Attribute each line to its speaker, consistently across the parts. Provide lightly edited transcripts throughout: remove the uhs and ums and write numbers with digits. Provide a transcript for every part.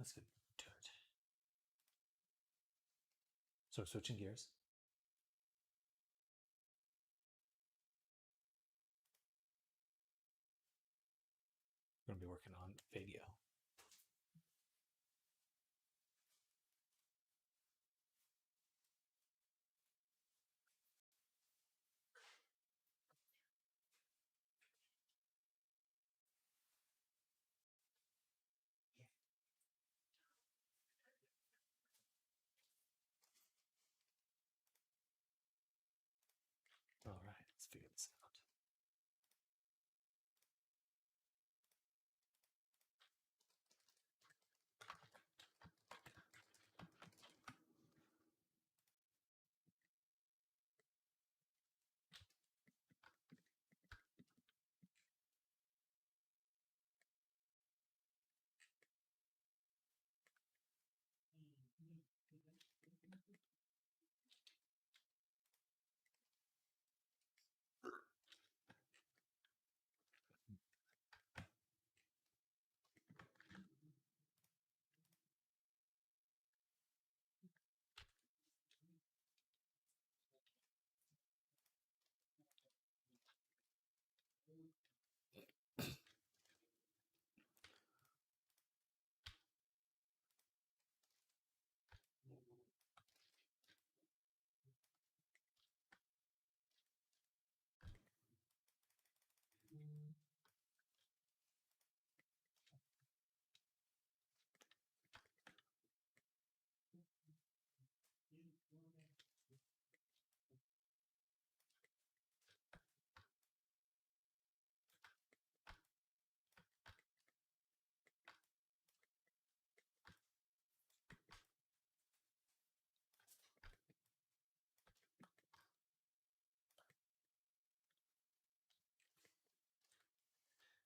Speaker 1: let's get to it. So switching gears. We're going to be working on video. All right, let's figure this out.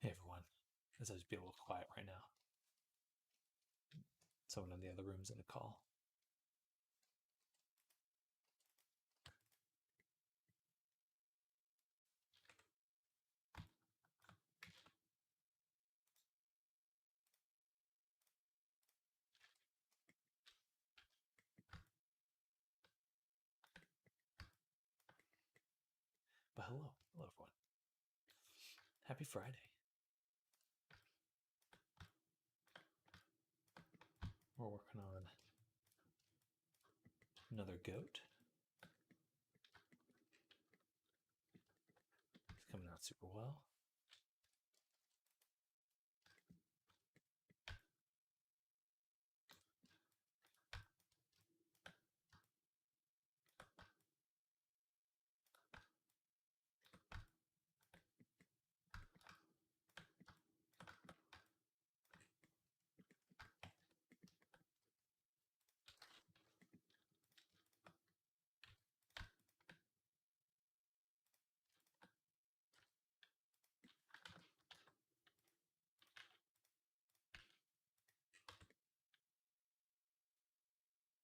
Speaker 1: Hey everyone, as I just be a little quiet right now. Someone in the other room's in a call. But hello everyone. Happy Friday. We're working on another goat. It's coming out super well.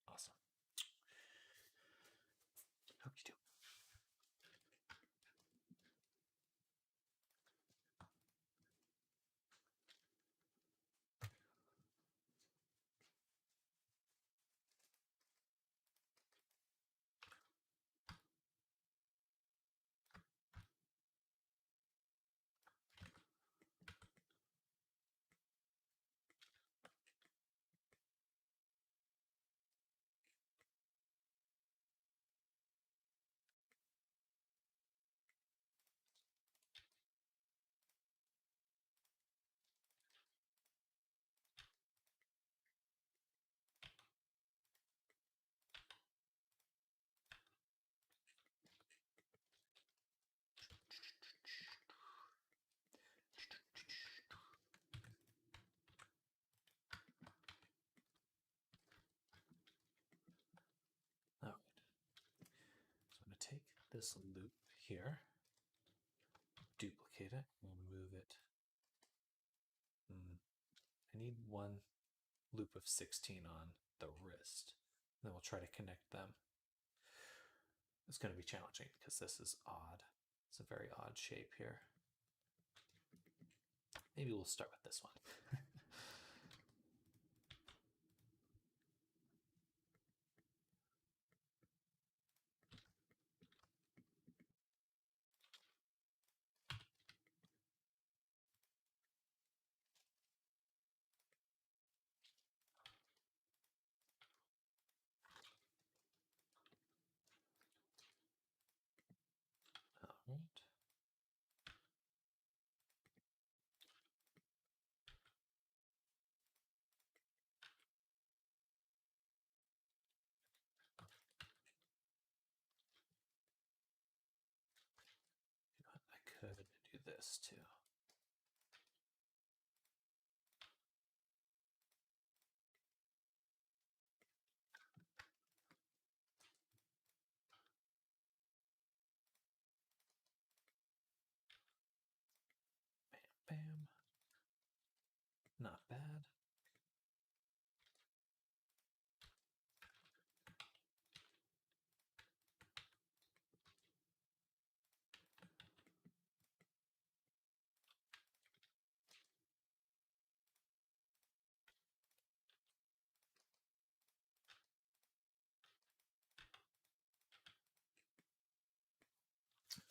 Speaker 1: Awesome. Hope you do. All right. So I'm going to take this loop here, duplicate it, and move it. I need one loop of 16 on the wrist. Then we'll try to connect them. It's going to be challenging because this is odd. It's a very odd shape here. Maybe we'll start with this one. this too. Bam, bam. Not bad.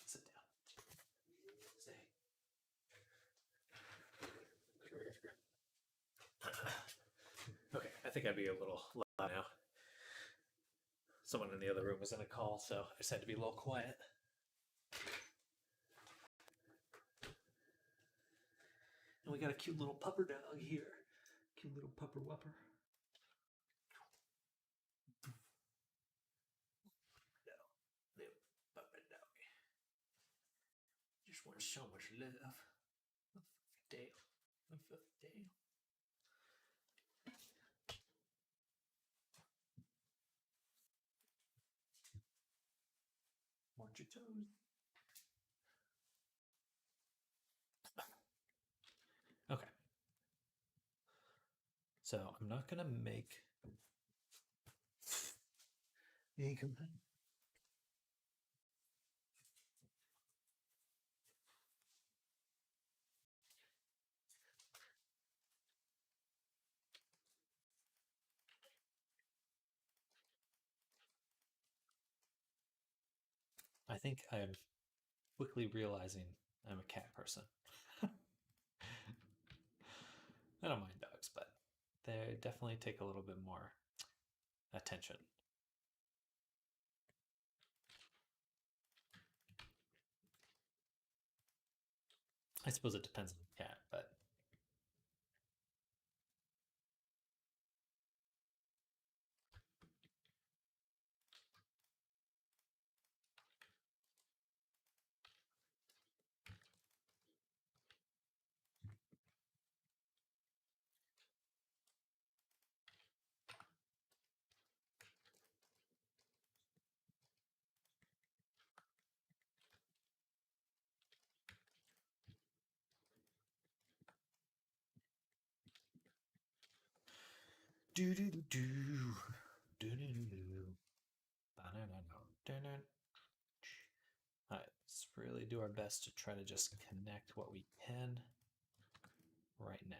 Speaker 1: Sit down. Stay. Okay, I think I'd be a little loud now. Someone in the other room was in a call, so I just had to be a little quiet. And we got a cute little pupper dog here. Cute little pupper wupper. Little pupper dog. Just wants so much love. Dale. Dale. Want your toes. Okay. So I'm not gonna make. I think I'm quickly realizing I'm a cat person. I don't mind dogs, but they definitely take a little bit more attention. I suppose it depends on the cat, but do do do do do do do do. All right, let's really do our best to try to just connect what we can right now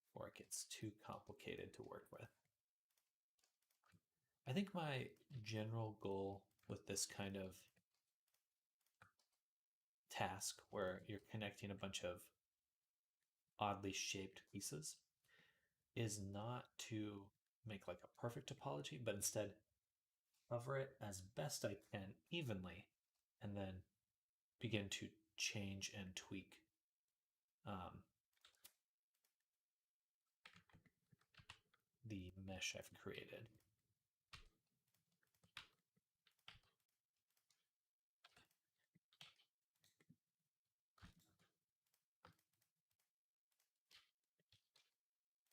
Speaker 1: before it gets too complicated to work with. I think my general goal with this kind of task where you're connecting a bunch of oddly shaped pieces is not to make like a perfect topology, but instead cover it as best I can evenly and then begin to change and tweak the mesh I've created.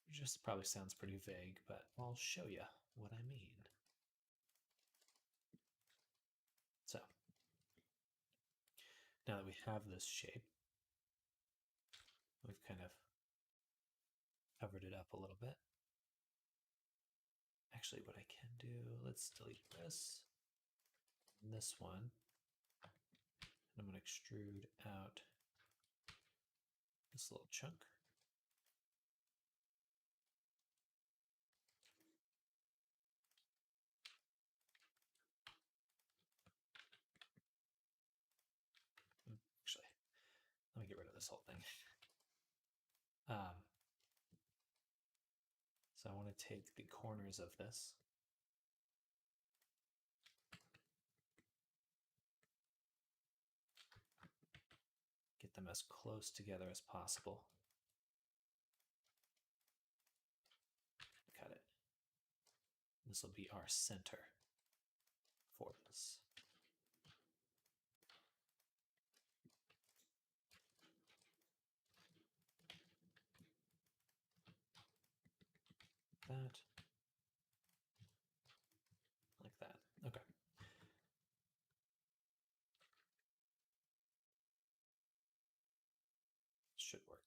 Speaker 1: It just probably sounds pretty vague, but I'll show you what I mean. So, now that we have this shape, we've kind of covered it up a little bit. Actually, what I can do, let's delete this and this one. And I'm going to extrude out this little chunk. Actually, let me get rid of this whole thing. So I want to take the corners of this. Get them as close together as possible. Cut it. This will be our center for this. that. Like that. Okay. Should work.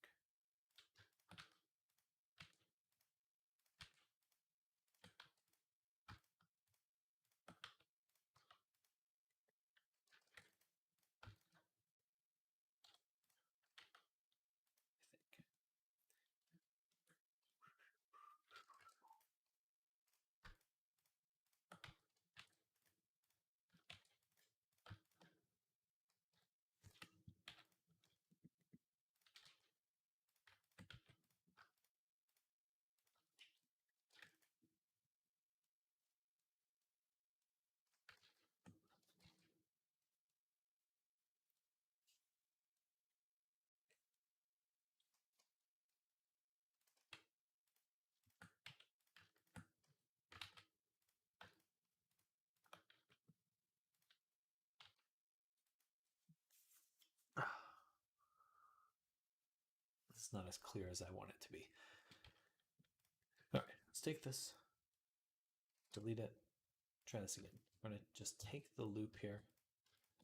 Speaker 1: It's not as clear as I want it to be. All right, let's take this, delete it, try this again. We're going to just take the loop here.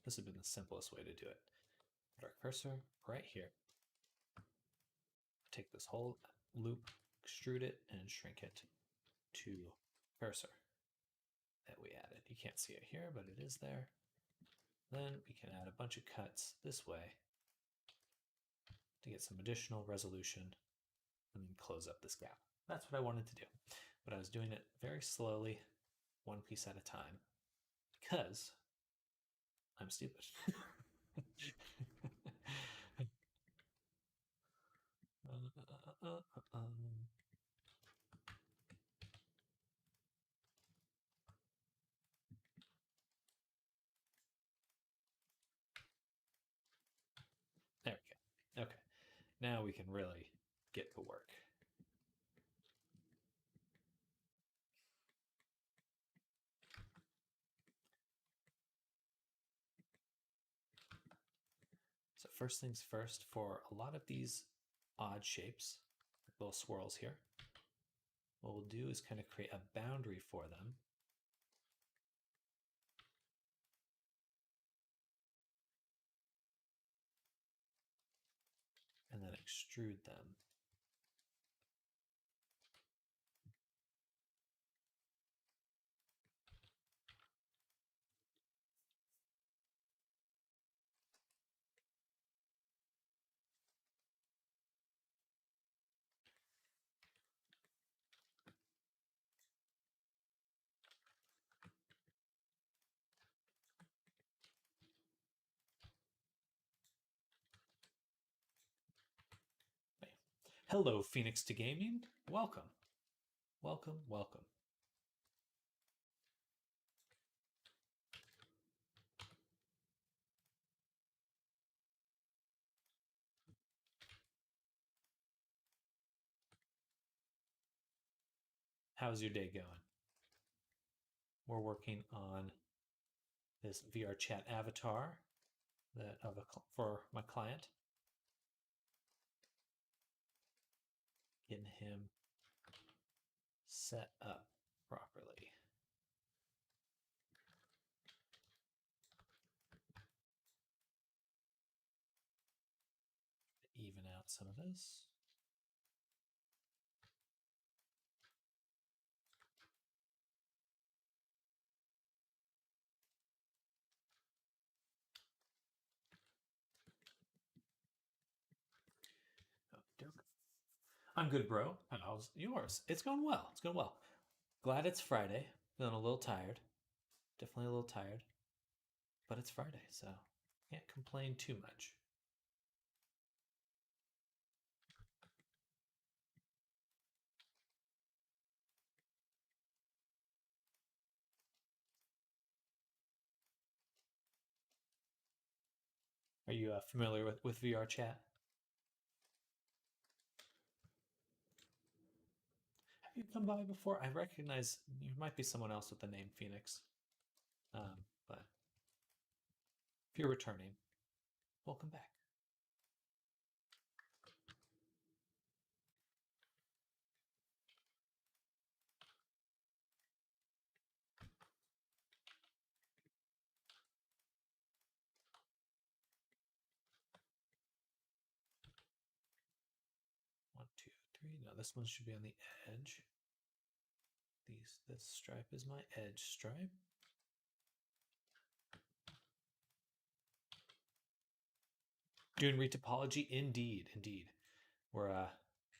Speaker 1: This would have been the simplest way to do it. Put our cursor right here. Take this whole loop, extrude it, and shrink it to cursor that we added. You can't see it here, but it is there. Then we can add a bunch of cuts this way to get some additional resolution and then close up this gap. That's what I wanted to do. But I was doing it very slowly, one piece at a time, because I'm stupid. There we go. Okay. Now we can really get to work. So first things first, for a lot of these odd shapes, little swirls here, what we'll do is kind of create a boundary for them. And then extrude them. Hello, Phoenix to Gaming. Welcome. Welcome, welcome. How's your day going? We're working on this VRChat avatar that for my client. Getting him set up properly. Even out some of this. I'm good, bro. How's yours? It's going well. It's going well. Glad it's Friday. Feeling a little tired. Definitely a little tired. But it's Friday, so can't complain too much. Are you familiar with VRChat? Have you come by before? I recognize you might be someone else with the name Phoenix. But if you're returning, welcome back. 3. No, this one should be on the edge. This stripe is my edge stripe. Doing retopology, indeed.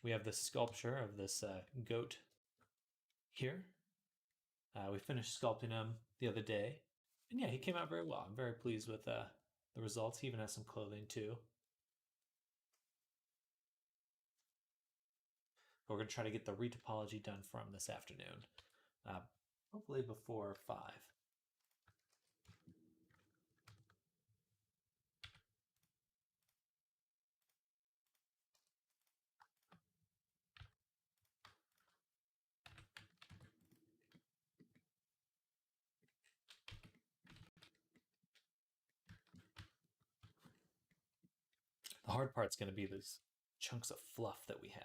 Speaker 1: We have this sculpture of this goat here. We finished sculpting him the other day, and yeah, he came out very well. I'm very pleased with the results. He even has some clothing too. We're going to try to get the retopology done for him this afternoon, hopefully before 5. The hard part's going to be these chunks of fluff that we have.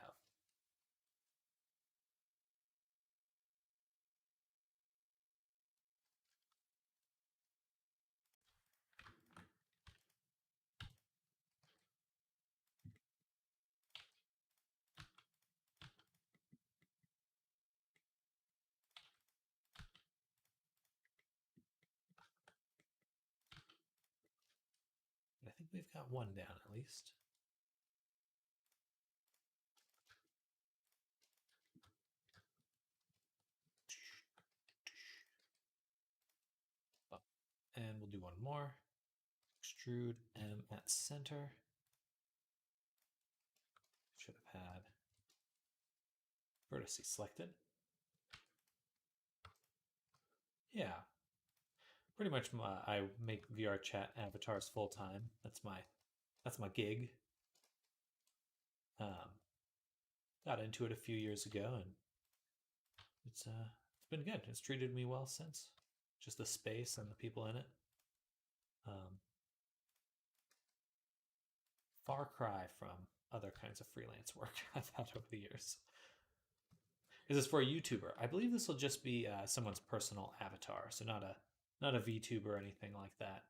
Speaker 1: I think we've got one down at least. And we'll do one more. Extrude M at center. Should have had vertices selected. Yeah, pretty much. I make VRChat avatars full time. That's my gig. Got into it a few years ago, and it's been good. It's treated me well since. Just the space and the people in it. Far cry from other kinds of freelance work I've had over the years. Is this for a YouTuber? I believe this will just be someone's personal avatar, so not a VTuber or anything like that.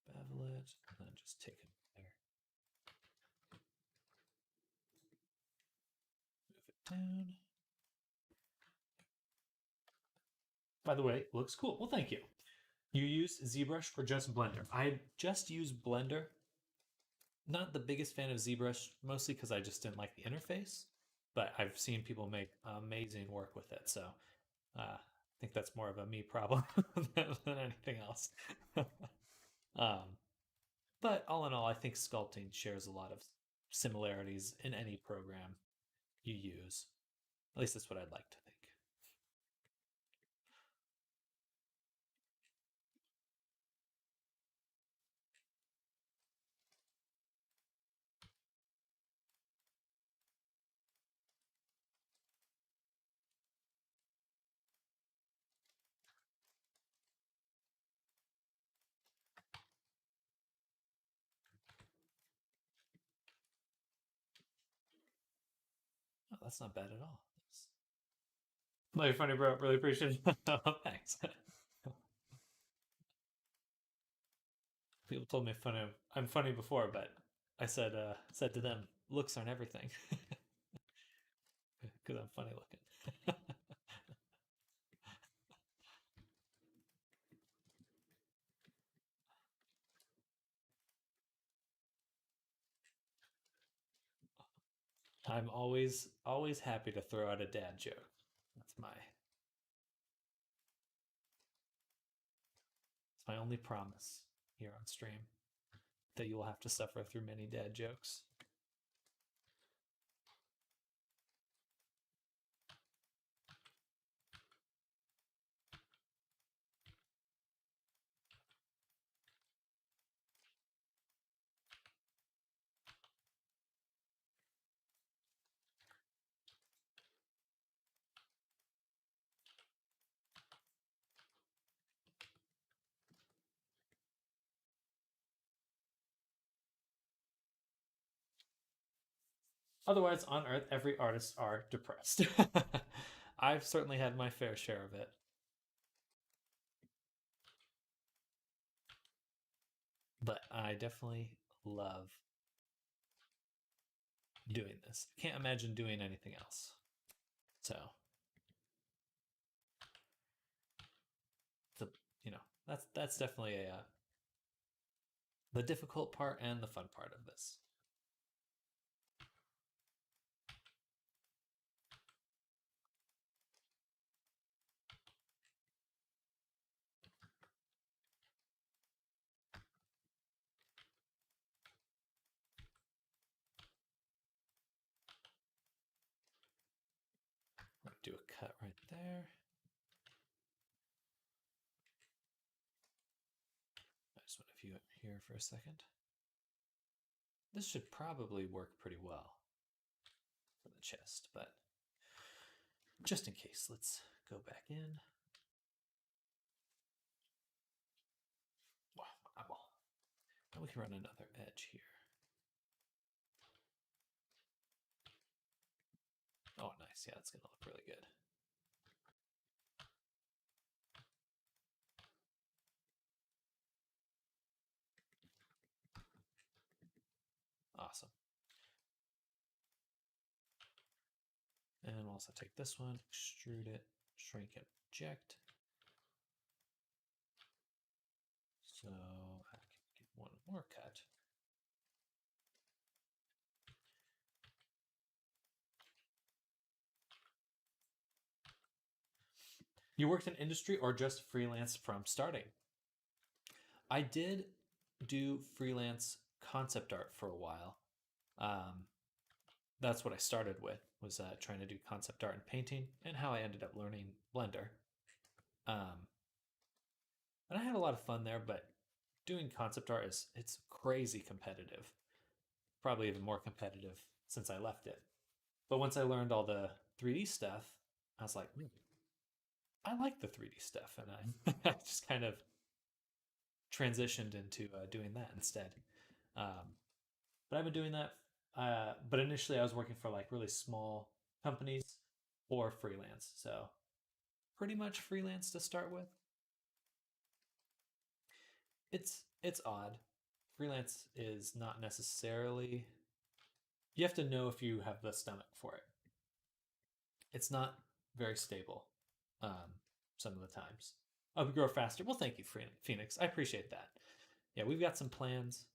Speaker 1: Bevel it, and then just take it there. Move it down. By the way, looks cool. Well, thank you. You use ZBrush or just Blender? I just use Blender. Not the biggest fan of ZBrush, mostly because I just didn't like the interface, but I've seen people make amazing work with it. So I think that's more of a me problem than anything else. But all in all, I think sculpting shares a lot of similarities in any program you use. At least that's what I'd like to think. Oh, that's not bad at all. Very funny, bro. Really appreciate it. Thanks. People told me I'm funny before, but I said to them, looks aren't everything, because I'm funny looking. I'm always happy to throw out a dad joke. That's my only promise here on stream, that you will have to suffer through many dad jokes. Otherwise, on Earth, every artist are depressed. I've certainly had my fair share of it. But I definitely love doing this. Can't imagine doing anything else. So, the that's definitely a the difficult part and the fun part of this. Do a cut right there. I just want to view it here for a second. This should probably work pretty well for the chest, but just in case, let's go back in. Wow, my eyeball. Now we can run another edge here. Oh, nice. Yeah, it's going to look really good. Awesome. And we'll also take this one, extrude it, shrink it, project. So I can get one more cut. You worked in industry or just freelance from starting? I did do freelance concept art for a while. Um, that's what I started with, was trying to do concept art and painting, and how I ended up learning Blender. Um, and I had a lot of fun there, but doing concept art it's crazy competitive. Probably even more competitive since I left it. But once I learned all the 3D stuff, I was like, I like the 3D stuff, and I just kind of transitioned into doing that instead. Um, but I've been doing that. But initially, I was working for like really small companies or freelance. So pretty much freelance to start with. It's odd. Freelance is not necessarily. You have to know if you have the stomach for it. It's not very stable. Some of the times. Oh, we grow faster. Well, thank you, Phoenix. I appreciate that. Yeah, we've got some plans.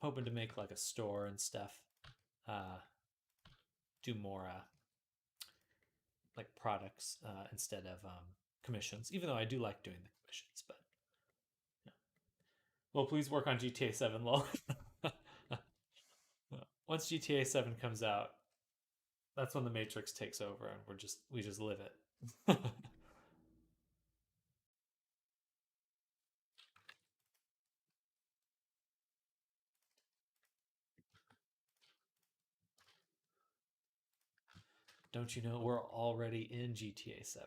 Speaker 1: Hoping to make like a store and stuff. Uh, do more like products instead of commissions. Even though I do like doing the commissions, but yeah. Well, please work on GTA 7, lol. Once GTA 7 comes out, that's when the Matrix takes over, and we just live it. Don't you know we're already in GTA 7?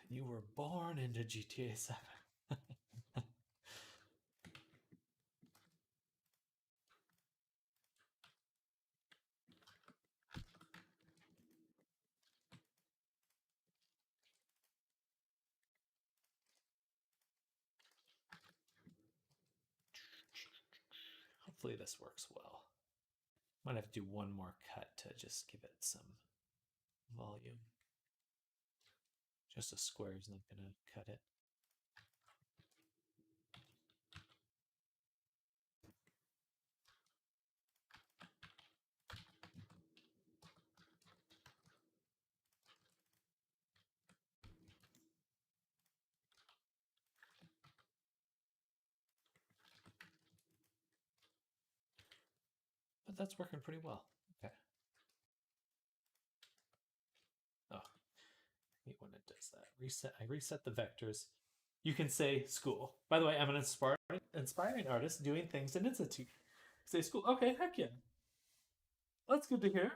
Speaker 1: You were born into GTA 7. Hopefully this works well. Might have to do one more cut to just give it some volume. Just a square is not going to cut it. But that's working pretty well. Okay. when it does that. Reset. I reset the vectors. You can say school. By the way, I'm an inspiring artist doing things in institute. Say school. Okay, heck yeah. That's good to hear.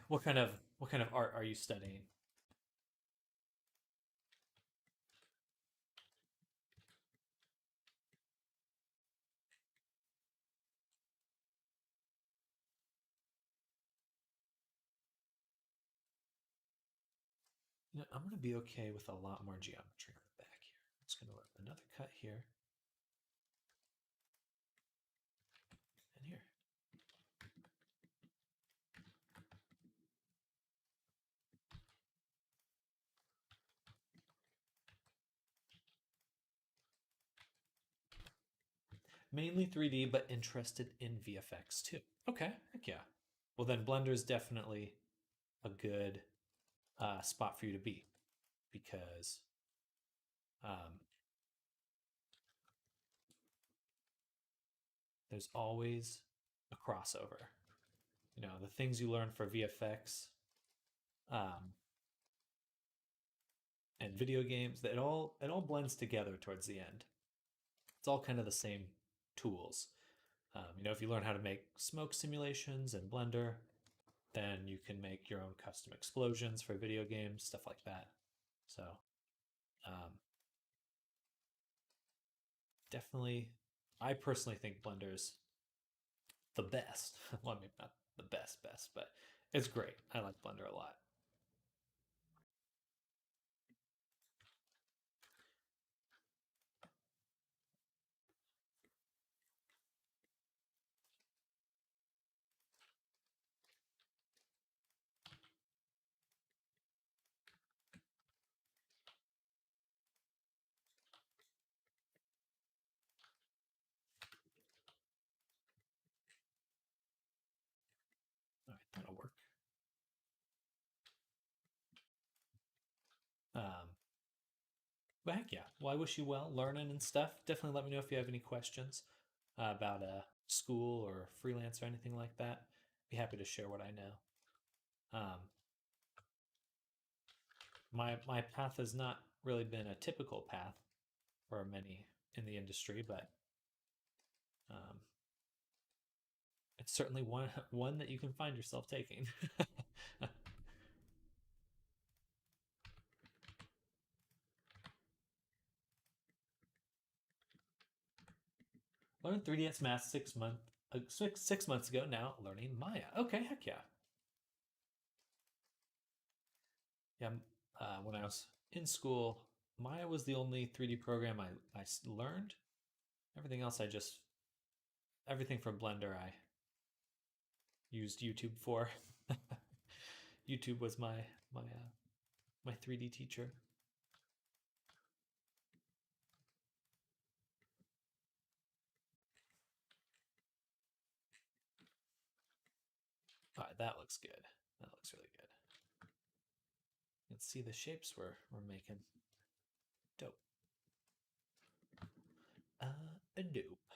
Speaker 1: What kind of art are you studying? You know, I'm gonna be okay with a lot more geometry on the back here. I'm just gonna let another cut here and here. Mainly 3D, but interested in VFX too. Okay, heck yeah. Well, then Blender is definitely a good spot for you to be because um, there's always a crossover. You know, the things you learn for VFX um, and video games, that it all blends together towards the end. It's all kind of the same tools. You know, if you learn how to make smoke simulations in Blender, then you can make your own custom explosions for video games, stuff like that. So, um, definitely, I personally think Blender's the best. Well, maybe not the best, but it's great. I like Blender a lot. All right, that'll work. Um, but heck yeah. Well, I wish you well learning and stuff. Definitely let me know if you have any questions about school or freelance or anything like that. Be happy to share what I know. My path has not really been a typical path for many in the industry, but um, it's certainly one that you can find yourself taking. Learned 3ds Math 6 months ago. Now learning Maya. Okay, heck yeah. Yeah. When I was in school, Maya was the only 3D program I learned. Everything else, everything from Blender, I used YouTube for. YouTube was my 3D teacher. All right, that looks good. That looks really good. You can see the shapes we're making. Dope. Dope.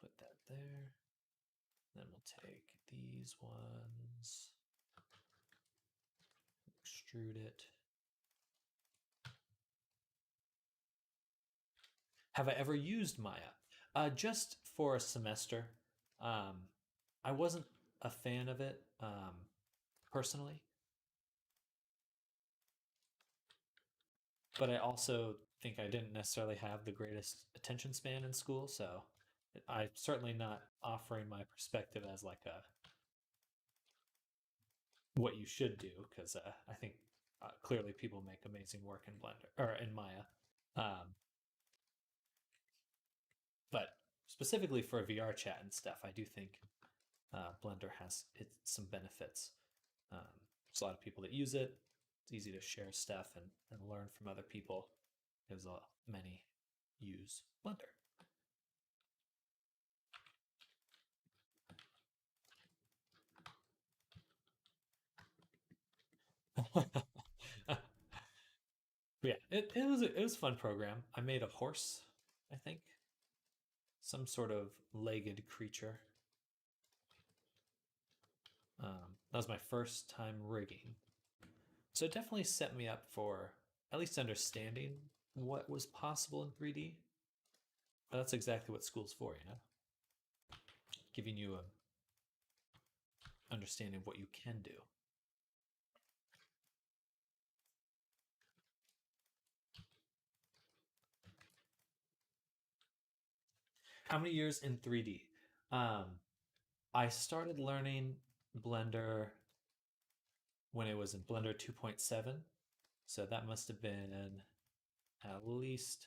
Speaker 1: Put that there. Then we'll take these ones, extrude it. Have I ever used Maya? Just for a semester. I wasn't a fan of it personally, but I also think I didn't necessarily have the greatest attention span in school, so I'm certainly not offering my perspective as like a what you should do because I think clearly people make amazing work in Blender or in Maya. Um, but specifically for VRChat and stuff, I do think Blender has some benefits. There's a lot of people that use it. It's easy to share stuff and learn from other people because many use Blender. Yeah, it was a fun program. I made a horse, I think, some sort of legged creature. That was my first time rigging. So it definitely set me up for at least understanding what was possible in 3D. But that's exactly what school's for, giving you a understanding of what you can do. How many years in 3D? I started learning Blender when it was in Blender 2.7. So that must have been at least,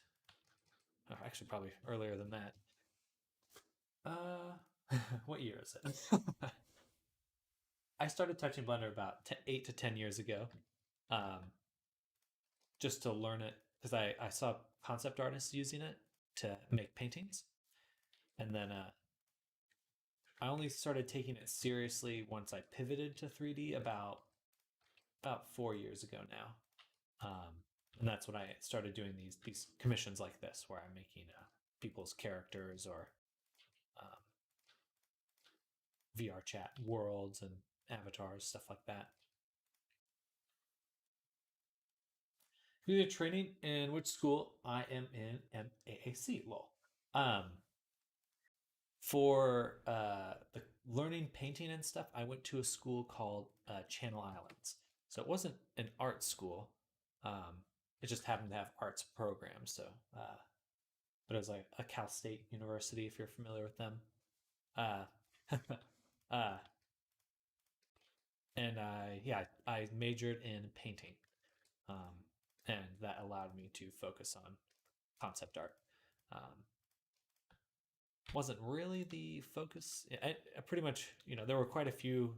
Speaker 1: actually, probably earlier than that. What year is it? I started touching Blender about 8 to 10 years ago, um, just to learn it because I saw concept artists using it to make paintings. And then I only started taking it seriously once I pivoted to 3D about 4 years ago now. And that's when I started doing these commissions like this, where I'm making people's characters or um, VRChat worlds and avatars, stuff like that. Computer training in which school? I am in MAAC, lol. Um, for the learning painting and stuff, I went to a school called Channel Islands. So it wasn't an art school. Um, it just happened to have arts programs. So, but it was like a Cal State University, if you're familiar with them. Uh, uh, and I majored in painting, um, and that allowed me to focus on concept art. Um, wasn't really the focus. I pretty much, there were quite a few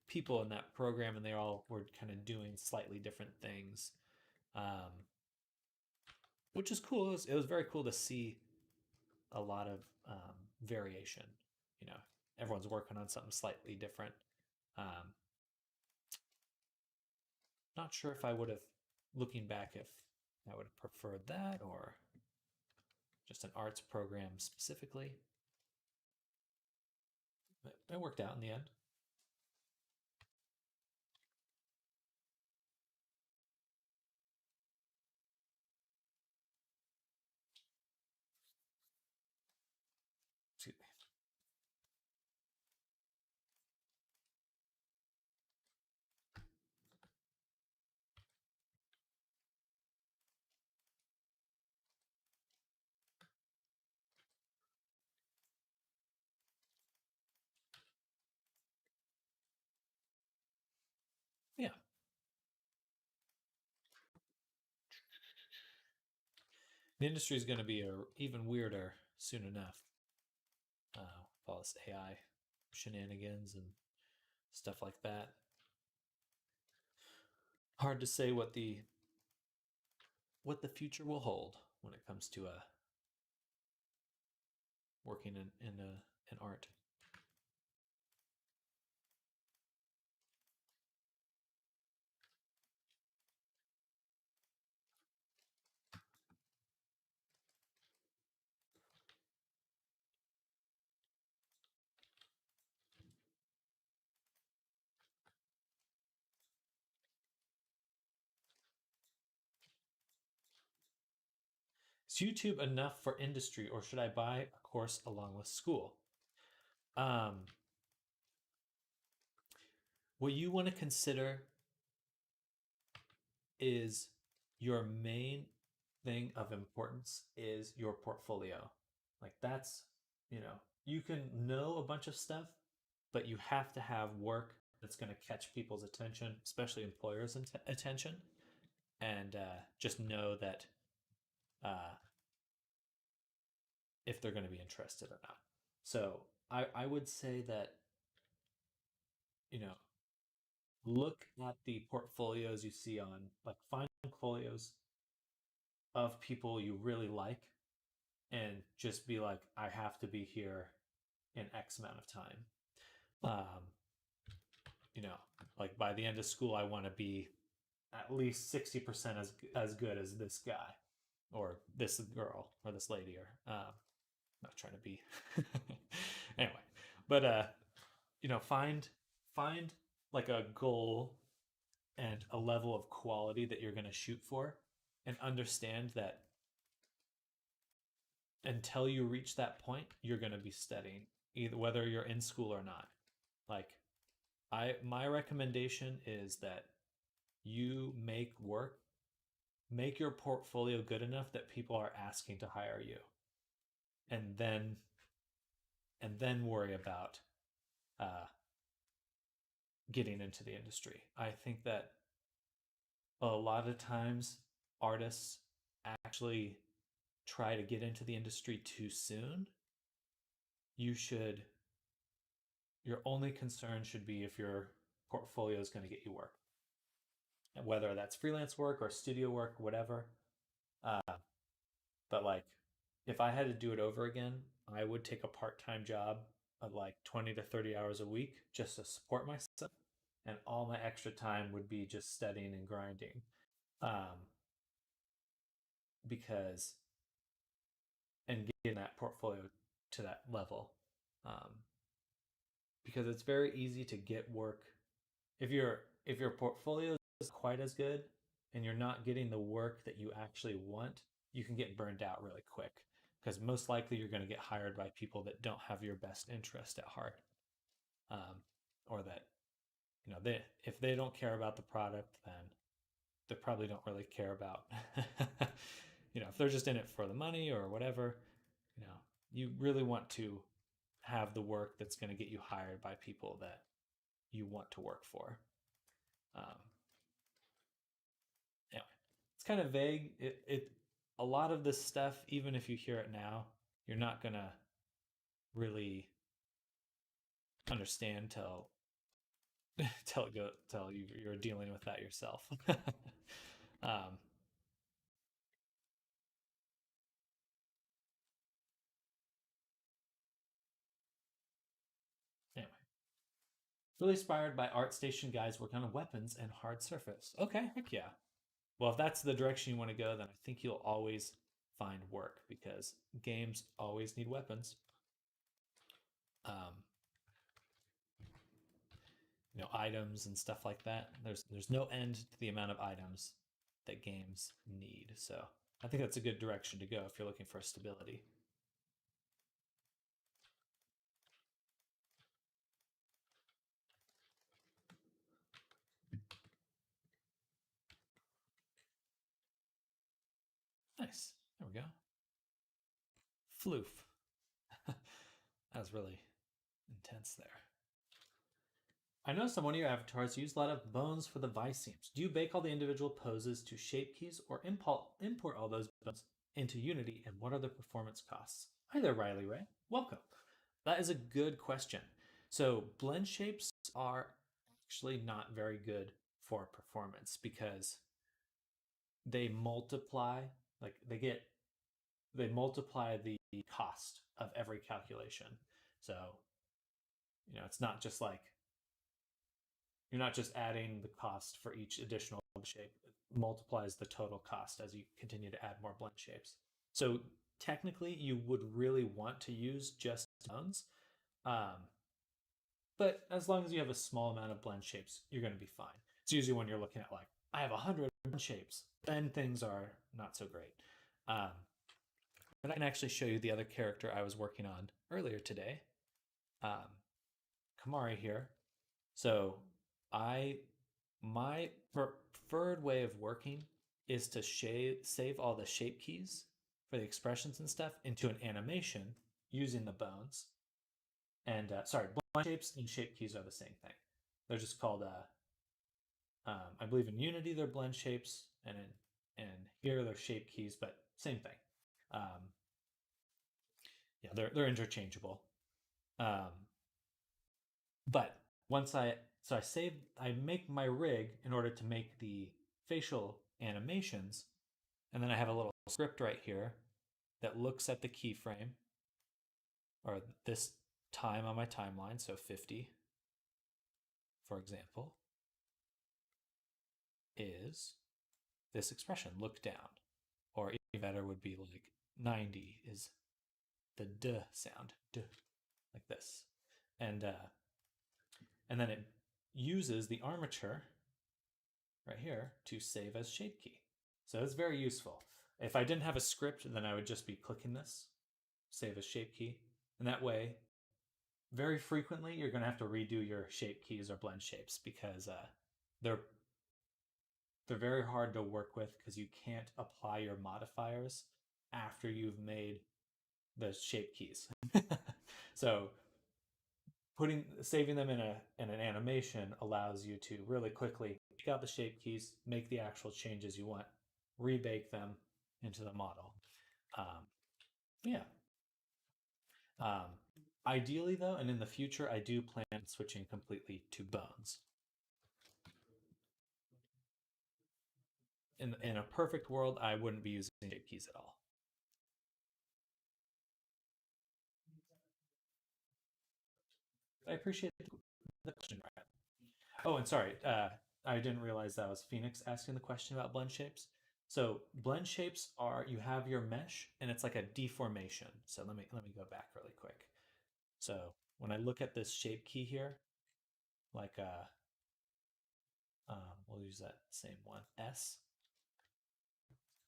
Speaker 1: people in that program, and they all were kind of doing slightly different things, um, which is cool. It was very cool to see a lot of variation. You know, everyone's working on something slightly different. Um, Not sure if I would have, looking back, if I would have preferred that or just an arts program specifically. But it worked out in the end. Excuse me. Yeah. The industry is going to be even weirder soon enough. With all this AI shenanigans and stuff like that. Hard to say what the future will hold when it comes to working in art. Is YouTube enough for industry, or should I buy a course along with school? Um, what you want to consider is your main thing of importance is your portfolio. Like that's, you can know a bunch of stuff, but you have to have work that's going to catch people's attention, especially employers' attention, and just know that uh, if they're going to be interested or not. So I would say that, you know, look at the portfolios you see on, like, find portfolios of people you really like and just be like, I have to be here in X amount of time. Um, you know, like by the end of school, I want to be at least 60% as good as this guy or this girl or this lady or not trying to be anyway, but find like a goal and a level of quality that you're going to shoot for, and understand that until you reach that point, you're going to be studying, either whether you're in school or not. Like, my recommendation is that you make your portfolio good enough that people are asking to hire you, and then worry about uh, getting into the industry. I think that a lot of times artists actually try to get into the industry too soon. You should Your only concern should be if your portfolio is going to get you work, whether that's freelance work or studio work, whatever. Uh, but like, if I had to do it over again, I would take a part-time job of like 20 to 30 hours a week just to support myself, and all my extra time would be just studying and grinding. Um, because and getting that portfolio to that level. Um, because it's very easy to get work if your portfolio is quite as good and you're not getting the work that you actually want, you can get burned out really quick, because most likely you're going to get hired by people that don't have your best interest at heart, um, or that they if they don't care about the product, then they probably don't really care about if they're just in it for the money or whatever. you know you really want to have the work that's going to get you hired by people that you want to work for. um, Anyway, it's kind of vague. It A lot of this stuff, even if you hear it now, you're not gonna really understand till you're dealing with that yourself. um, Anyway, really inspired by ArtStation guys work on weapons and hard surface. Okay, heck yeah. Well, if that's the direction you want to go, then I think you'll always find work, because games always need weapons. Um, items and stuff like that. There's no end to the amount of items that games need. So I think that's a good direction to go if you're looking for stability. Nice. There we go. Floof. That was really intense there. I noticed on one of your avatars you use a lot of bones for the vice seams. Do you bake all the individual poses to shape keys, or import all those bones into Unity, and what are the performance costs? Hi there, Riley Ray. Welcome. That is a good question. So blend shapes are actually not very good for performance, because they multiply, like they multiply the cost of every calculation. So, it's not just like you're not just adding the cost for each additional shape. It multiplies the total cost as you continue to add more blend shapes. So technically you would really want to use just bones. Um, but as long as you have a small amount of blend shapes, you're going to be fine. It's usually when you're looking at like, I have 100 blend shapes, then things are not so great. But I can actually show you the other character I was working on earlier today. Kamari here. So my preferred way of working is to save all the shape keys for the expressions and stuff into an animation using the bones. And sorry, blend shapes and shape keys are the same thing. They're just called, I believe in Unity they're blend shapes, and here they're shape keys, but same thing. Yeah, they're interchangeable. Um, but I make my rig in order to make the facial animations, and then I have a little script right here that looks at the keyframe, or this time on my timeline, so 50, for example, is this expression, look down. Or even better would be like 90 is the d sound, d, like this. And then uses the armature right here to save as shape key. So it's very useful. If I didn't have a script, then I would just be clicking this, save as shape key. And that way, very frequently, you're going to have to redo your shape keys or blend shapes because they're very hard to work with because you can't apply your modifiers after you've made the shape keys. So saving them in an animation allows you to really quickly pick out the shape keys, make the actual changes you want, rebake them into the model. Yeah. Um, Ideally, though, and in the future, I do plan on switching completely to bones. In a perfect world, I wouldn't be using shape keys at all. I appreciate the question, Ryan. Oh, and sorry, I didn't realize that was Phoenix asking the question about blend shapes. So blend shapes are you have your mesh and it's like a deformation. So let me go back really quick. So when I look at this shape key here, like we'll use that same one S.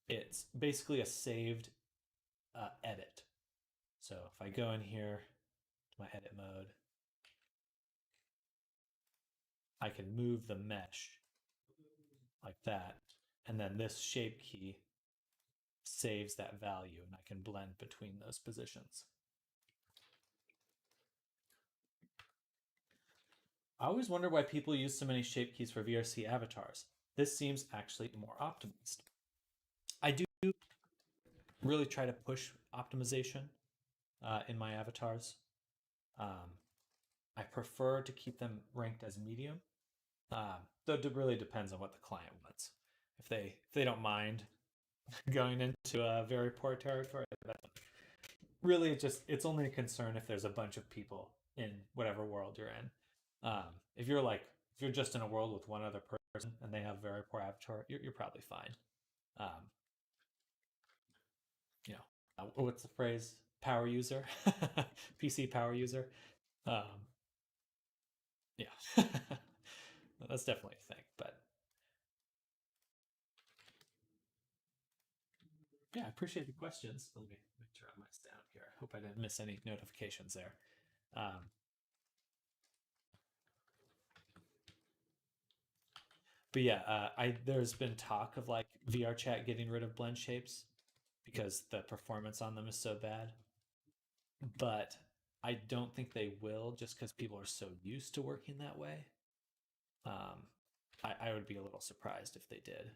Speaker 1: It's basically a saved edit. So if I go in here to my edit mode, I can move the mesh like that, and then this shape key saves that value, and I can blend between those positions. I always wonder why people use so many shape keys for VRC avatars. This seems actually more optimized. I do really try to push optimization in my avatars. I prefer to keep them ranked as medium, though it really depends on what the client wants. If they don't mind going into a very poor territory, really it's only a concern if there's a bunch of people in whatever world you're in. If you're just in a world with one other person and they have very poor avatar, you're probably fine. Um, what's the phrase? Power user, PC power user. Um, yeah, that's definitely a thing. But yeah, I appreciate the questions. Let me turn my sound here. I hope I didn't miss any notifications there. But yeah, there's been talk of like VRChat getting rid of blend shapes because the performance on them is so bad. But I don't think they will just because people are so used to working that way. Um, I would be a little surprised if they did.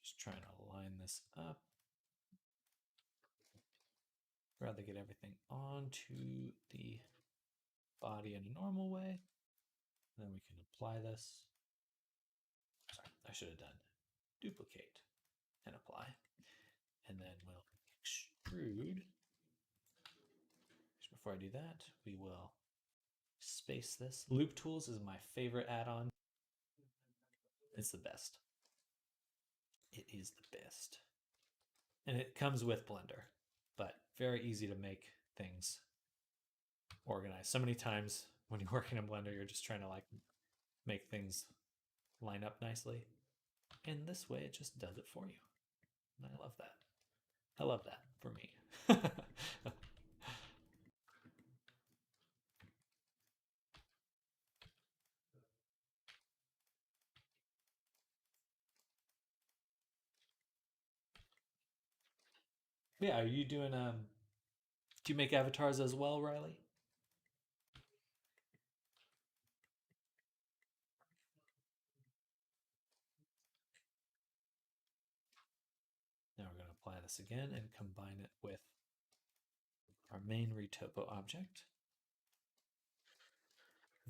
Speaker 1: Just trying to line this up. Rather get everything onto the body in a normal way. Then we can apply this. Sorry, I should have done duplicate and apply. And then we'll extrude. Just before I do that, we will space this. Loop Tools is my favorite add-on. It's the best. It is the best. And it comes with Blender, but very easy to make things organized. So many times when you're working in Blender, you're just trying to like make things line up nicely. And this way it just does it for you. And I love that. I love that for me. Yeah, are you doing do you make avatars as well, Riley? Now we're going to apply this again and combine it with our main retopo object.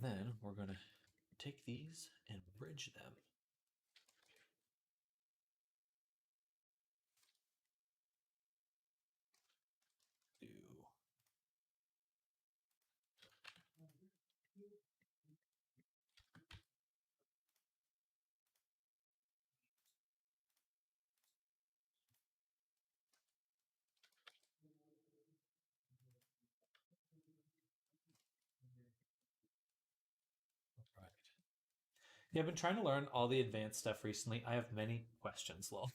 Speaker 1: Then we're going to take these and bridge them. Do right. Yeah, I've been trying to learn all the advanced stuff recently. I have many questions, lol.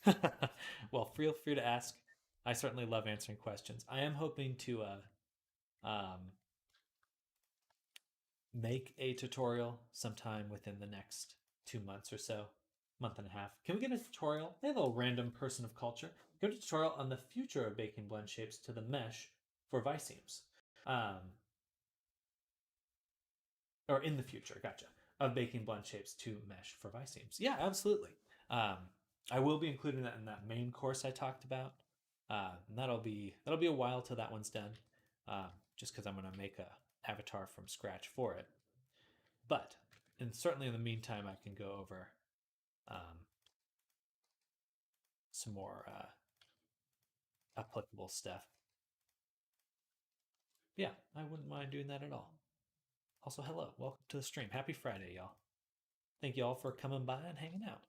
Speaker 1: Well, feel free to ask. I certainly love answering questions. I am hoping to um, make a tutorial sometime within the next 2 months or so, month and a half. Can we get a tutorial? A little random person of culture. Go to tutorial on the future of baking blend shapes to the mesh for vice seams. Or in the future, gotcha, of baking blend shapes to mesh for vice seams. Yeah, absolutely. I will be including that in that main course I talked about. And that'll be a while till that one's done. Just because I'm going to make a avatar from scratch for it. But and certainly in the meantime, I can go over some more applicable stuff. Yeah, I wouldn't mind doing that at all. Also, hello, welcome to the stream. Happy Friday, y'all. Thank you all for coming by and hanging out.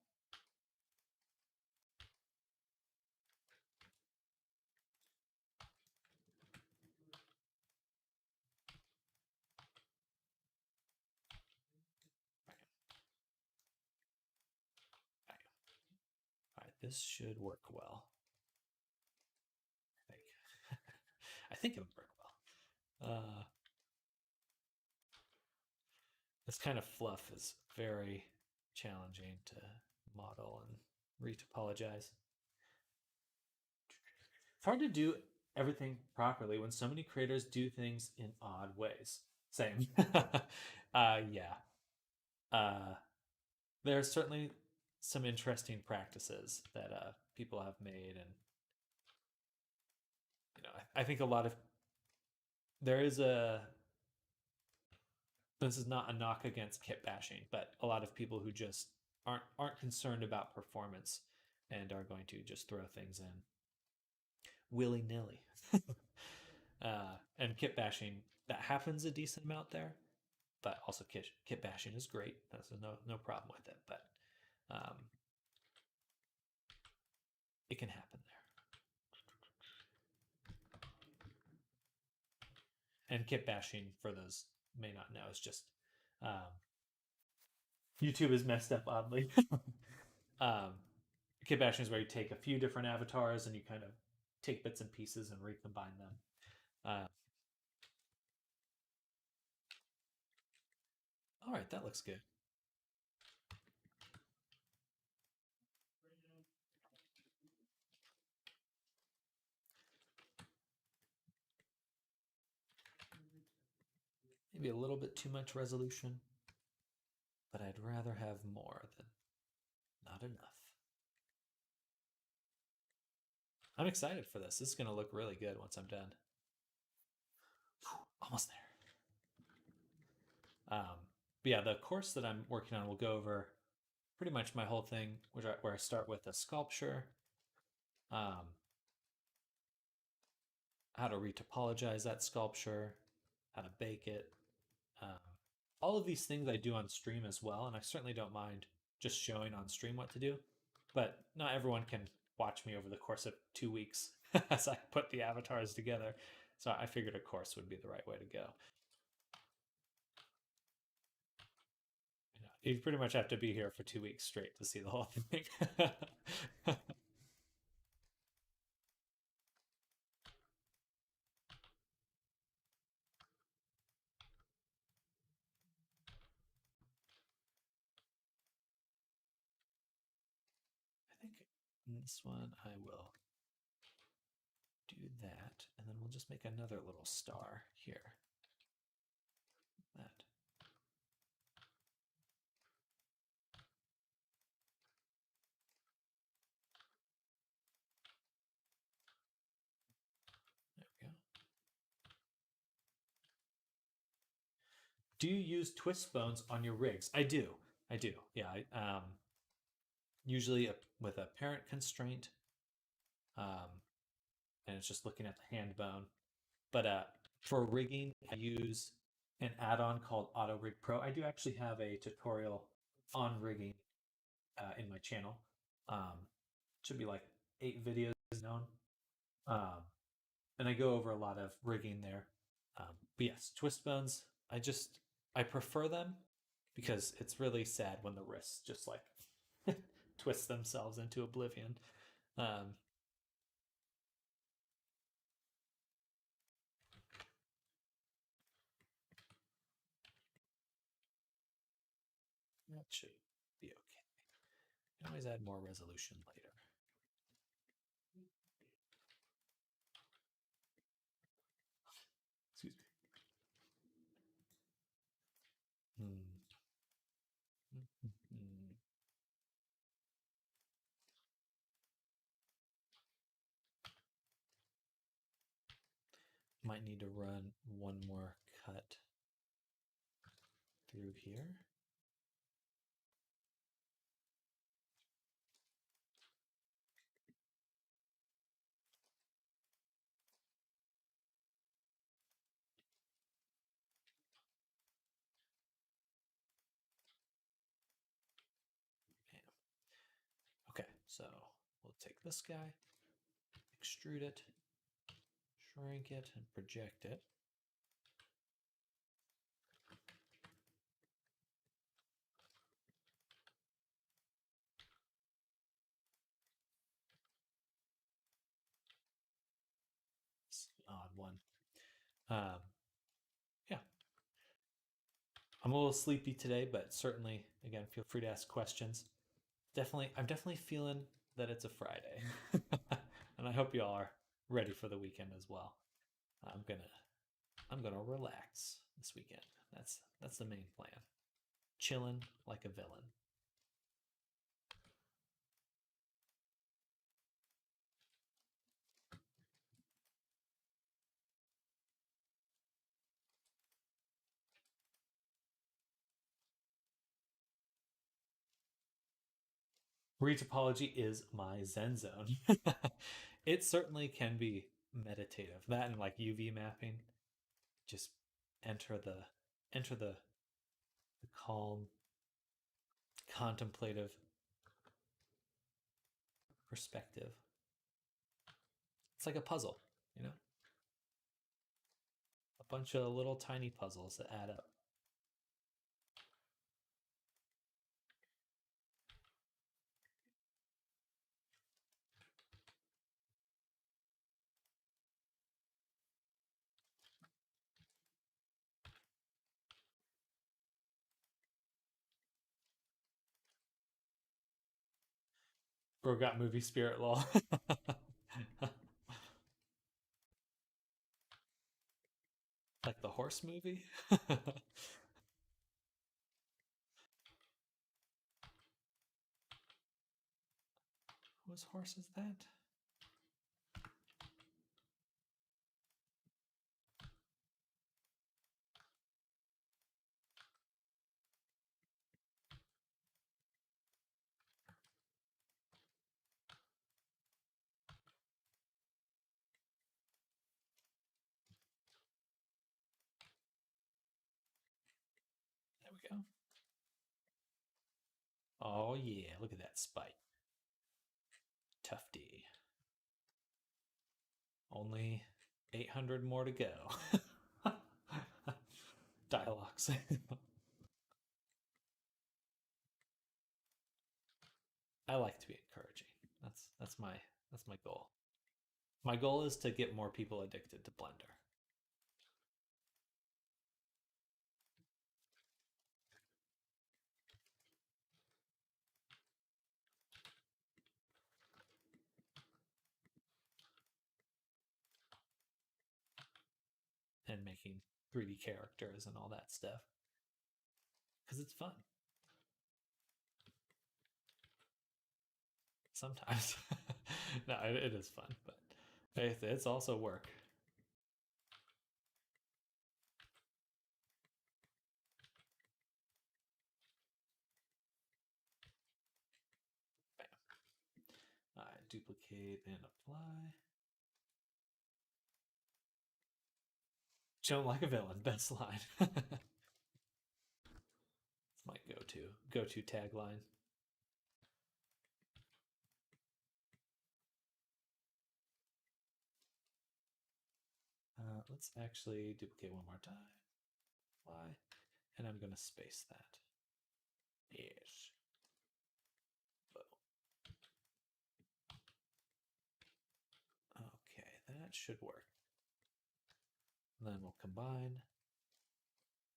Speaker 1: All right, this should work well. I think. I think it would work well. This kind of fluff is very challenging to model and retopologize. It's hard to do everything properly when so many creators do things in odd ways. Same. Yeah. There's certainly some interesting practices that people have made, and I think a lot of there is a this is not a knock against kit bashing, but a lot of people who just aren't concerned about performance and are going to just throw things in willy nilly. And kit bashing, that happens a decent amount there, but also kit bashing is great. There's no problem with it, but it can happen there. And kit bashing, for those may not know, is just YouTube is messed up oddly. Kit bashing is where you take a few different avatars and you kind of take bits and pieces and recombine them. All right, that looks good. Maybe a little bit too much resolution, but I'd rather have more than not enough. I'm excited for this. This is going to look really good once I'm done. Almost there. But yeah, the course that I'm working on will go over pretty much my whole thing, where I start with a sculpture, how to retopologize that sculpture, how to bake it. All of these things I do on stream as well, and I certainly don't mind just showing on stream what to do. But not everyone can watch me over the course of 2 weeks as I put the avatars together. So I figured a course would be the right way to go. You pretty much have to be here for 2 weeks straight to see the whole thing. I think in this one I will do that, and then we'll just make another little star here. That. There we go. Do you use twist bones on your rigs? I do. I do. Yeah. Usually with a parent constraint, um, and it's just looking at the hand bone. But for rigging, I use an add-on called Auto Rig Pro. I do actually have a tutorial on rigging in my channel. Should be like 8 videos known. Um, and I go over a lot of rigging there. But yes, twist bones. I prefer them because it's really sad when the wrists just like twist themselves into oblivion. Um, that should be okay. You can always add more resolution later. Excuse me. Might need to run one more cut through here. Okay, so we'll take this guy, extrude it, shrink it, and project it. It's an odd one. Yeah. I'm a little sleepy today, but certainly, again, feel free to ask questions. I'm definitely feeling that it's a Friday. And I hope you all are ready for the weekend as well. I'm gonna relax this weekend. That's the main plan. Chilling like a villain. Retopology is my zen zone. It certainly can be meditative. That and like UV mapping, just enter the enter the calm, contemplative perspective. It's like a puzzle, you know? A bunch of little tiny puzzles that add up. Bro got movie spirit law. Like the horse movie. Whose horse is that? There we go. Oh yeah, look at that spike. Tufty. Only 800 more to go. Dialogues. I like to be encouraging. That's my goal. My goal is to get more people addicted to Blender. And making 3D characters and all that stuff. Because it's fun. Sometimes. No, it is fun, but it's also work. duplicate and apply. Shown like a villain, best line. It's my go-to tagline. Let's actually duplicate one more time. Apply, and I'm going to space that. Yes. Okay, that should work. Then we'll combine,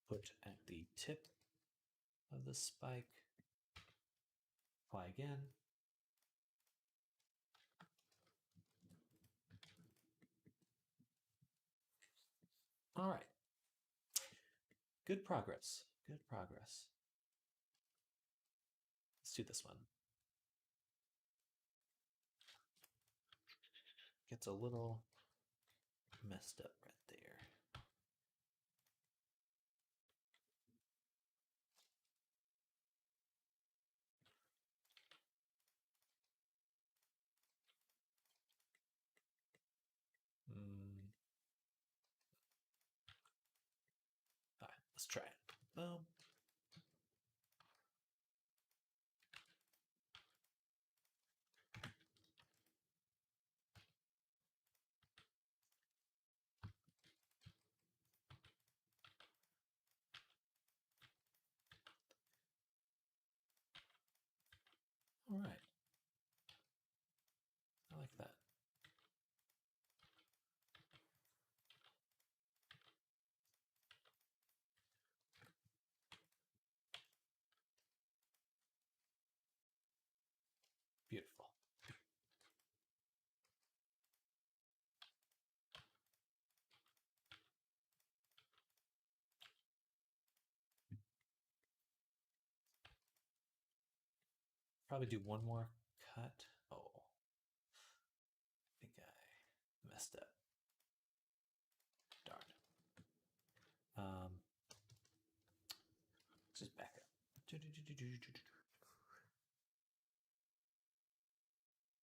Speaker 1: put at the tip of the spike, apply again. All right. Good progress. Good progress. Let's do this one. Gets a little messed up right there. All right, let's try it. Boom. All right. I like that. Beautiful. Probably do one more cut. Oh, I think I messed up. Darn. Just back up.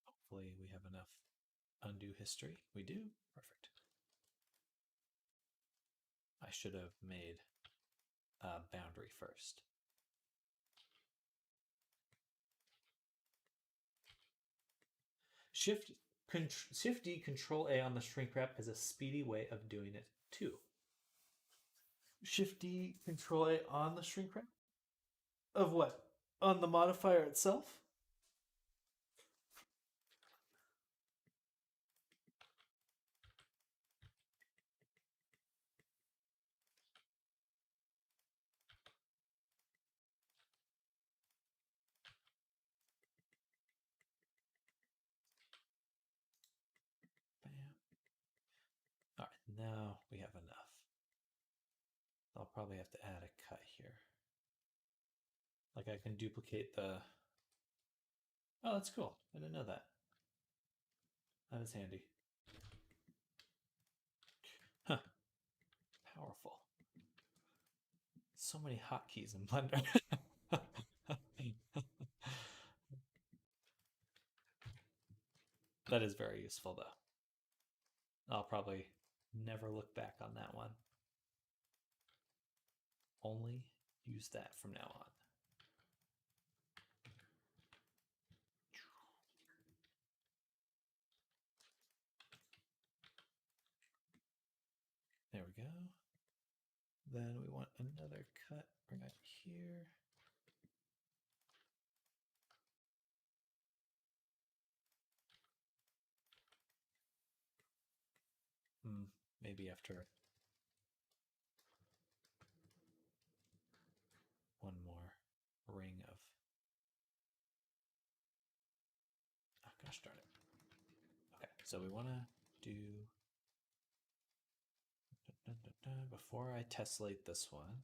Speaker 1: Hopefully we have enough undo history. We do. Perfect. I should have made a boundary first. Shift D, Control A on the shrink wrap is a speedy way of doing it too. Shift D, Control A on the shrink wrap? Of what? On the modifier itself? Bam. All right, now we have enough. I'll probably have to add a cut here. Like I can duplicate the... Oh, that's cool. I didn't know that. That is handy. Huh. Powerful. So many hotkeys in Blender. That is very useful, though. I'll probably never look back on that one. Only use that from now on. There we go. Then we want another cut right here. Maybe after one more ring of... Oh, gosh darn it. Okay, so we want to do... Before I tessellate this one,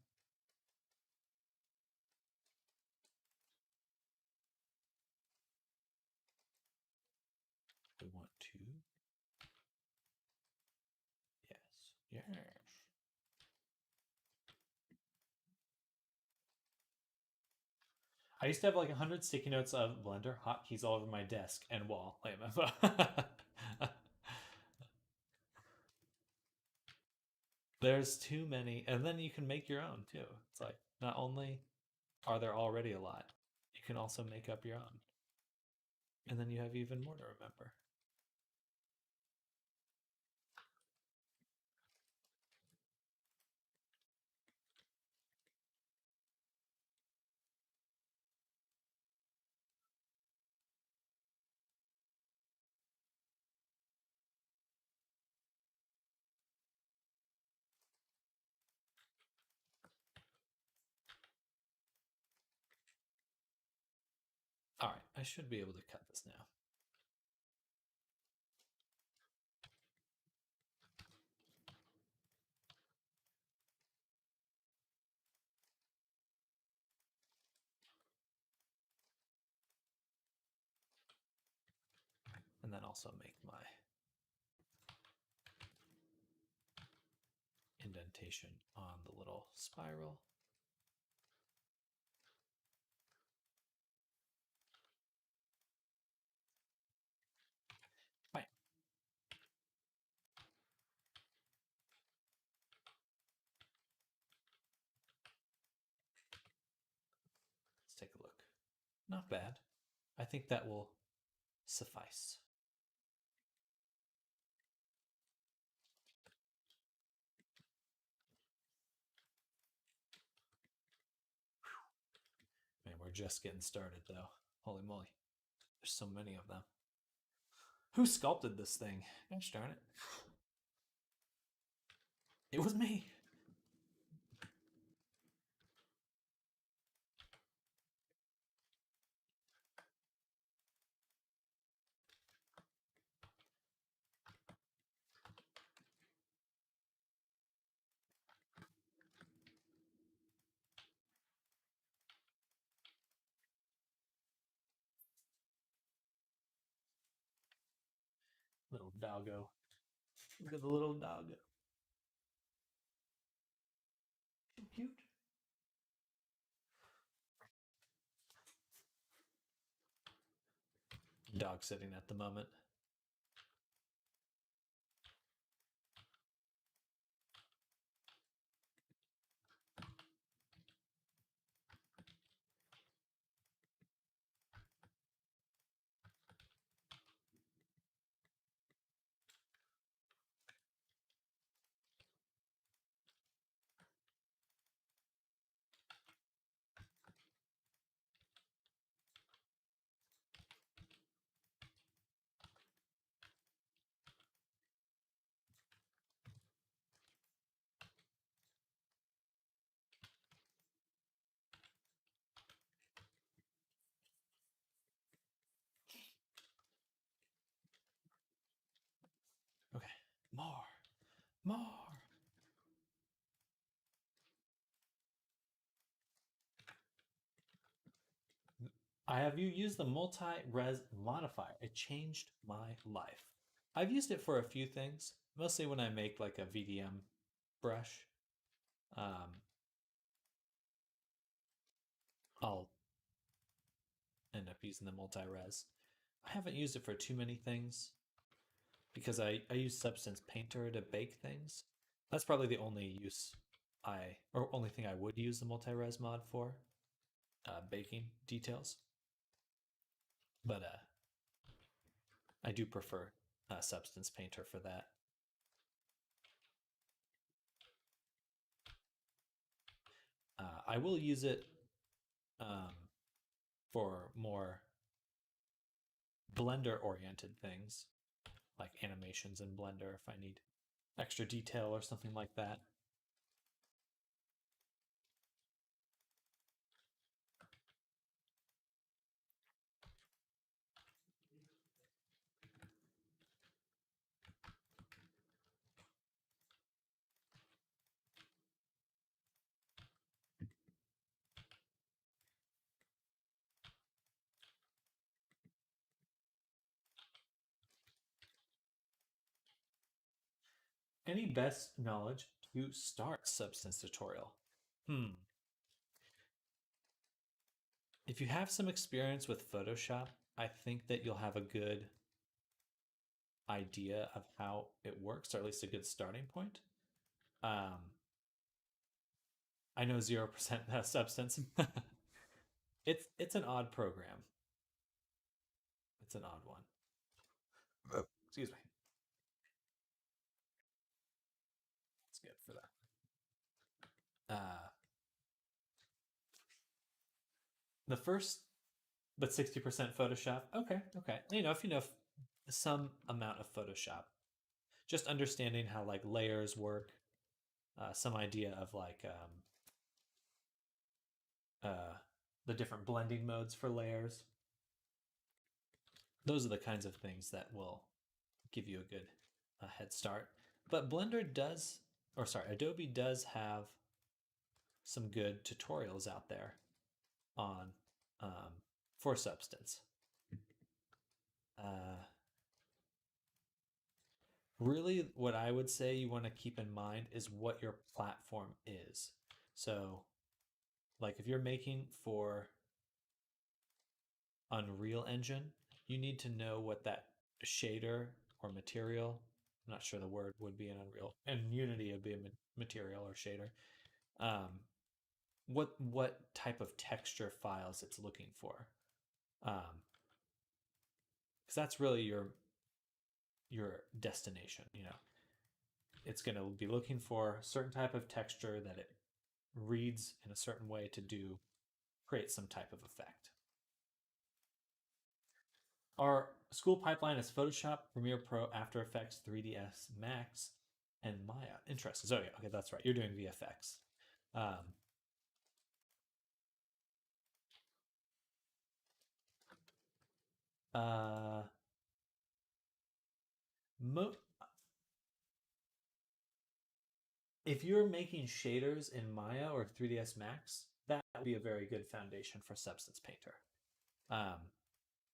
Speaker 1: we want to... Yes. I used to have like 100 sticky notes of Blender hotkeys all over my desk and wall. Wait a minute. There's too many, and then you can make your own too. It's like not only are there already a lot, you can also make up your own, and then you have even more to remember. All right, I should be able to cut this now. And then also make my indentation on the little spiral. Right. Let's take a look. Not bad. I think that will suffice. Man, we're just getting started though. Holy moly. There's so many of them. Who sculpted this thing? Gosh darn it. It was me. Little doggo. Look at the little doggo. So cute. Dog sitting at the moment. Okay. More. More. I have you used the multi-res modifier. It changed my life. I've used it for a few things, mostly when I make like a VDM brush. Um, I'll end up using the multi-res. I haven't used it for too many things because I use Substance Painter to bake things. That's probably the only use or only thing I would use the multi-res mod for, baking details. But I do prefer Substance Painter for that. I will use it um, for more Blender oriented things like animations in Blender if I need extra detail or something like that. Any best knowledge to start Substance tutorial? Hmm. if you have some experience with Photoshop, I think that you'll have a good idea of how it works, or at least a good starting point. Um, I know 0% substance. It's an odd program. It's an odd one. Excuse me. It's good for that. The first, but 60% Photoshop. Okay, okay. If you know some amount of Photoshop, just understanding how like layers work, some idea of like uh, the different blending modes for layers. Those are the kinds of things that will give you a good head start. But Blender does, or sorry, Adobe does have some good tutorials out there on for Substance. Uh, really, what I would say you want to keep in mind is what your platform is. So, like if you're making for Unreal Engine, you need to know what that shader or material, I'm not sure the word would be in Unreal, and Unity would be a material or shader. Um, what type of texture files it's looking for, because that's really your destination. It's going to be looking for a certain type of texture that it reads in a certain way to create some type of effect. Our school pipeline is Photoshop, Premiere Pro, After Effects, 3ds Max, and Maya. Interesting. So yeah, okay, that's right. You're doing VFX. Um, uh, mo- if you're making shaders in Maya or 3ds Max, that would be a very good foundation for Substance Painter,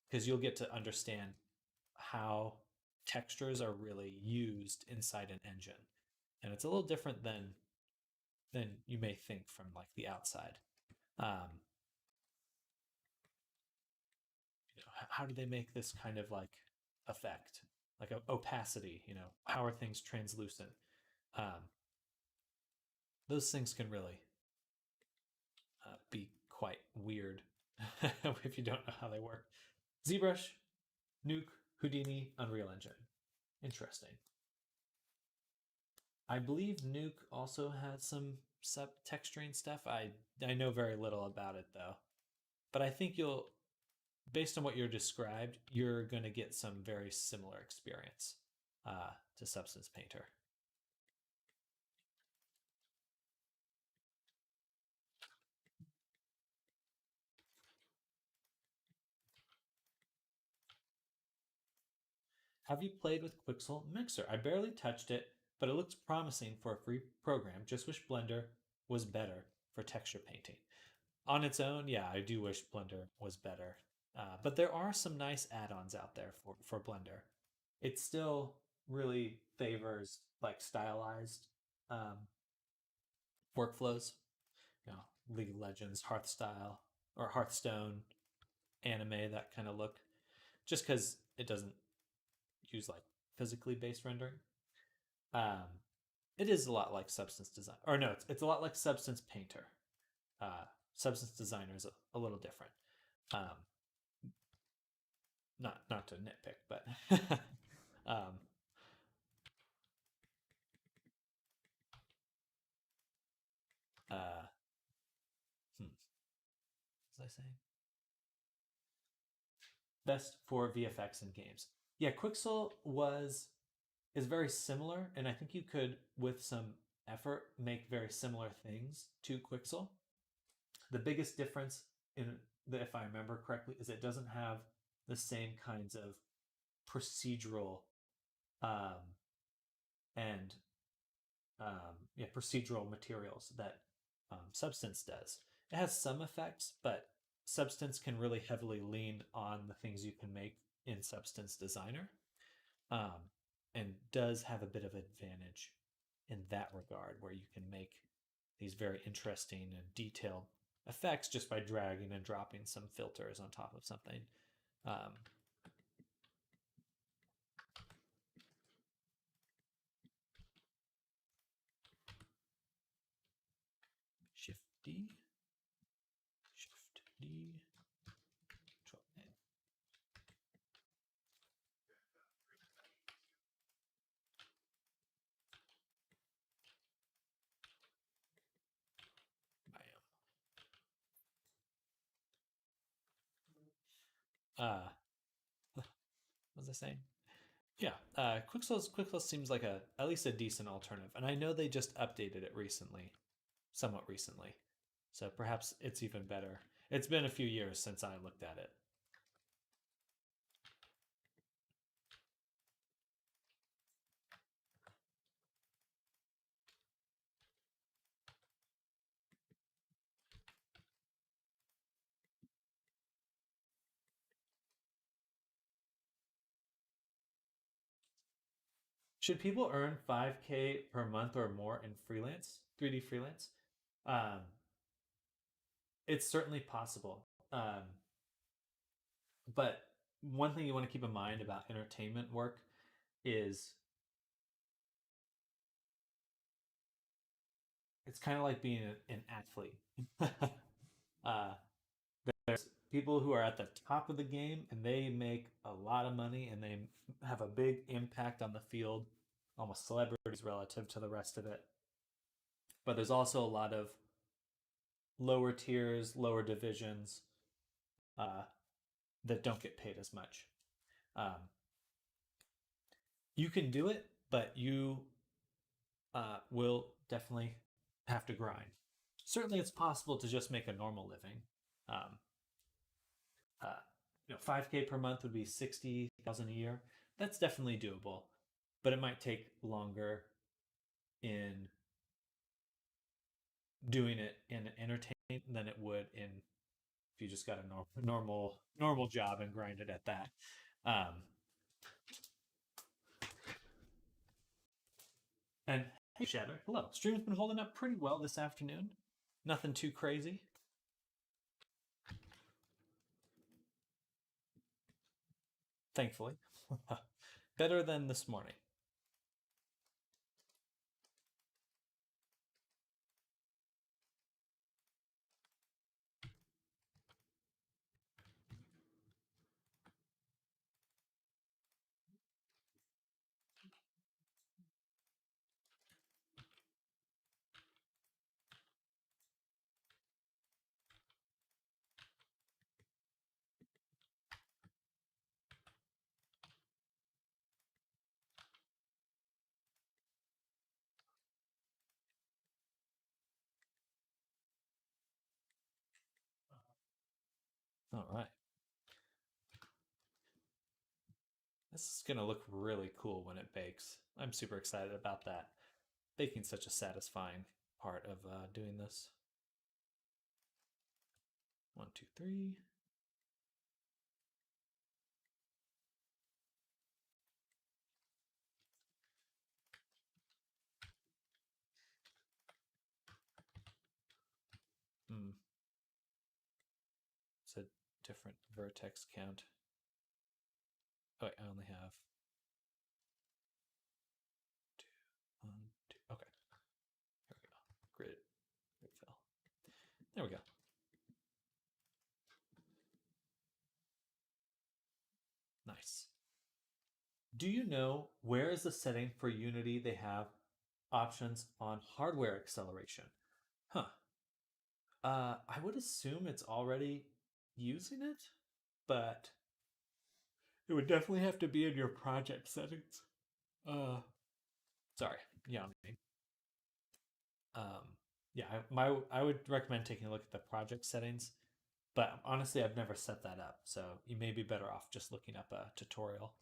Speaker 1: because you'll get to understand how textures are really used inside an engine, and it's a little different than you may think from like the outside. Um, how do they make this kind of like effect, like opacity? How are things translucent? Um, those things can really be quite weird if you don't know how they work. ZBrush, Nuke, Houdini, Unreal Engine. Interesting. I believe Nuke also had some sub texturing stuff. I know very little about it though, but I think based on what you're described, you're going to get some very similar experience to Substance Painter. Have you played with Quixel Mixer? I barely touched it, but it looks promising for a free program. Just wish Blender was better for texture painting. On its own, yeah, I do wish Blender was better. But there are some nice add-ons out there for Blender. It still really favors like stylized um, workflows, League of Legends, Hearthstone, anime, that kind of look, just because it doesn't use like physically based rendering. Um, it is a lot like Substance Design, or no, it's a lot like Substance Painter. Substance Designer is a little different. Um, not to nitpick, but um, uh, what was I saying? Best for VFX in games. Yeah, Quixel is very similar, and I think you could, with some effort, make very similar things to Quixel. The biggest difference if I remember correctly, is it doesn't have the same kinds of procedural um, and procedural materials that Substance does. It has some effects, but Substance can really heavily lean on the things you can make in Substance Designer, um, and does have a bit of advantage in that regard, where you can make these very interesting and detailed effects just by dragging and dropping some filters on top of something. Shift D, Shift D, Control A. Bam. What was I saying? Yeah, Quick Close seems like at least a decent alternative, and I know they just updated it recently, somewhat recently, so perhaps it's even better. It's been a few years since I looked at it. Should people earn 5K per month or more in freelance, 3D freelance? Um, it's certainly possible. But one thing you want to keep in mind about entertainment work is it's kind of like being an athlete. uh, there's people who are at the top of the game and they make a lot of money and they have a big impact on the field, almost celebrities relative to the rest of it. But there's also a lot of lower tiers, lower divisions uh, that don't get paid as much. Um, you can do it, but you will definitely have to grind. Certainly, it's possible to just make a normal living. Um, uh, 5K per month would be 60,000 a year. That's definitely doable, but it might take longer in doing it in entertainment than it would in if you just got a normal job and grinded at that. Um, and hey, Shadow, hello. Stream's been holding up pretty well this afternoon. Nothing too crazy. Thankfully. Better than this morning. All right. This is going to look really cool when it bakes. I'm super excited about that. Baking's such a satisfying part of doing this. 1, 2, 3. Hmm. It's a different vertex count. Oh, wait, I only have 2, 1, 2. Okay. Here we go. Grid fill. There we go. Nice. Do you know where is the setting for Unity they have options on hardware acceleration? Huh. I would assume it's already using it, but it would definitely have to be in your project settings. Uh, sorry. Yeah. Um, yeah. I would recommend taking a look at the project settings, but honestly, I've never set that up, so you may be better off just looking up a tutorial.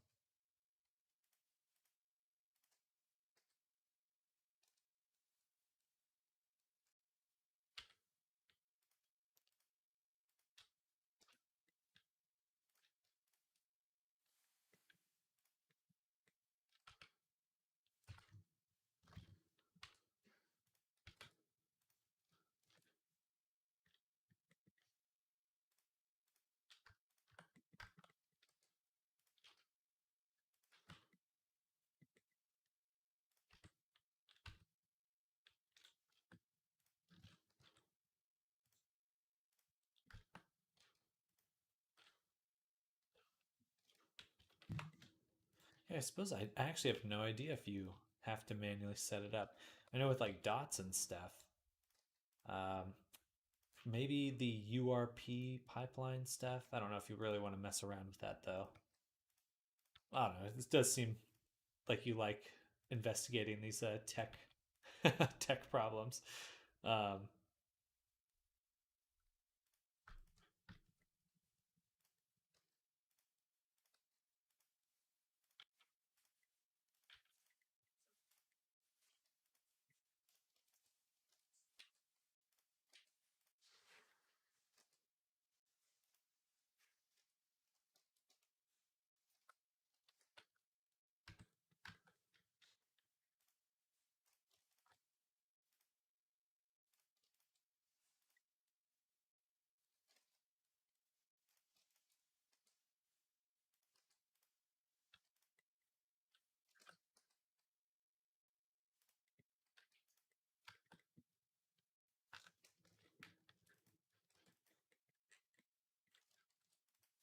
Speaker 1: Yeah, I suppose I actually have no idea if you have to manually set it up. I know with like dots and stuff, um, maybe the URP pipeline stuff. I don't know if you really want to mess around with that though. I don't know. This does seem like you like investigating these tech tech problems. Um,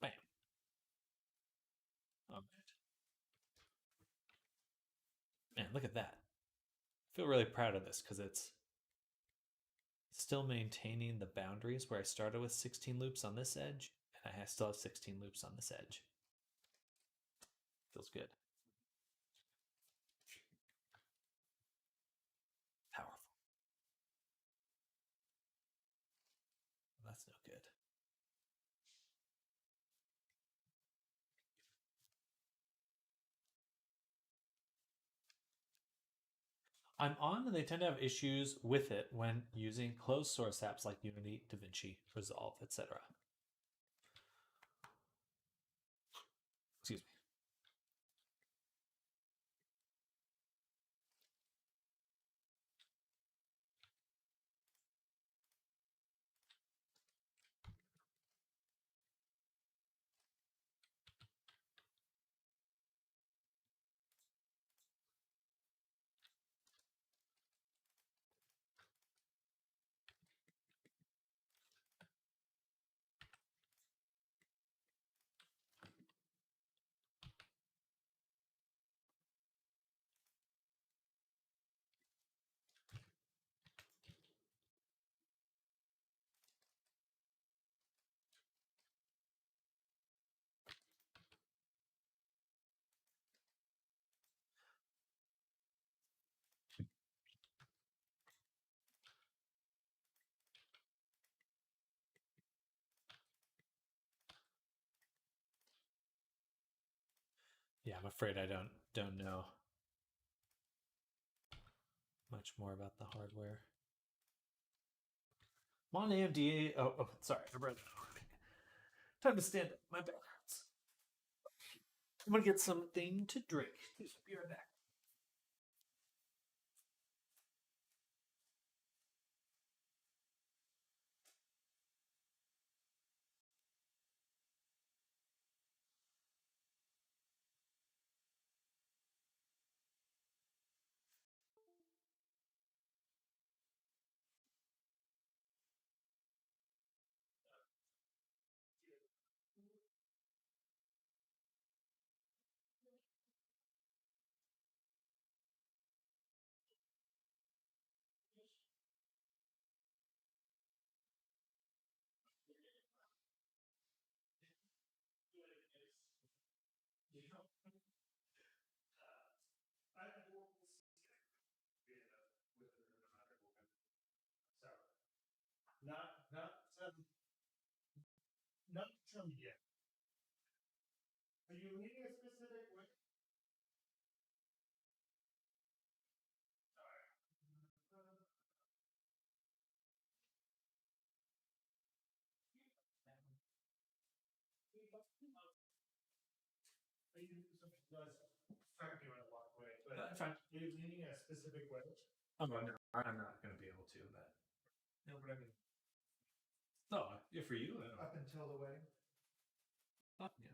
Speaker 1: bam. Oh, man, look at that. I feel really proud of this because it's still maintaining the boundaries where I started with 16 loops on this edge, and I still have 16 loops on this edge. Feels good. Powerful. That's no good. I'm on, and they tend to have issues with it when using closed source apps like Unity, DaVinci, Resolve, etc. Excuse me. Yeah, I'm afraid I don't know much more about the hardware. I'm on AMD. Oh, sorry, I read that. Time to stand up. My back hurts. I'm gonna get something to drink. Please be right back. Not not from yet. Are you leaning a specific way? Are you something does affect you in a lot of ways? But fine. Are you leaning a specific way? Oh no, I'm not going to be able to. But no, but I mean, no, yeah, for you. I don't. Up until the wedding. Oh, yeah.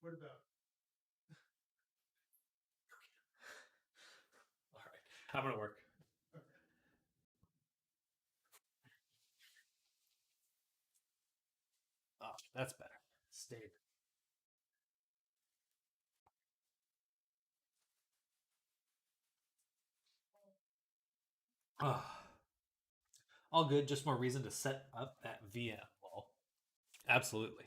Speaker 1: What about? All right, I'm gonna work. Oh, that's better. Stay All good, just more reason to set up that VM. Lol. Absolutely.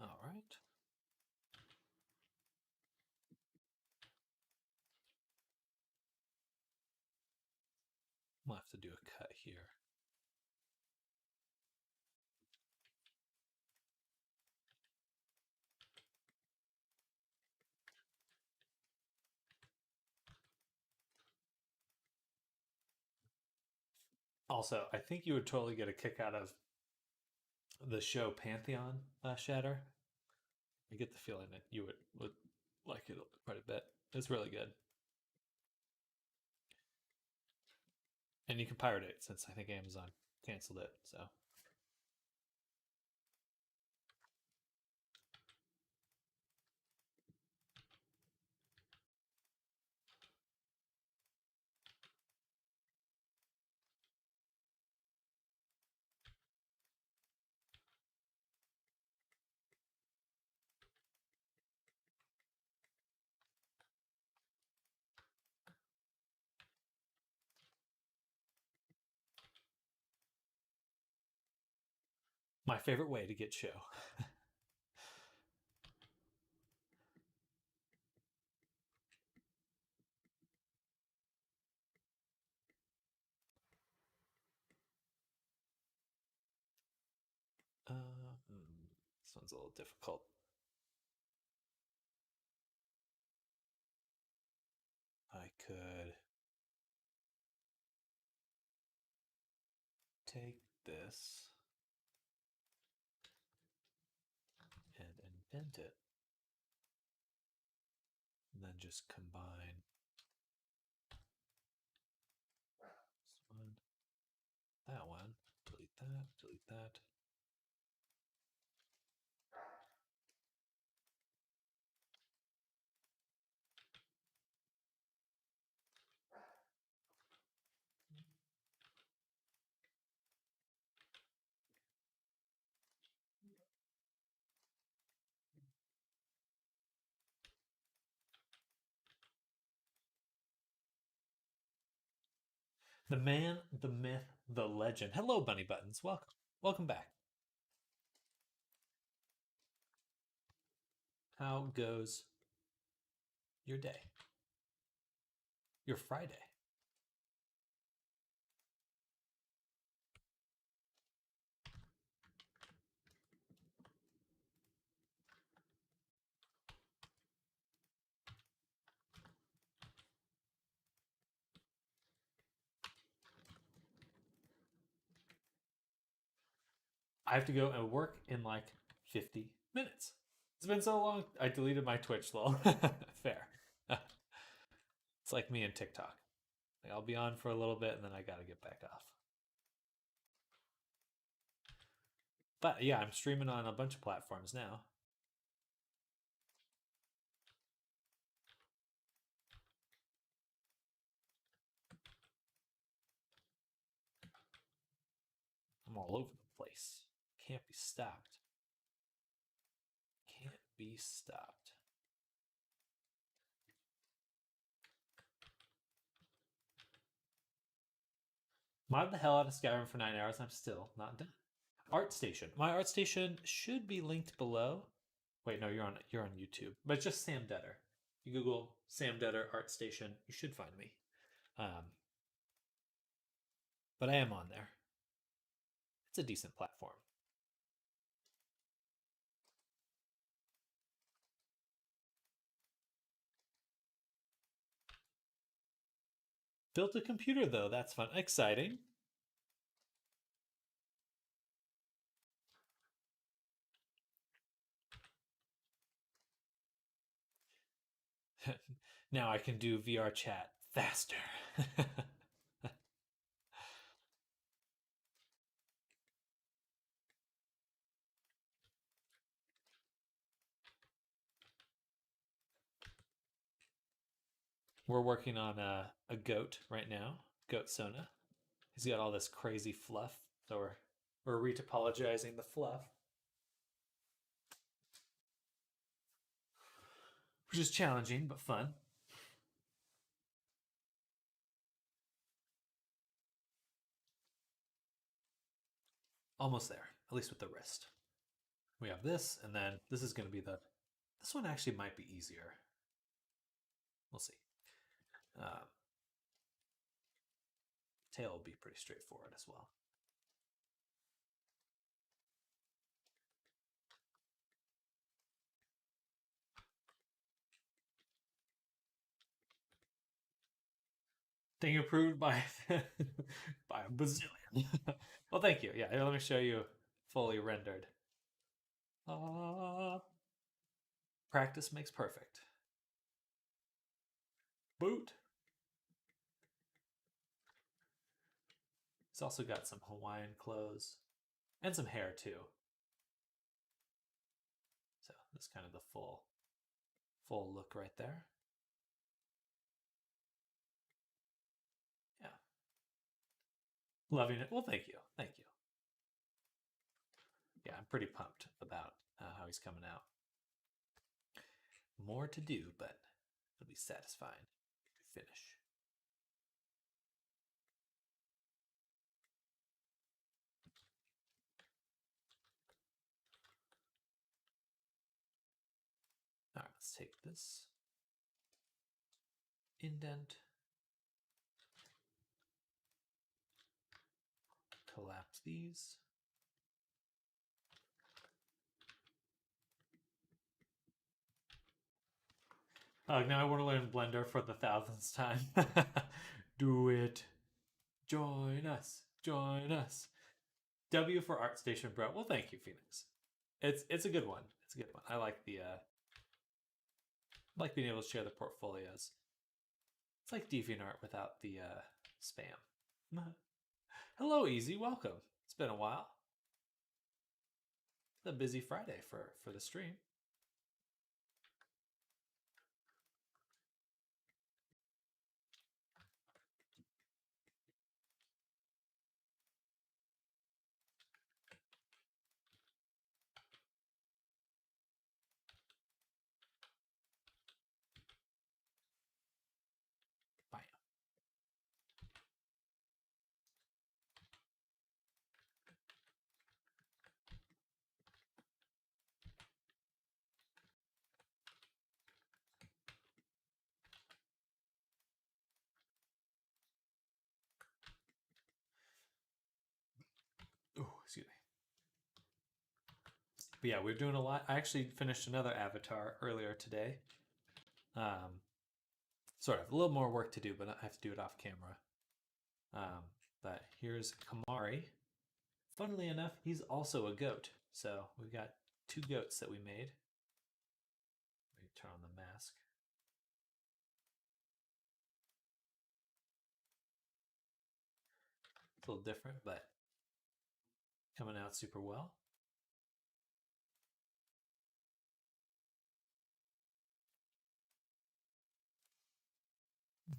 Speaker 1: All right. We'll have to do a cut here. Also, I think you would totally get a kick out of the show Pantheon Shatter. I get the feeling that you would like it quite a bit. It's really good. And you can pirate it since I think Amazon canceled it. So my favorite way to get show. This one's a little difficult. I could take this and indent it, and then just combine this one, that one, delete that, delete that. The man, the myth, the legend. Hello, Bunny Buttons. Welcome. Welcome back. How goes your day? Your Friday? I have to go and work in like 50 minutes. It's been so long. I deleted my Twitch, lol. Fair. It's like me and TikTok. Like I'll be on for a little bit and then I gotta get back off. But yeah, I'm streaming on a bunch of platforms now. I'm all over the place. Can't be stopped. Can't be stopped. Mod the hell out of Skyrim for 9 hours. I'm still not done. ArtStation. My ArtStation should be linked below. Wait, no, you're on YouTube, but it's just Sam Detter. You Google Sam Detter ArtStation, you should find me. But I am on there. It's a decent platform. Built a computer though. That's fun. Exciting. Now I can do VRChat faster. We're working on a goat right now, Goat Sona. He's got all this crazy fluff, so we're retopologizing the fluff, which is challenging but fun. Almost there, at least with the wrist. We have this, and then this is going to be this one actually might be easier. We'll see. Tail will be pretty straightforward as well. Thing approved by by a bazillion. Well, thank you. Yeah, here, let me show you fully rendered. Practice makes perfect. Boot. It's also got some Hawaiian clothes and some hair too. So that's kind of the full look right there. Yeah. Loving it. Well, thank you. Thank you. Yeah, I'm pretty pumped about how he's coming out. More to do, but it'll be satisfying to finish. All right, let's take this indent, collapse these. Now I want to learn Blender for the 1000th time. Do it. Join us. Join us. W for ArtStation, bro. Well, thank you, Phoenix. It's a good one. It's a good one. I like like being able to share the portfolios. It's like DeviantArt without the spam. Hello, Easy. Welcome. It's been a while. It's a busy Friday for the stream. Bye. Oh, excuse me. But yeah, we're doing a lot. I actually finished another avatar earlier today. Sort of a little more work to do, but I have to do it off camera. But here's Kamari. Funnily enough, he's also a goat. So we've got two goats that we made. Let me turn on the mask. It's a little different, but coming out super well.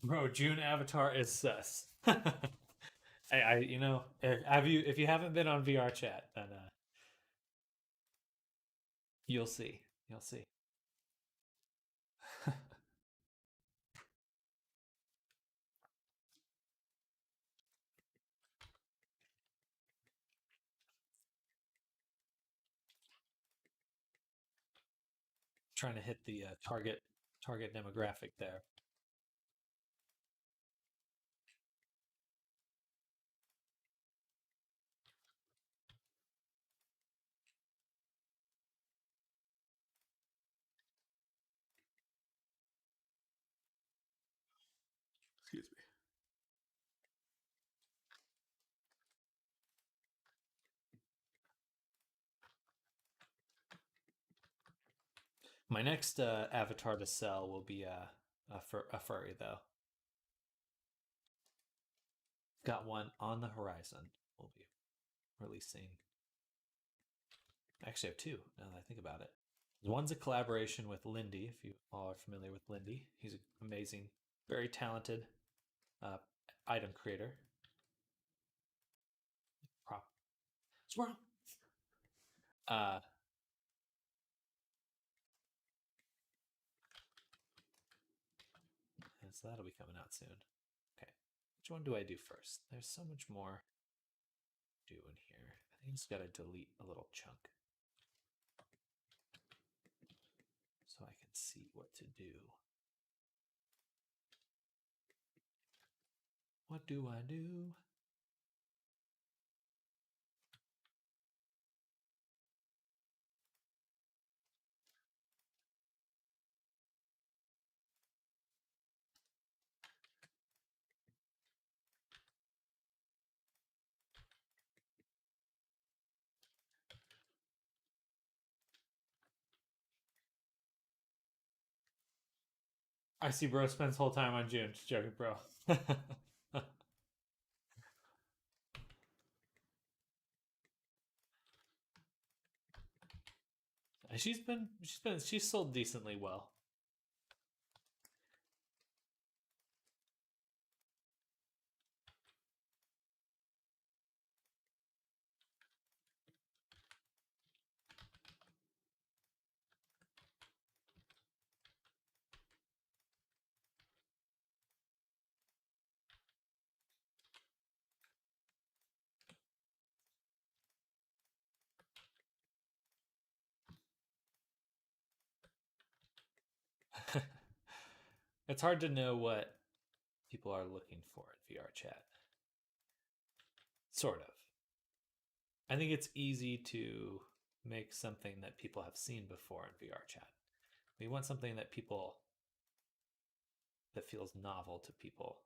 Speaker 1: Bro, June Avatar is sus. You know, if you haven't been on VRChat, then you'll see. You'll see. Trying to hit the target demographic there. Excuse me. My next avatar to sell will be a furry, though. Got one on the horizon. We'll be releasing. Actually, I have two now that I think about it. One's a collaboration with Lindy, if you all are familiar with Lindy. He's an amazing, very talented uh, item creator. Prop. Squirrel! Uh, and so that'll be coming out soon. Okay. Which one do I do first? There's so much more to do in here. I think I just got to delete a little chunk so I can see what to do. What do I do? I see bro spends whole time on June. Just joking, bro. She's sold decently well. It's hard to know what people are looking for in VRChat. Sort of. I think it's easy to make something that people have seen before in VRChat. We want something that feels novel to people.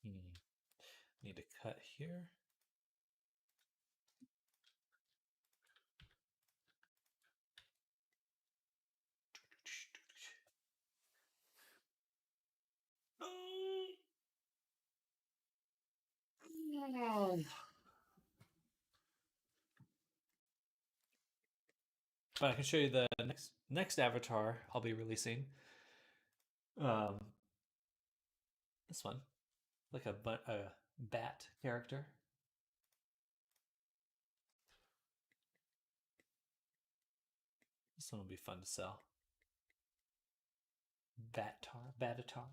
Speaker 1: Hmm. Need to cut here. But I can show you the next avatar I'll be releasing. Um, this one, like a bat character. This one will be fun to sell. Batatar.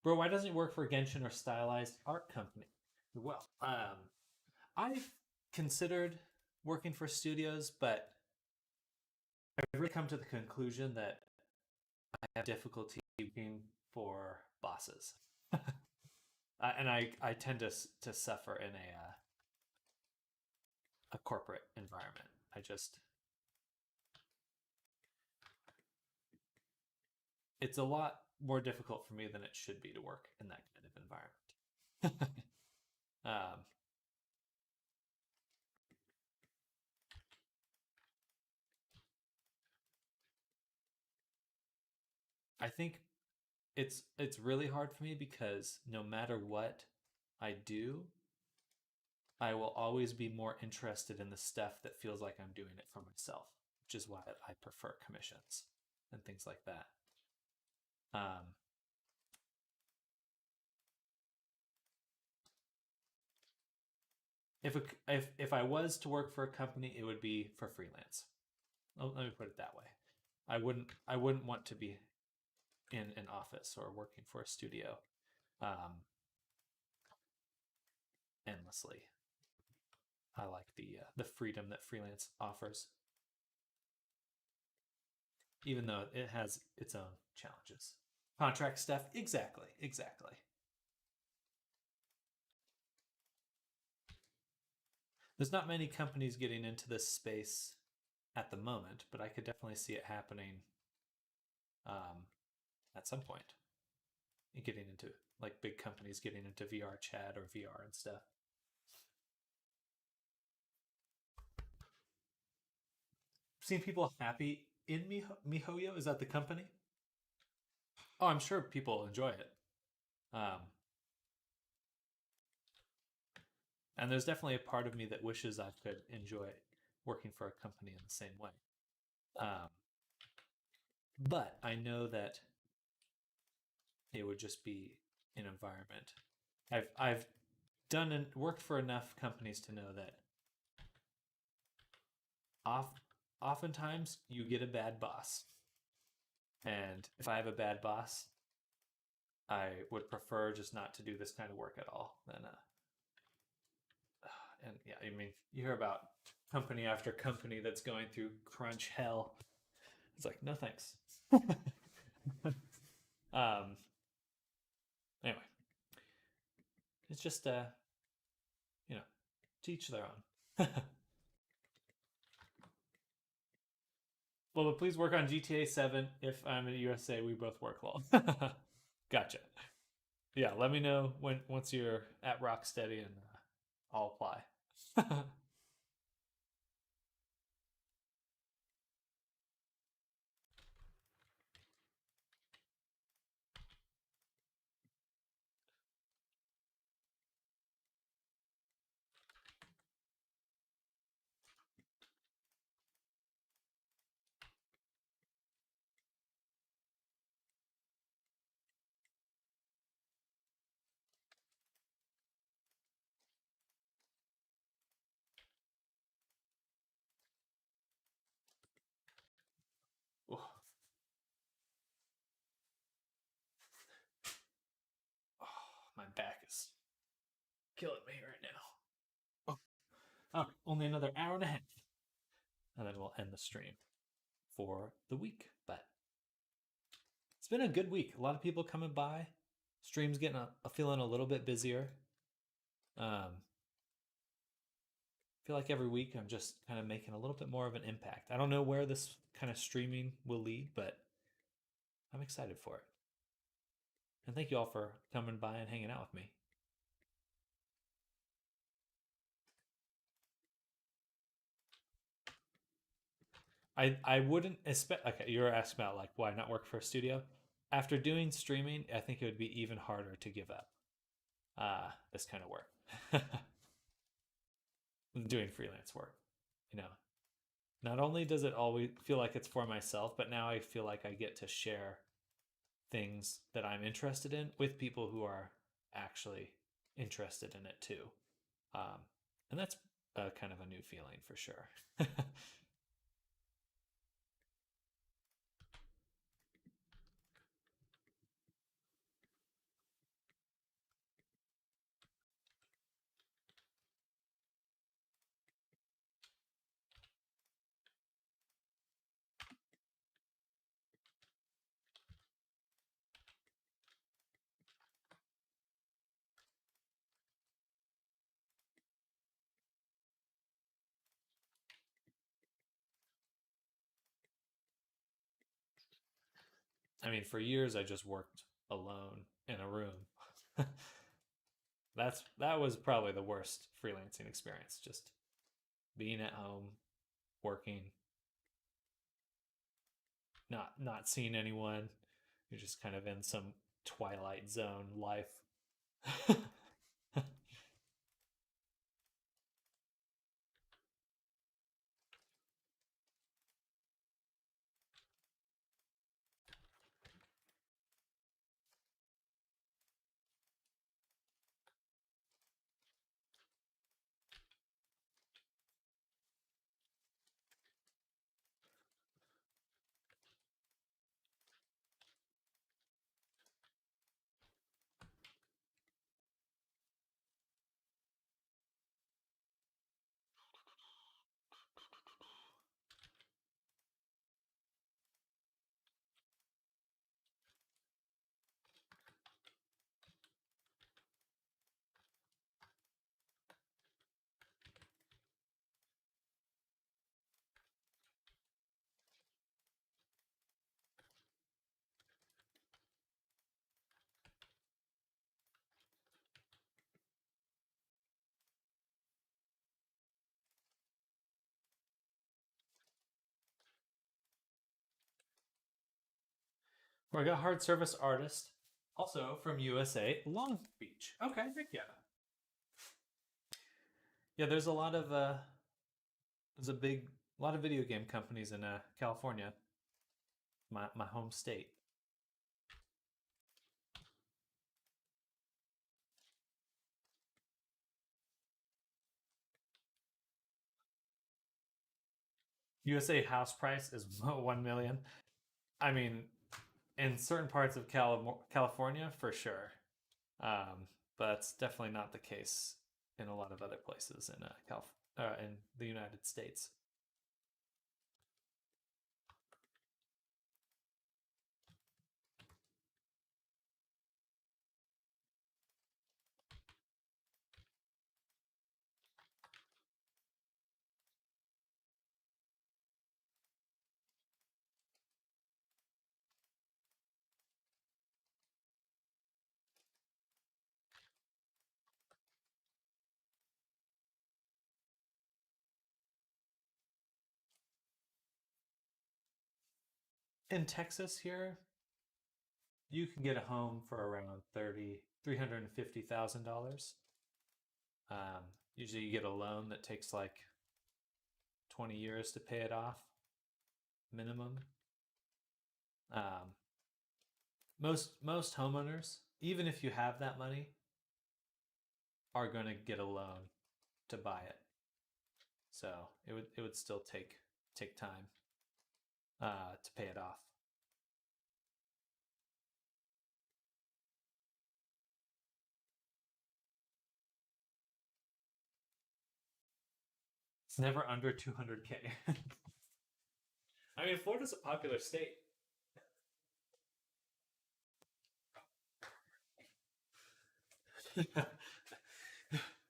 Speaker 1: Bro, why doesn't it work for Genshin or stylized art company? Well, I've considered working for studios, but I've really come to the conclusion that I have difficulty working for bosses, and I tend to suffer in a corporate environment. It's a lot more difficult for me than it should be to work in that kind of environment. um, I think it's really hard for me because no matter what I do, I will always be more interested in the stuff that feels like I'm doing it for myself, which is why I prefer commissions and things like that. Um, if I was to work for a company, it would be for freelance. Let me put it that way. I wouldn't want to be in an office or working for a studio. Um, endlessly. I like the freedom that freelance offers, even though it has its own challenges. Contract stuff, exactly, exactly. There's not many companies getting into this space at the moment, but I could definitely see it happening at some point. Getting into like big companies getting into VRChat or VR and stuff. I've seen people happy in MiHoYo. Is that the company? Oh, I'm sure people enjoy it. Um, and there's definitely a part of me that wishes I could enjoy working for a company in the same way. Um, but I know that it would just be an environment. I've done and worked for enough companies to know that oftentimes you get a bad boss, and if I have a bad boss, I would prefer just not to do this kind of work at all. Than and yeah, I mean, you hear about company after company that's going through crunch hell. It's like no thanks. um. Anyway, it's just you know, teach their own. Well, but please work on GTA 7. If I'm in the USA, we both work well. Gotcha. Yeah, let me know when once you're at Rocksteady and I'll apply. Oh, my back is killing me right now. Oh, only another hour and a half, and then we'll end the stream for the week. But it's been a good week. A lot of people coming by. Stream's getting feeling a little bit busier. Feel like every week I'm just kind of making a little bit more of an impact. I don't know where this kind of streaming will lead, but I'm excited for it. And thank you all for coming by and hanging out with me. I wouldn't expect. Okay, you were asking about like why not work for a studio. After doing streaming, I think it would be even harder to give up this kind of work. Doing freelance work, you know. Not only does it always feel like it's for myself, but now I feel like I get to share things that I'm interested in with people who are actually interested in it too. Um, and that's kind of a new feeling for sure. I mean, for years I just worked alone in a room. That was probably the worst freelancing experience. Just being at home, working, not seeing anyone. You're just kind of in some twilight zone life. We got hard service artist, also from USA, Long Beach. Okay, heck yeah. Yeah, there's a lot of there's a lot of video game companies in California, my home state. USA house price is 1 million. I mean, in certain parts of California, for sure, but that's definitely not the case in a lot of other places in in the United States. In Texas here, you can get a home for around $350,000. Um, Usually, you get a loan that takes like 20 years to pay it off, minimum. Um, most homeowners, even if you have that money, are going to get a loan to buy it. So it would still take time to pay it off. It's never under 200K. I mean, Florida's a popular state.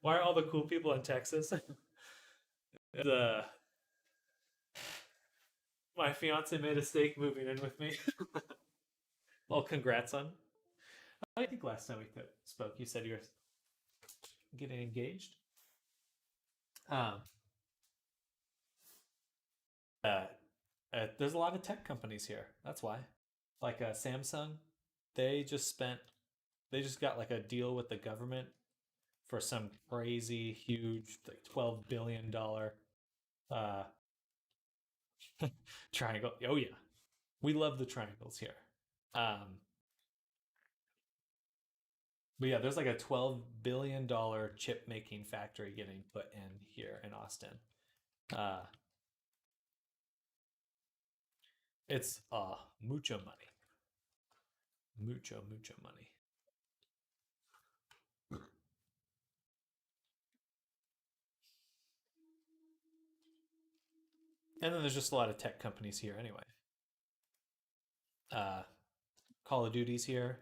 Speaker 1: Why are all the cool people in Texas? the My fiance made a mistake moving in with me. Well, congrats on. I think last time we spoke, you said you were getting engaged. Um, uh, there's a lot of tech companies here. That's why. Like Samsung, they just spent, they just got like a deal with the government for some crazy huge like $12 billion uh triangle. Oh yeah, we love the triangles here. Um, but yeah, there's like a $12 billion chip making factory getting put in here in Austin. Uh, it's mucho money, mucho money. And then there's just a lot of tech companies here anyway. Uh, Call of Duty's here.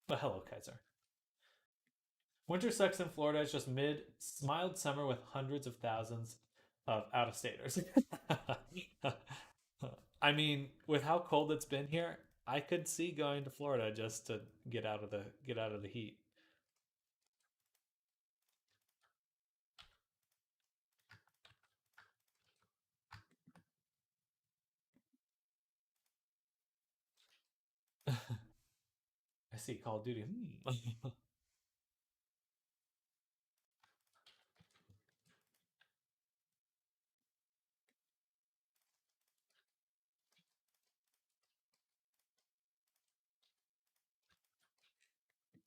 Speaker 1: But hello, Kaiser. Winter sucks in Florida. It's just mild summer with hundreds of thousands of out of staters. I mean, with how cold it's been here, I could see going to Florida just to get out of the heat. I see Call of Duty.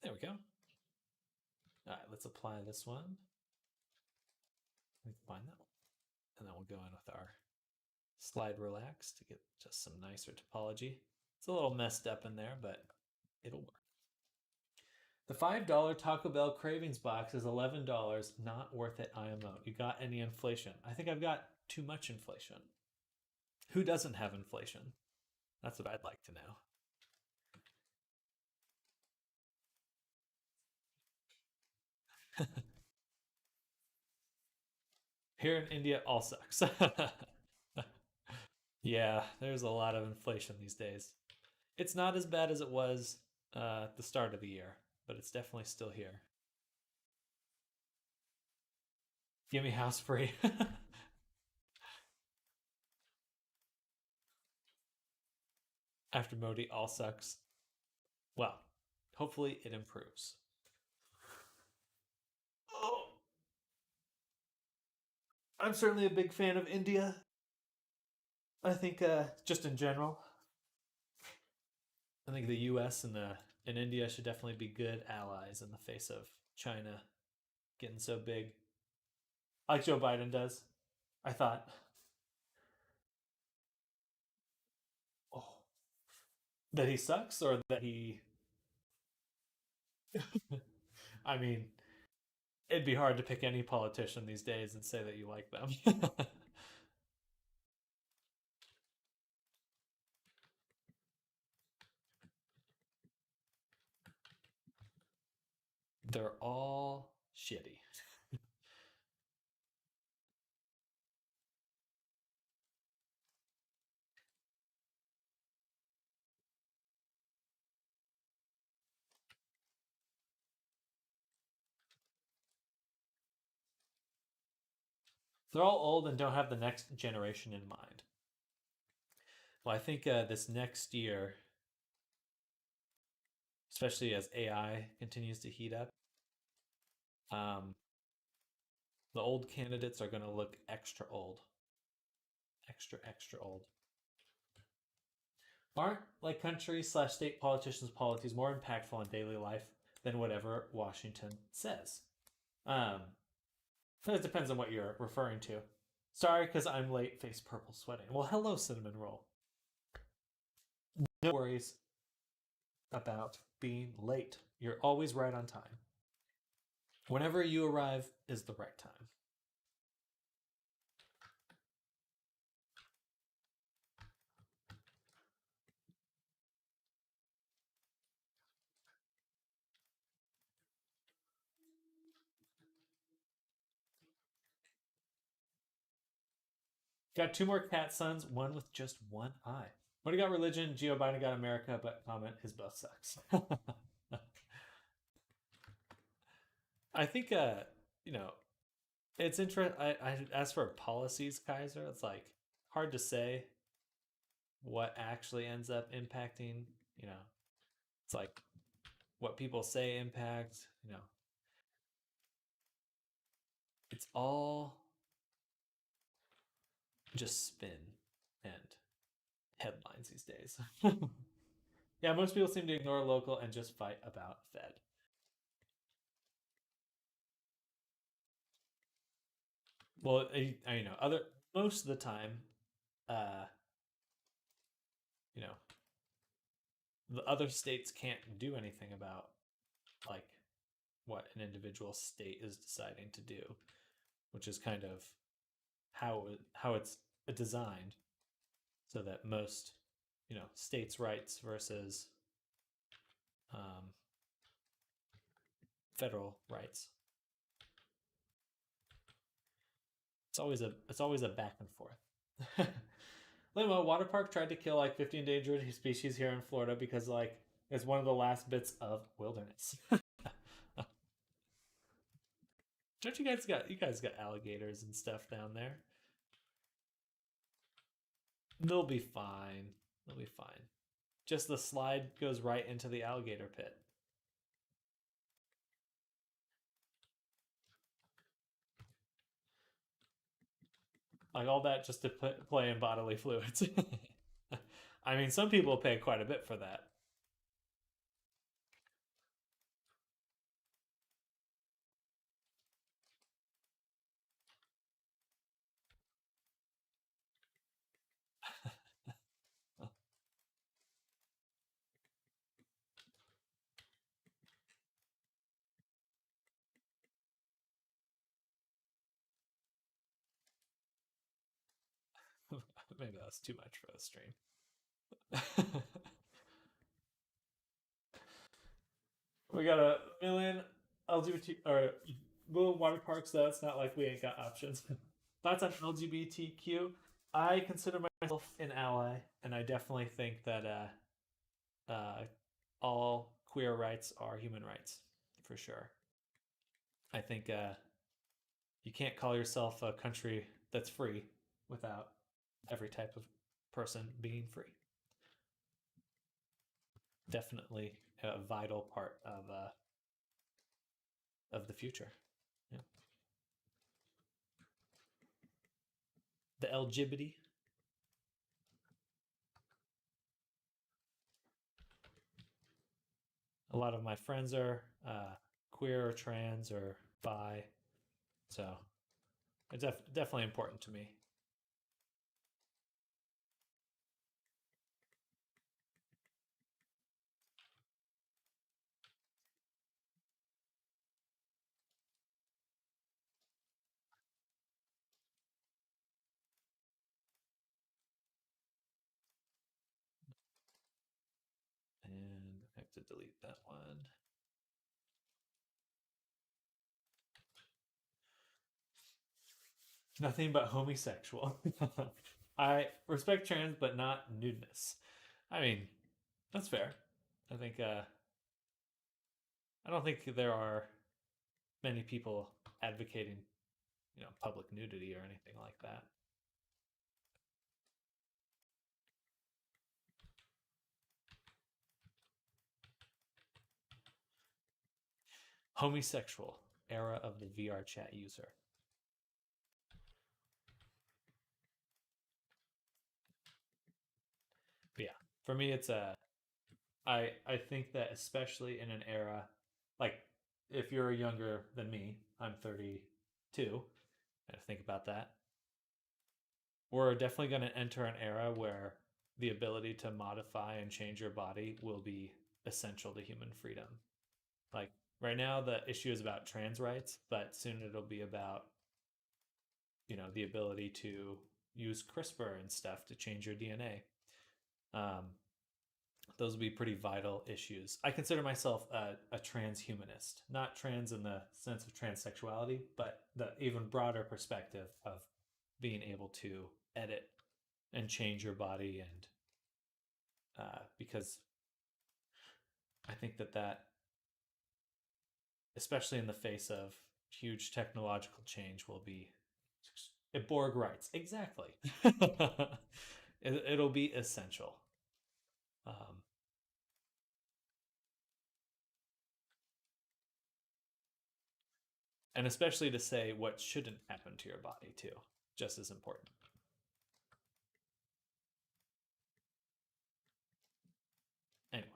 Speaker 1: There we go. All right, let's apply this one. Let me find that one. And then we'll go in with our slide relax to get just some nicer topology. It's a little messed up in there, but it'll work. The $5 Taco Bell Cravings box is $11. Not worth it, IMO. You got any inflation? I think I've got too much inflation. Who doesn't have inflation? That's what I'd like to know. Here in India, all sucks. Yeah, there's a lot of inflation these days. It's not as bad as it was at the start of the year, but it's definitely still here. Give me house free. After Modi, all sucks. Well, hopefully it improves. Oh, I'm certainly a big fan of India. I think just in general, I think the U.S. and India should definitely be good allies in the face of China getting so big, like Joe Biden does. I thought, oh, that he sucks or that he. I mean, it'd be hard to pick any politician these days and say that you like them. They're all shitty. They're all old and don't have the next generation in mind. Well, I think this next year, especially as AI continues to heat up, um, the old candidates are going to look extra old, extra old. Aren't like country slash state politicians' policies more impactful on daily life than whatever Washington says? Um, it depends on what you're referring to. Sorry, because I'm late. Face purple, sweating. Well, hello, cinnamon roll. No worries about being late. You're always right on time. Whenever you arrive is the right time. Got two more cat sons, one with just one eye. What do you got religion? Geo Biden got America, but comment his both sucks. I think you know, it's interesting. I as for policies, Kaiser, it's like hard to say what actually ends up impacting, you know. It's like what people say impact, you know. It's all just spin and headlines these days. Yeah, most people seem to ignore local and just fight about Fed. Well, you know, other most of the time, uh, you know, the other states can't do anything about like what an individual state is deciding to do, which is kind of how it's designed, so that most, you know, states' rights versus um, federal rights. It's always a back and forth. Limo water park tried to kill like 50 endangered species here in Florida because like it's one of the last bits of wilderness. Don't you guys got alligators and stuff down there? They'll be fine. They'll be fine. Just the slide goes right into the alligator pit. Like all that just to play in bodily fluids. I mean, some people pay quite a bit for that. Maybe that's too much for the stream. We got a million LGBT or little water parks, though. It's not like we ain't got options. Thoughts on LGBTQ? I consider myself an ally, and I definitely think that all queer rights are human rights for sure. I think you can't call yourself a country that's free without every type of person being free. Definitely a vital part of the future. Yeah. The LGBT. A lot of my friends are queer or trans or bi, so it's definitely important to me. And I have to delete that one. Nothing but homosexual. I respect trans, but not nudeness. I mean, that's fair. I think I don't think there are many people advocating, public nudity or anything like that. Homosexual era of the VRChat user. But yeah, for me, it's a. I think that especially in an era like if you're younger than me, I'm 32. I think about that. We're definitely going to enter an era where the ability to modify and change your body will be essential to human freedom. Like right now, the issue is about trans rights, but soon it'll be about the ability to use CRISPR and stuff to change your DNA. Um, those would be pretty vital issues. I consider myself a transhumanist, not trans in the sense of transsexuality, but the even broader perspective of being able to edit and change your body, and because I think that especially in the face of huge technological change, will be Borg rights exactly. It'll be essential. Um, and especially to say what shouldn't happen to your body too, just as important. Anyway,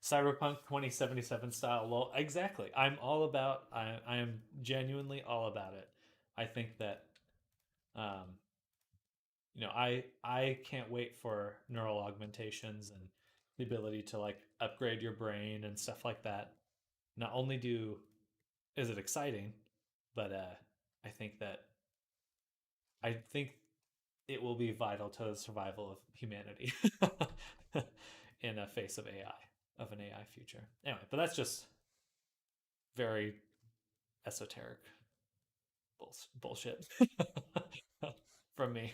Speaker 1: Cyberpunk 2077 style. Well, exactly. I'm all about. I am genuinely all about it. I think that um, I can't wait for neural augmentations and the ability to like upgrade your brain and stuff like that. Not only do is it exciting, but I think it will be vital to the survival of humanity in a face of AI, of an AI future. Anyway, but that's just very esoteric bullshit from me.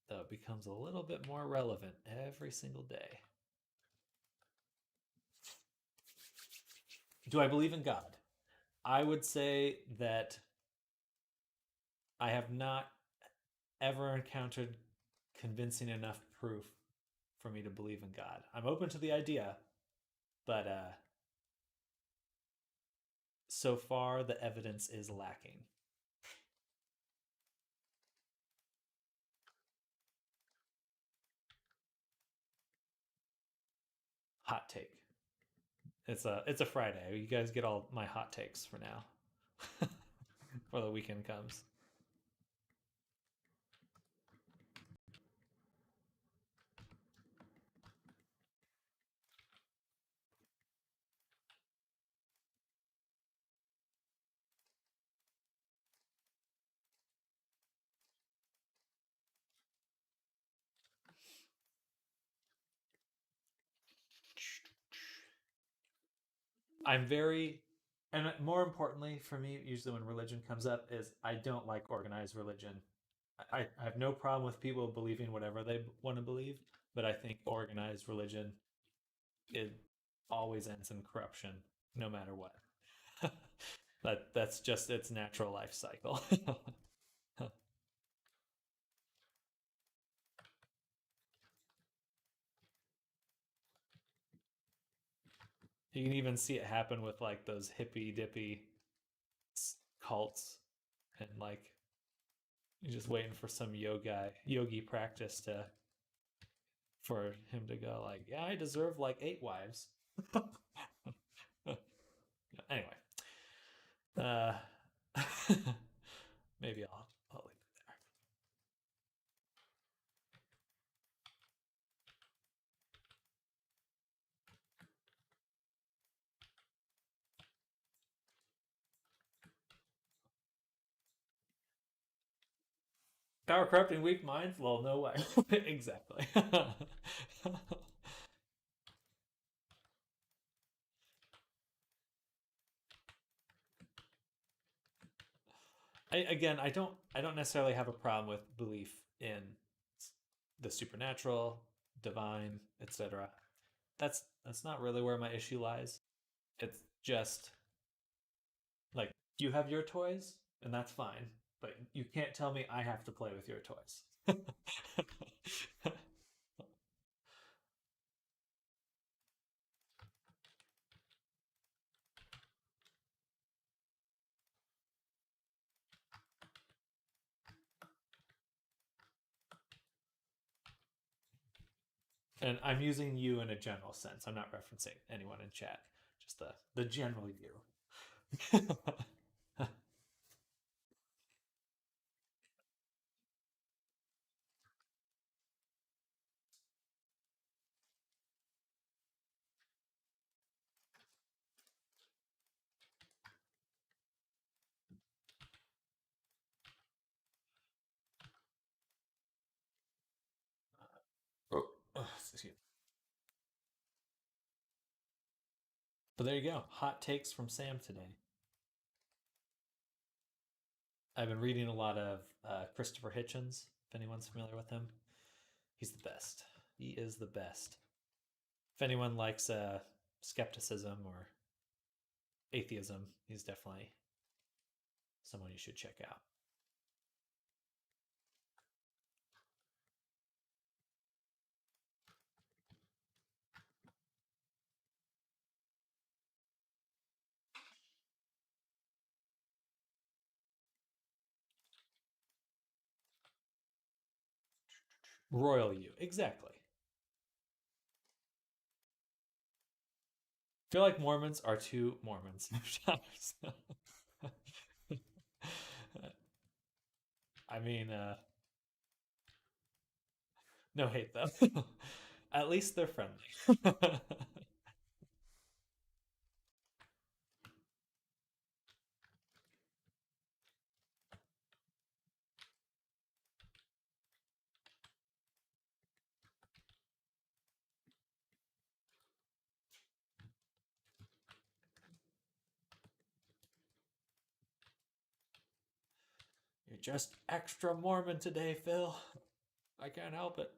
Speaker 1: Though it becomes a little bit more relevant every single day. Do I believe in God? I would say that I have not ever encountered convincing enough proof for me to believe in God. I'm open to the idea, but so far the evidence is lacking. Hot take. It's a Friday. You guys get all my hot takes for now. Before the weekend comes. I'm very, and more importantly for me, usually when religion comes up, is I don't like organized religion. I have no problem with people believing whatever they want to believe, but I think organized religion, it always ends in corruption, no matter what. That's just its natural life cycle. You can even see it happen with like those hippy dippy cults, and like you're just waiting for some yogi practice to for him to go like, yeah, I deserve like 8 wives. Anyway, uh, maybe I'll leave it there. Power corrupting weak minds? Well, no way. Exactly. Again, I don't necessarily have a problem with belief in the supernatural, divine, etc. That's not really where my issue lies. It's just like you have your toys, and that's fine, but you can't tell me I have to play with your toys. And I'm using you in a general sense. I'm not referencing anyone in chat. Just the general you. Oh, but there you go. Hot takes from Sam today. I've been reading a lot of Christopher Hitchens, if anyone's familiar with him. He's the best. He is the best. If anyone likes skepticism or atheism, he's definitely someone you should check out. Royal you. Exactly. I feel like Mormons are too Mormons. I mean, no hate them. At least they're friendly. You're just extra Mormon today, Phil. I can't help it.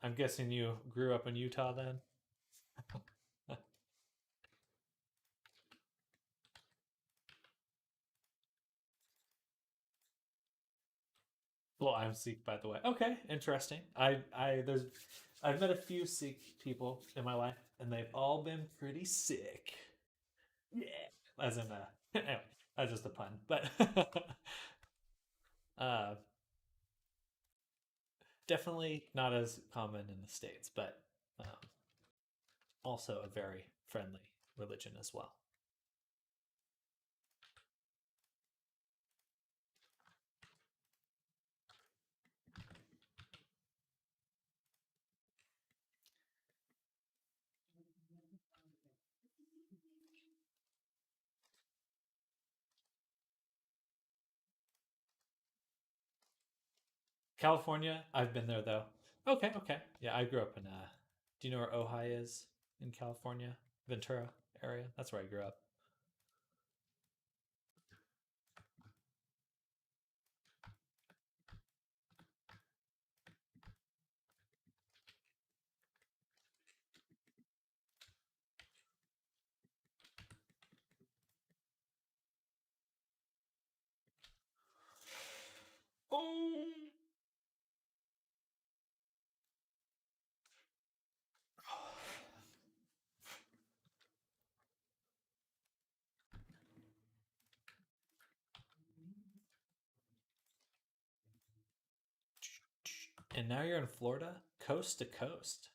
Speaker 1: I'm guessing you grew up in Utah then? Well, I'm Sikh, by the way. Okay, interesting. I've met a few Sikh people in my life, and they've all been pretty sick. Yeah, as in anyway, that's just a pun, but uh, definitely not as common in the states, but um, also a very friendly religion as well. California, I've been there though. Okay, okay. Yeah, I grew up in do you know where Ojai is in California? Ventura area. That's where I grew up. Oh. And now you're in Florida, coast to coast.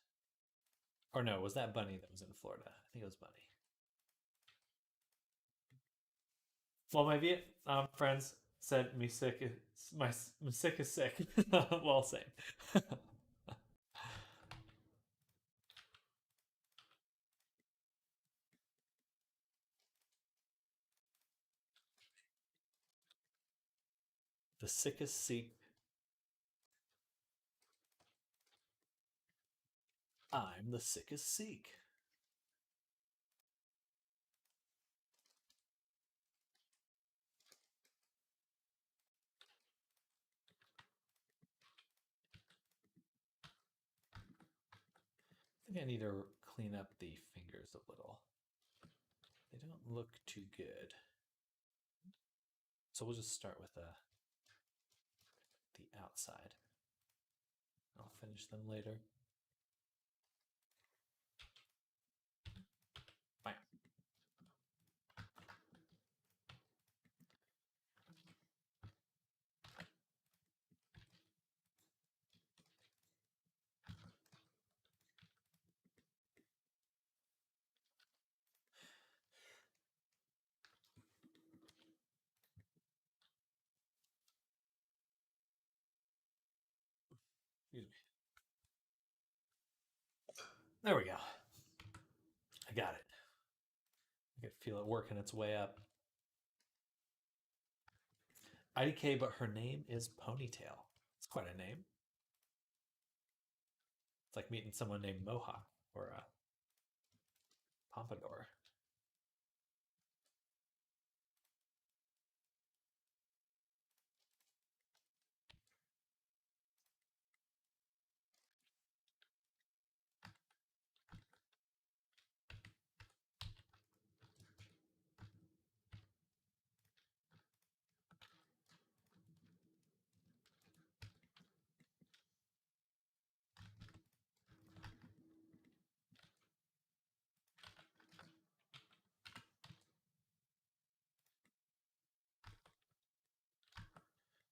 Speaker 1: Or no, was that Bunny that was in Florida? I think it was Bunny. Well, my Vietnam friends said me sick is my sick is sick. Well, same. The sickest seek. I'm the sickest seek. I think I need to clean up the fingers a little. They don't look too good. So we'll just start with the outside. I'll finish them later. Bam. Excuse me. There we go. I got it. I can feel it working its way up. IDK, but her name is Ponytail. It's quite a name. It's like meeting someone named Mohawk or a Pompadour.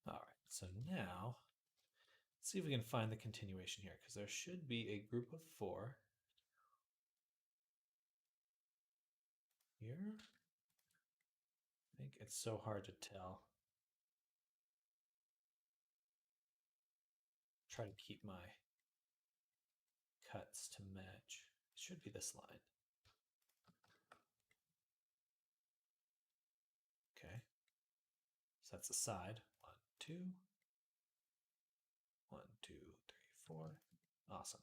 Speaker 1: All right, so now let's see if we can find the continuation here because there should be a group of 4 here. I think it's so hard to tell. Try to keep my cuts to match. It should be this line. Okay. So that's the side. 1, 2. 1, 2, 3, 4. Awesome.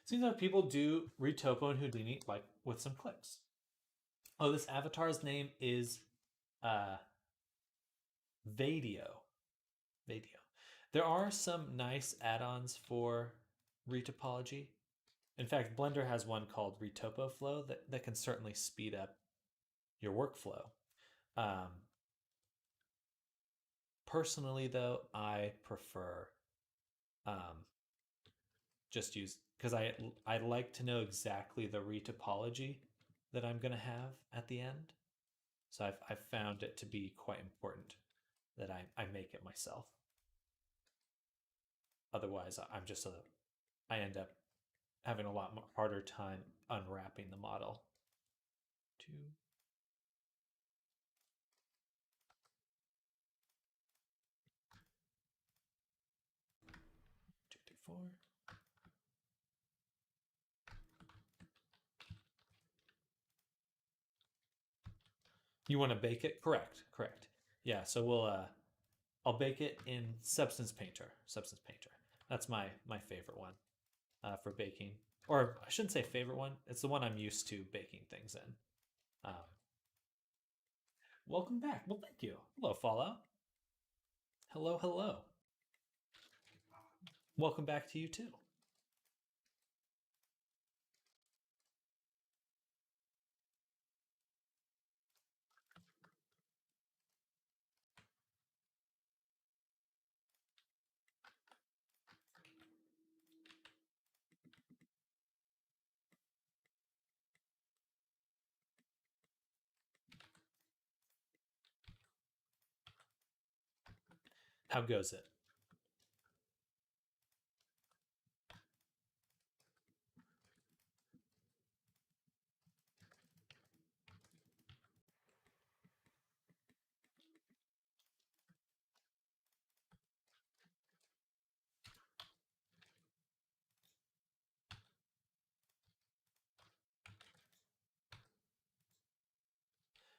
Speaker 1: Seems like people do retopo and Houdini like with some clicks. Oh, this avatar's name is Vadio. Vadio. There are some nice add-ons for Retopology. In fact, Blender has one called Retopo Flow that can certainly speed up your workflow. Personally, though, I prefer just use because I like to know exactly the retopology that I'm going to have at the end. So I've found it to be quite important that I make it myself. Otherwise, I end up having a lot harder time unwrapping the model. 2, 2, 3, 4. You want to bake it? Correct, correct. Yeah, so I'll bake it in Substance Painter. Substance Painter. That's my favorite one for baking. Or I shouldn't say favorite one. It's the one I'm used to baking things in. Welcome back. Well, thank you. Hello, Fallout. Hello, hello. Welcome back to you too. How goes it?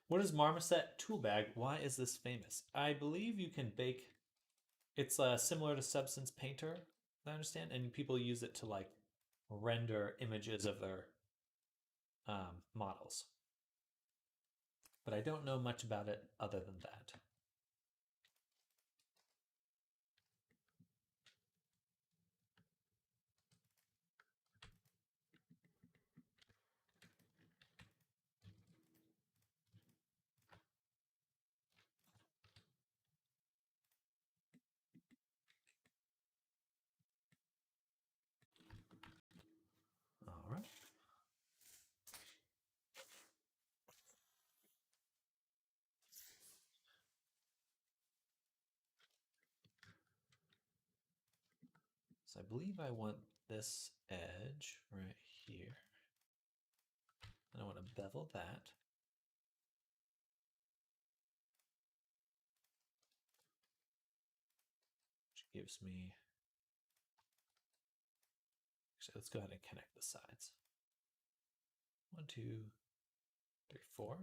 Speaker 1: What is Marmoset Tool Bag? Why is this famous? I believe you can bake. It's similar to Substance Painter, I understand, and people use it to like render images of their models. But I don't know much about it other than that. All right. So I believe I want this edge right here. And I want to bevel that. Which gives me. Actually, let's go ahead and connect the sides. 1, 2, 3, 4.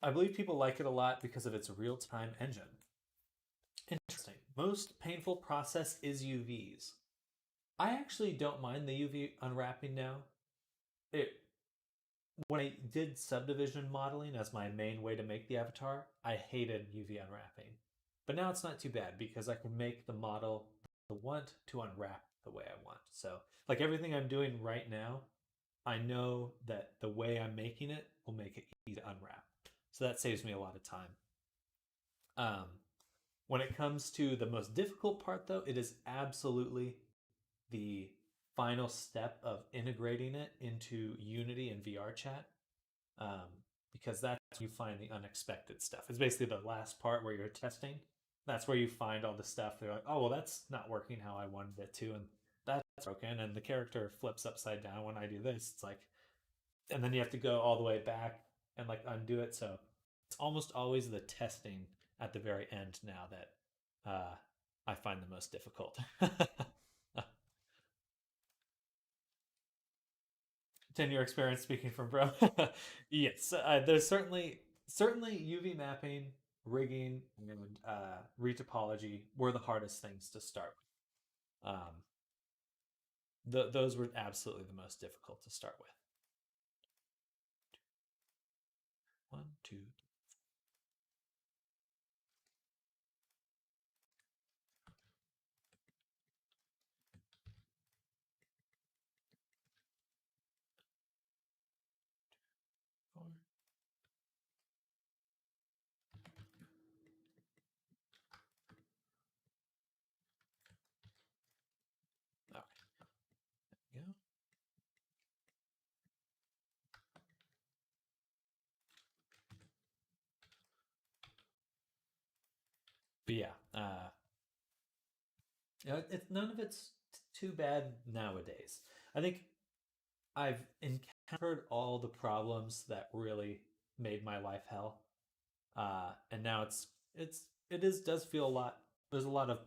Speaker 1: I believe people like it a lot because of its real time engine. Interesting. Most painful process is UVs. I actually don't mind the UV unwrapping now. It when I did subdivision modeling as my main way to make the avatar, I hated UV unwrapping. But now it's not too bad because I can make the model I want to unwrap the way I want. So, like everything I'm doing right now, I know that the way I'm making it will make it easy to unwrap. So that saves me a lot of time. Um, when it comes to the most difficult part, though, it is absolutely the final step of integrating it into Unity and VRChat, um, because that's where you find the unexpected stuff. It's basically the last part where you're testing. That's where you find all the stuff. They're like, oh, well, that's not working how I wanted it to, and that's broken, and the character flips upside down when I do this. It's like, and then you have to go all the way back and like undo it. So it's almost always the testing at the very end now that I find the most difficult. 10-year experience speaking from bro. Yes, there's certainly UV mapping, rigging, and retopology were the hardest things to start with. Those were absolutely the most difficult to start with. One, two. Four. Okay, there we go. But yeah, it's none of it's too bad nowadays. I think I've encountered all the problems that really made my life hell, and now it does feel a lot. There's a lot of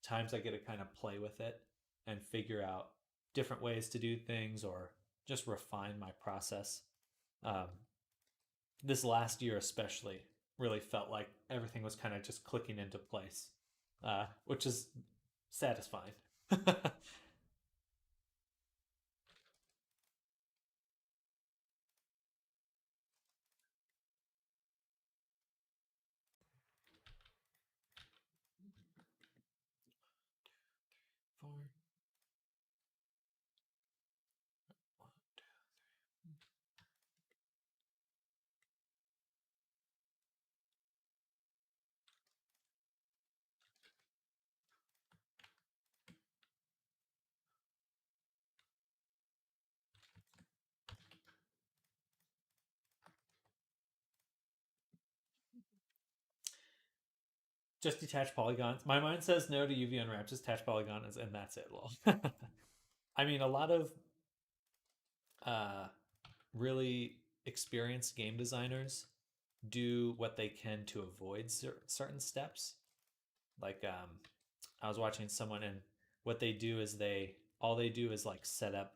Speaker 1: times I get to kind of play with it and figure out different ways to do things or just refine my process. Um, this last year, especially, really felt like everything was kind of just clicking into place, which is satisfying. Four, one. Just detach polygons. My mind says no to UV unwrap, just detach polygons, and that's it. Lol. I mean, a lot of uh, really experienced game designers do what they can to avoid certain steps. Like, I was watching someone, and what they do is they do is like set up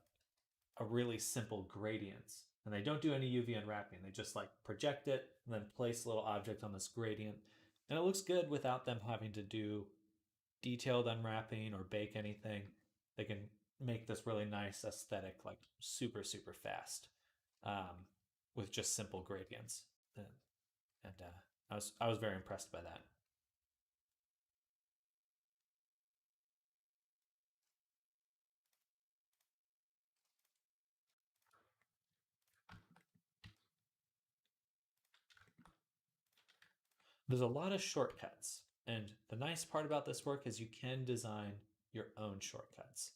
Speaker 1: a really simple gradients, and they don't do any UV unwrapping. They just like project it and then place a little object on this gradient, and it looks good without them having to do detailed unwrapping or bake anything. They can make this really nice aesthetic, like super super fast, um, with just simple gradients. And I was very impressed by that. There's a lot of shortcuts, and the nice part about this work is you can design your own shortcuts.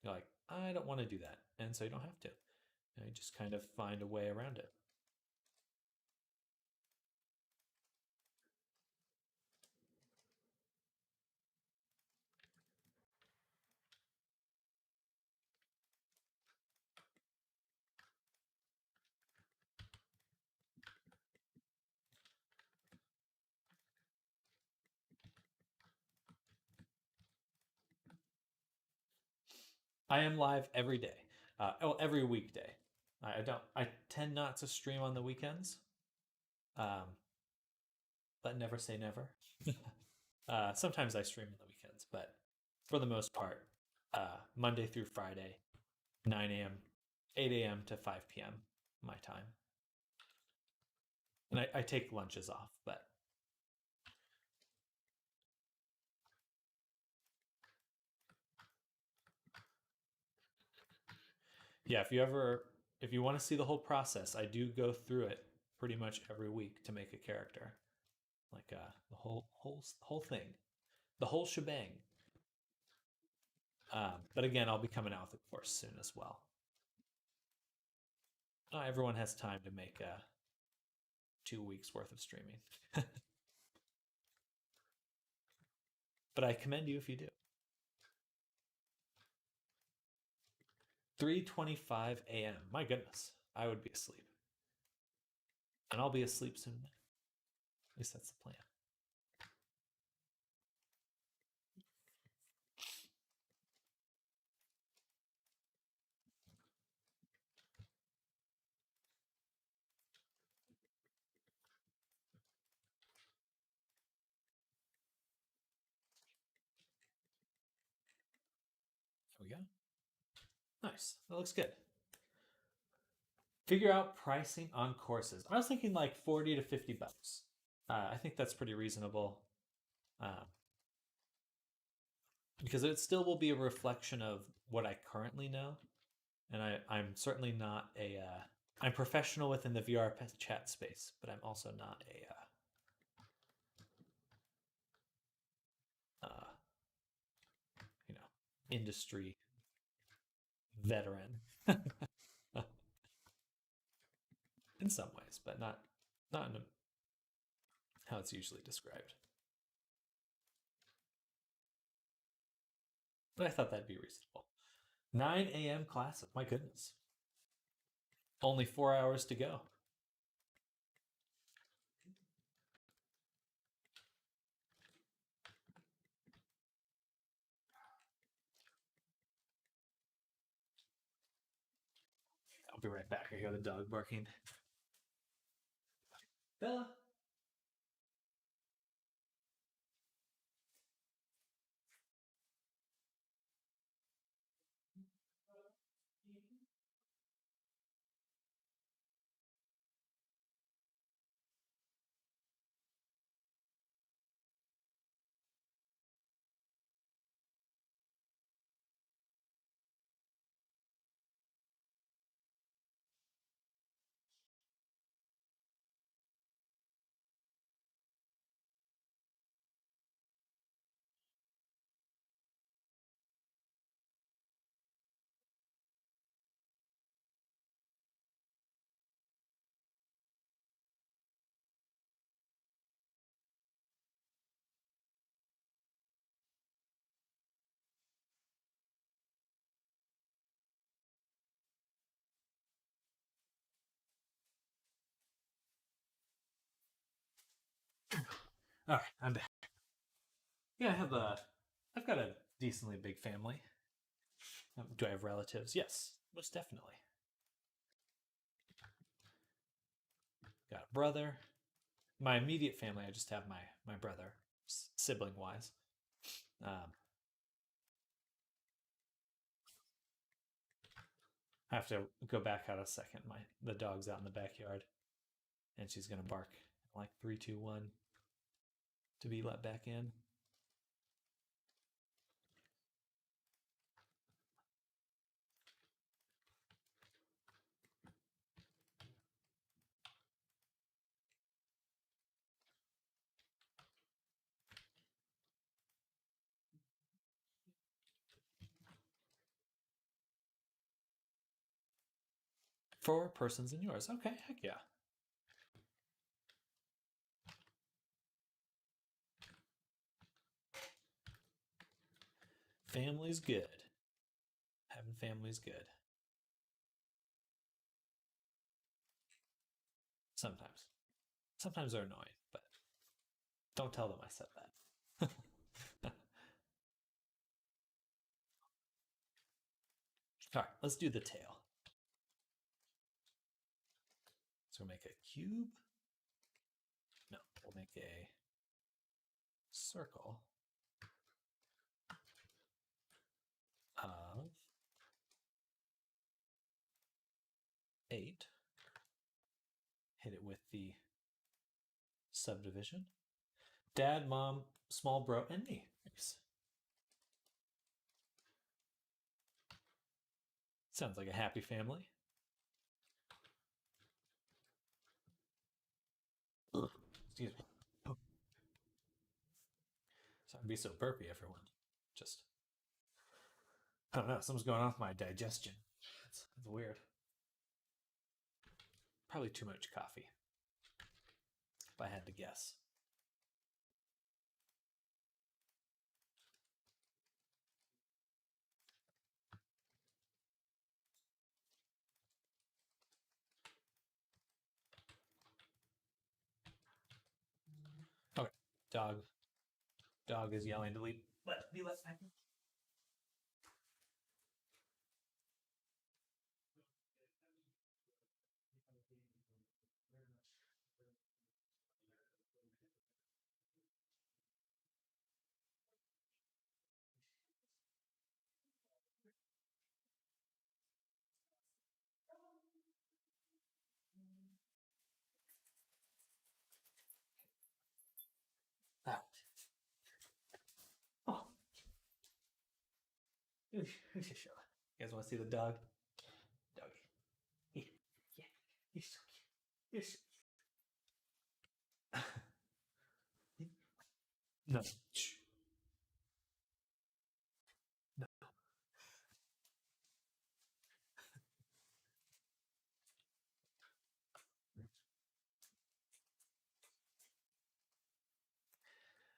Speaker 1: You're like, I don't want to do that, and so you don't have to. You just kind of find a way around it. I am live every day. Every weekday. I don't. I tend not to stream on the weekends, um, but never say never. Sometimes I stream on the weekends, but for the most part, Monday through Friday, 9 a.m., 8 a.m. to 5 p.m. my time. And I take lunches off, but yeah, if you want to see the whole process, I do go through it pretty much every week to make a character, like the whole thing, the whole shebang. But again, I'll be coming out with a course soon as well. Not everyone has time to make 2 weeks worth of streaming, but I commend you if you do. 3:25 a.m. My goodness, I would be asleep, and I'll be asleep soon. At least that's the plan. There we go. Nice. That looks good. Figure out pricing on courses. I was thinking like 40 to 50 bucks. I think that's pretty reasonable, uh, because it still will be a reflection of what I currently know. And I'm certainly not I'm professional within the VR chat space, but I'm also not uh, you know, industry veteran in some ways, but not in how it's usually described. But I thought that'd be reasonable. 9 a.m. classes. My goodness. Only 4 hours to go. I'll be right back. I hear the dog barking. Bella. All right, I'm back. Yeah, I've got a decently big family. Do I have relatives? Yes, most definitely. Got a brother. My immediate family, I just have my brother, sibling wise. I have to go back out a second. The dog's out in the backyard, and she's gonna bark like 3, 2, 1 to be let back in. Four persons in yours. Okay, heck yeah. Family's good. Having family's good. Sometimes. Sometimes they're annoying, but don't tell them I said that. All right, let's do the tail. So we'll make a cube. No, we'll make a circle of 8. Hit it with the subdivision. Dad, mom, small bro, and me. Nice. Sounds like a happy family. Excuse me. Oh. Sorry to be so burpy, everyone. Just, I don't know, something's going on with my digestion. It's weird. Probably too much coffee, if I had to guess. Okay, dog is yelling to leave. Be let back in. Out. Oh, you guys want to see the dog? Doggy. Yeah, yeah. You're so cute. You're so cute. No. Shh. No.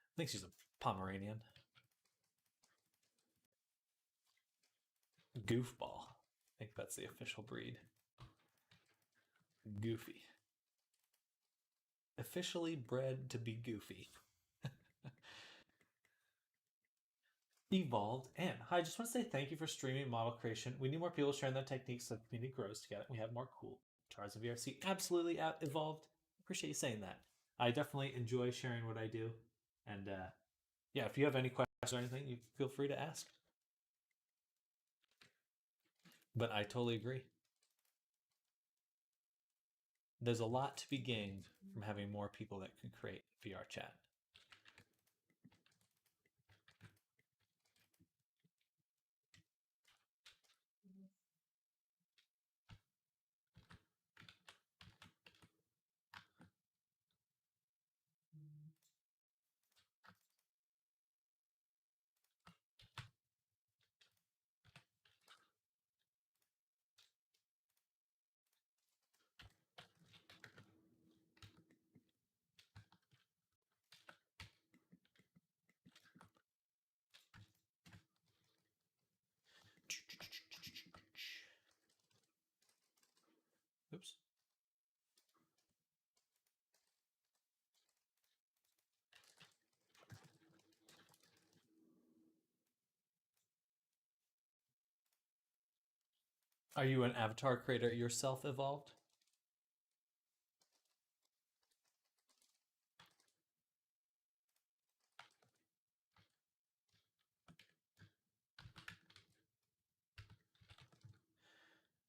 Speaker 1: I think she's a Pomeranian. Goofball. I think that's the official breed. Goofy. Officially bred to be goofy. Evolved. And hi, I just want to say thank you for streaming model creation. We need more people sharing their techniques so the community grows together. We have more cool charts of VRC. Absolutely evolved. Appreciate you saying that. I definitely enjoy sharing what I do. And yeah, if you have any questions or anything, you feel free to ask. But I totally agree. There's a lot to be gained from having more people that can create VRChat. Oops. Are you an avatar creator yourself, Evolved?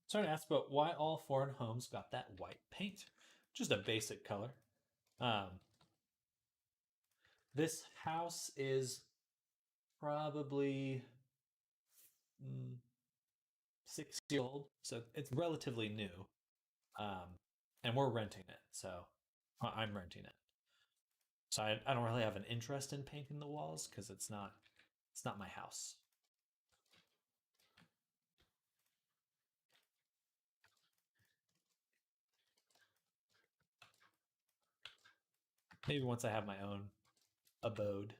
Speaker 1: Starting to ask about why all foreign homes got that white paint. Just a basic color. This house is probably 6 years old, so it's relatively new. And we're renting it, so I'm renting it. So I don't really have an interest in painting the walls because it's not my house. Maybe once I have my own abode.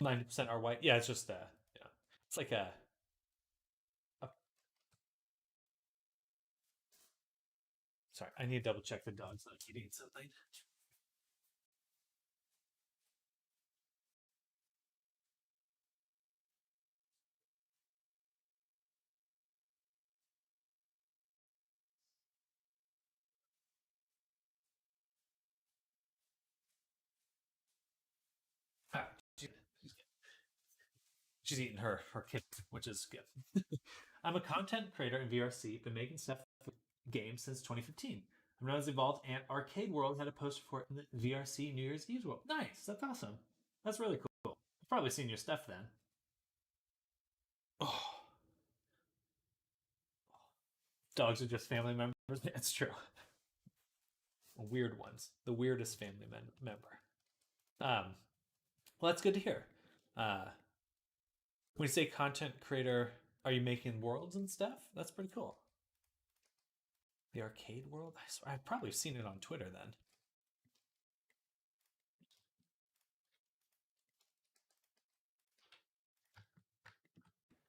Speaker 1: 90% are white. Yeah, it's just it's like a. Sorry, I need to double check the dog's not eating something. Ah, she's eating her kid, which is good. I'm a content creator in VRC, been making stuff for games since 2015. I'm known as Evolved, and Arcade World had a poster for it in the VRC New Year's Eve world. Nice, that's awesome. That's really cool. I've probably seen your stuff then. Oh, dogs are just family members. It's true. Weird ones, the weirdest family member. Well, that's good to hear. When you say content creator, are you making worlds and stuff? That's pretty cool. The arcade world? I swear, I've probably seen it on Twitter then.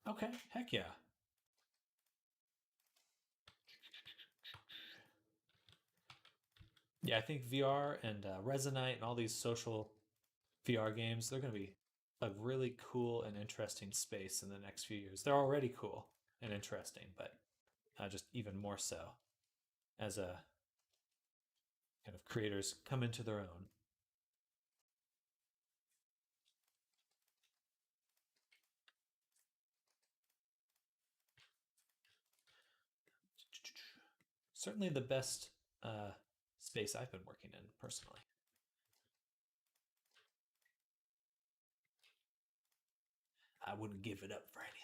Speaker 1: Okay, heck yeah. Yeah, I think VR and Resonite and all these social VR games, they're going to be a really cool and interesting space in the next few years. They're already cool and interesting, but just even more so as a kind of creators come into their own. Certainly the best space I've been working in personally. I wouldn't give it up for anything.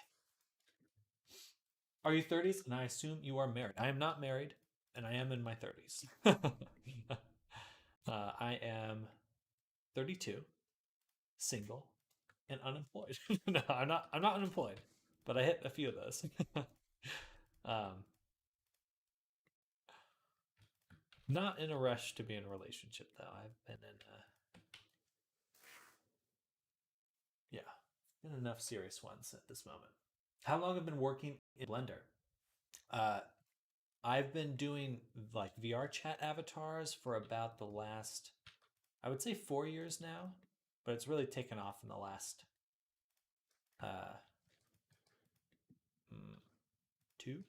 Speaker 1: Are you 30s? And I assume you are married. I am not married, and I am in my 30s. I am 32, single, and unemployed. No, I'm not. I'm not unemployed, but I hit a few of those. um, Not in a rush to be in a relationship, though. I've been in enough serious ones at this moment. How long have I been working in Blender? Uh, I've been doing like VRChat avatars for about the last, I would say 4 years now, but it's really taken off in the last uh, mm, two,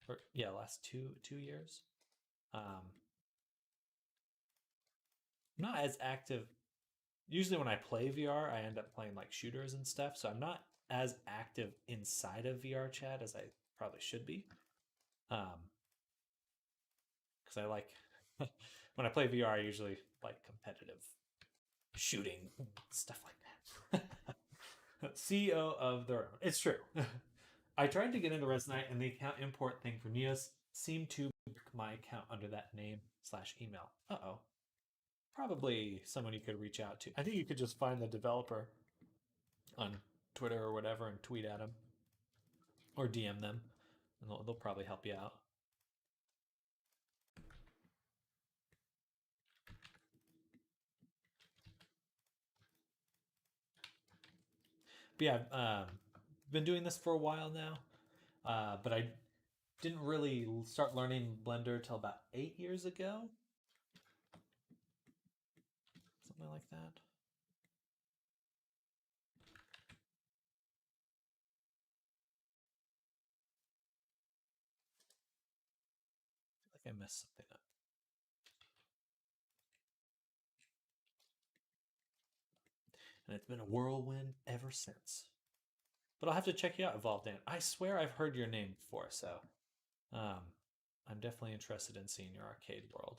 Speaker 1: or yeah, last 2 years. I'm not as active. Usually, when I play VR, I end up playing like shooters and stuff, so I'm not as active inside of VRChat as I probably should be. Because I like when I play VR, I usually like competitive shooting stuff like that. CEO of their own. It's true. I tried to get into Resonate, and the account import thing for Neos seemed to book my account under that name/email. Uh-oh. Probably someone you could reach out to. I think you could just find the developer on Twitter or whatever and tweet at them or DM them, and they'll probably help you out. But yeah, been doing this for a while now, but I didn't really start learning Blender till about 8 years ago, something like that. I feel like I messed something up. And it's been a whirlwind ever since. But I'll have to check you out, Evolved Dan. I swear I've heard your name before, so um, I'm definitely interested in seeing your arcade world.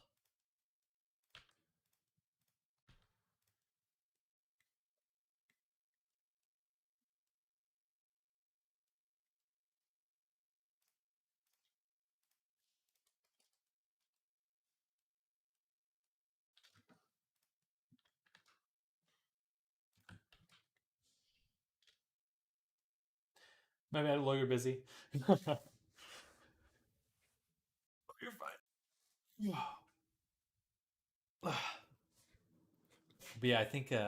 Speaker 1: Maybe I know you're busy. You're fine. But yeah, I think you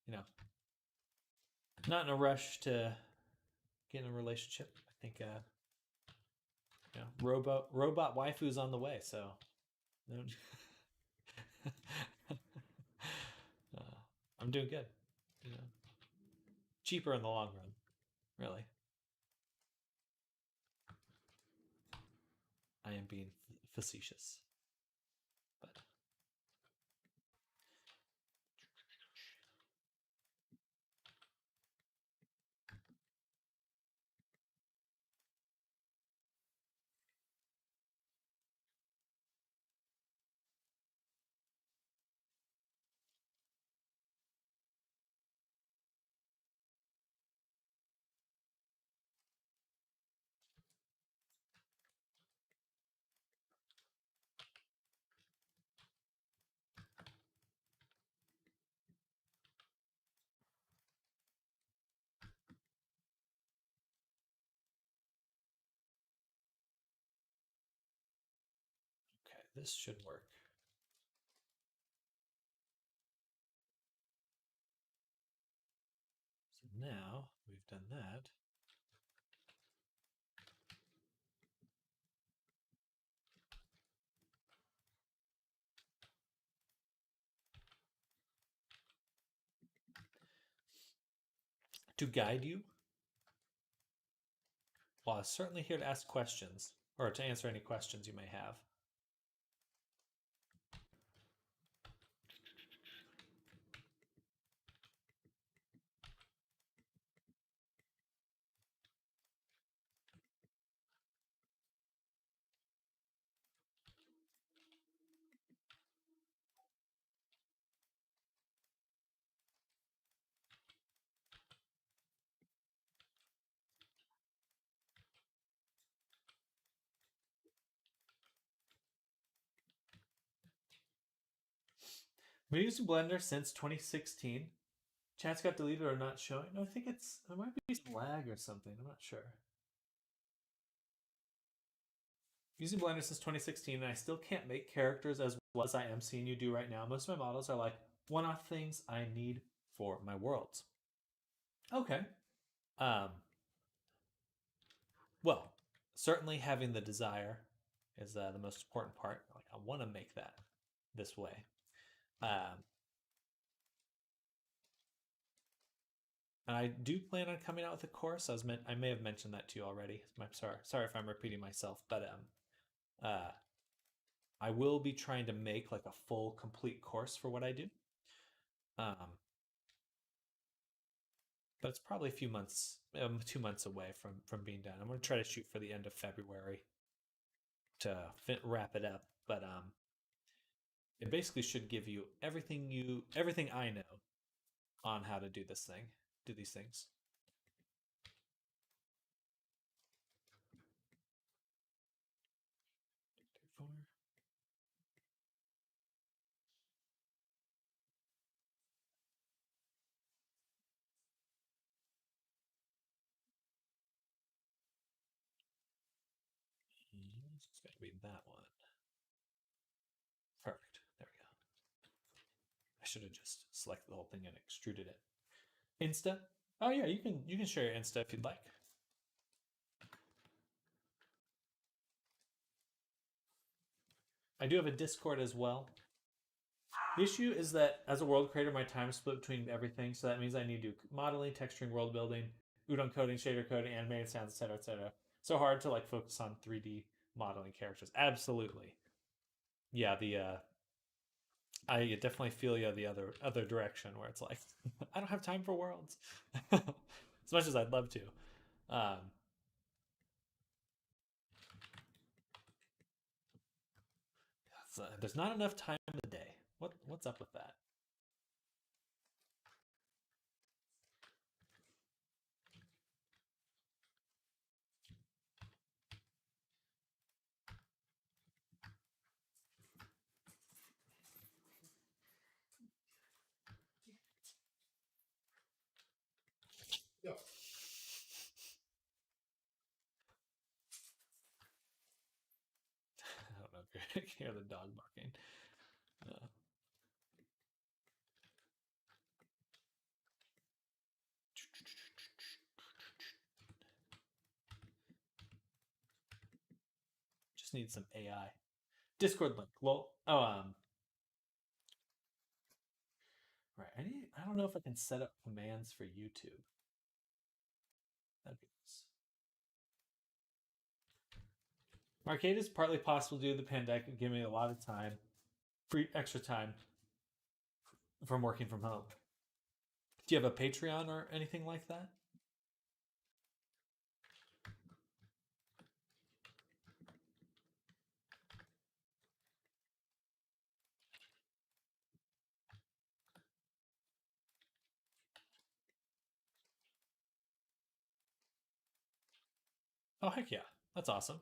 Speaker 1: know, not in a rush to get in a relationship. I think robot waifu's on the way, so uh, I'm doing good. You know, cheaper in the long run, really. I am being facetious, but okay, this should work. So now we've done that. To guide you, well, I'm certainly here to ask questions or to answer any questions you may have. I've been using Blender since 2016. Chats got deleted or not showing. No, I think it might be some lag or something. I'm not sure. using Blender since 2016, and I still can't make characters as well as I am seeing you do right now. Most of my models are like one-off things I need for my worlds. Okay. Um, well, certainly having the desire is the most important part. Like, I want to make that this way. And I do plan on coming out with a course. I may have mentioned that to you already. I'm sorry if I'm repeating myself, but I will be trying to make like a full complete course for what I do. But it's probably a few months, 2 months away from being done. I'm going to try to shoot for the end of February to wrap it up. But it basically should give you everything I know on how to do these things. It's going to be that one. Perfect. There we go. I should have just selected the whole thing and extruded it. Insta? Oh yeah, you can share your Insta if you'd like. I do have a Discord as well. The issue is that as a world creator, my time is split between everything. So that means I need to do modeling, texturing, world building, Udon coding, shader coding, animated sounds, etc., etc. So hard to like focus on 3D modeling characters. Absolutely. Yeah, I definitely feel you the other direction where it's like I don't have time for worlds as much as I'd love to. Um, there's not enough time in the day. What's up with that?
Speaker 2: Yeah.
Speaker 1: I don't know if you hear the dog barking. Just need some AI. Discord link. Well, right. I don't know if I can set up commands for YouTube. That'd be nice. Arcade is partly possible due to the pandemic, giving me a lot of time, free extra time from working from home. Do you have a Patreon or anything like that? Oh heck yeah, that's awesome.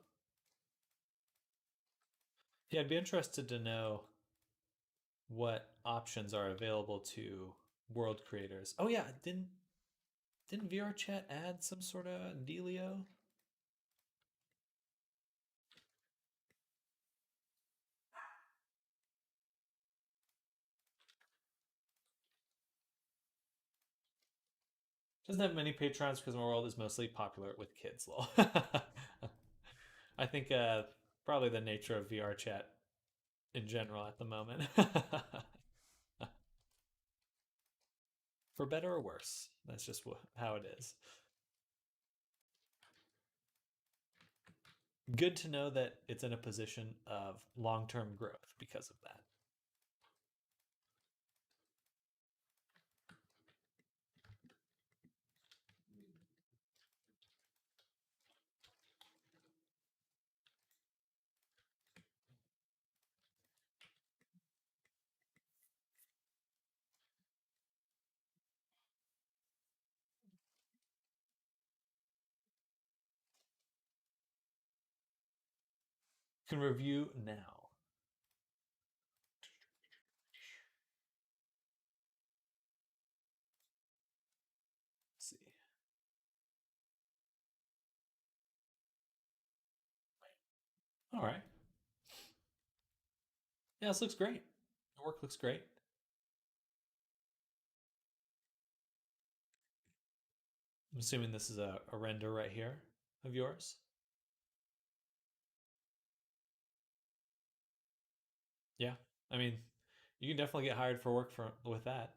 Speaker 1: Yeah, I'd be interested to know what options are available to world creators. Oh yeah, didn't VRChat add some sort of dealio? Doesn't have many patrons because my world is mostly popular with kids. Lol. I think probably the nature of VRChat in general at the moment. For better or worse. That's just how it is. Good to know that it's in a position of long term growth because of that. Can review now. Let's see. All right. Yeah, this looks great. The work looks great. I'm assuming this is a render right here of yours. Yeah. I mean, you can definitely get hired for work for with that.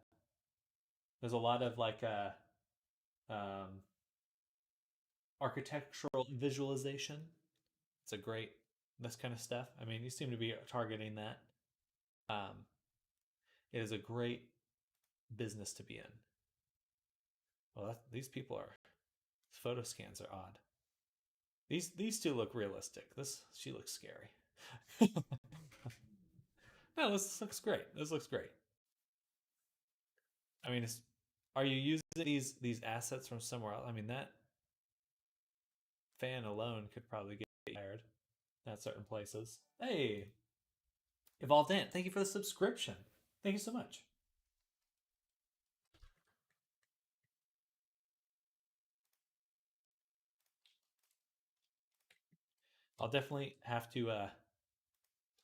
Speaker 1: There's a lot of like um, architectural visualization. It's a great this kind of stuff. I mean, you seem to be targeting that. Um, it is a great business to be in. Well, these people are photo scans are odd. These two look realistic. This she looks scary. No, this looks great. This looks great. I mean, are you using these assets from somewhere else? I mean, that fan alone could probably get hired at certain places. Hey, Evolved Ant, thank you for the subscription. Thank you so much. I'll definitely have to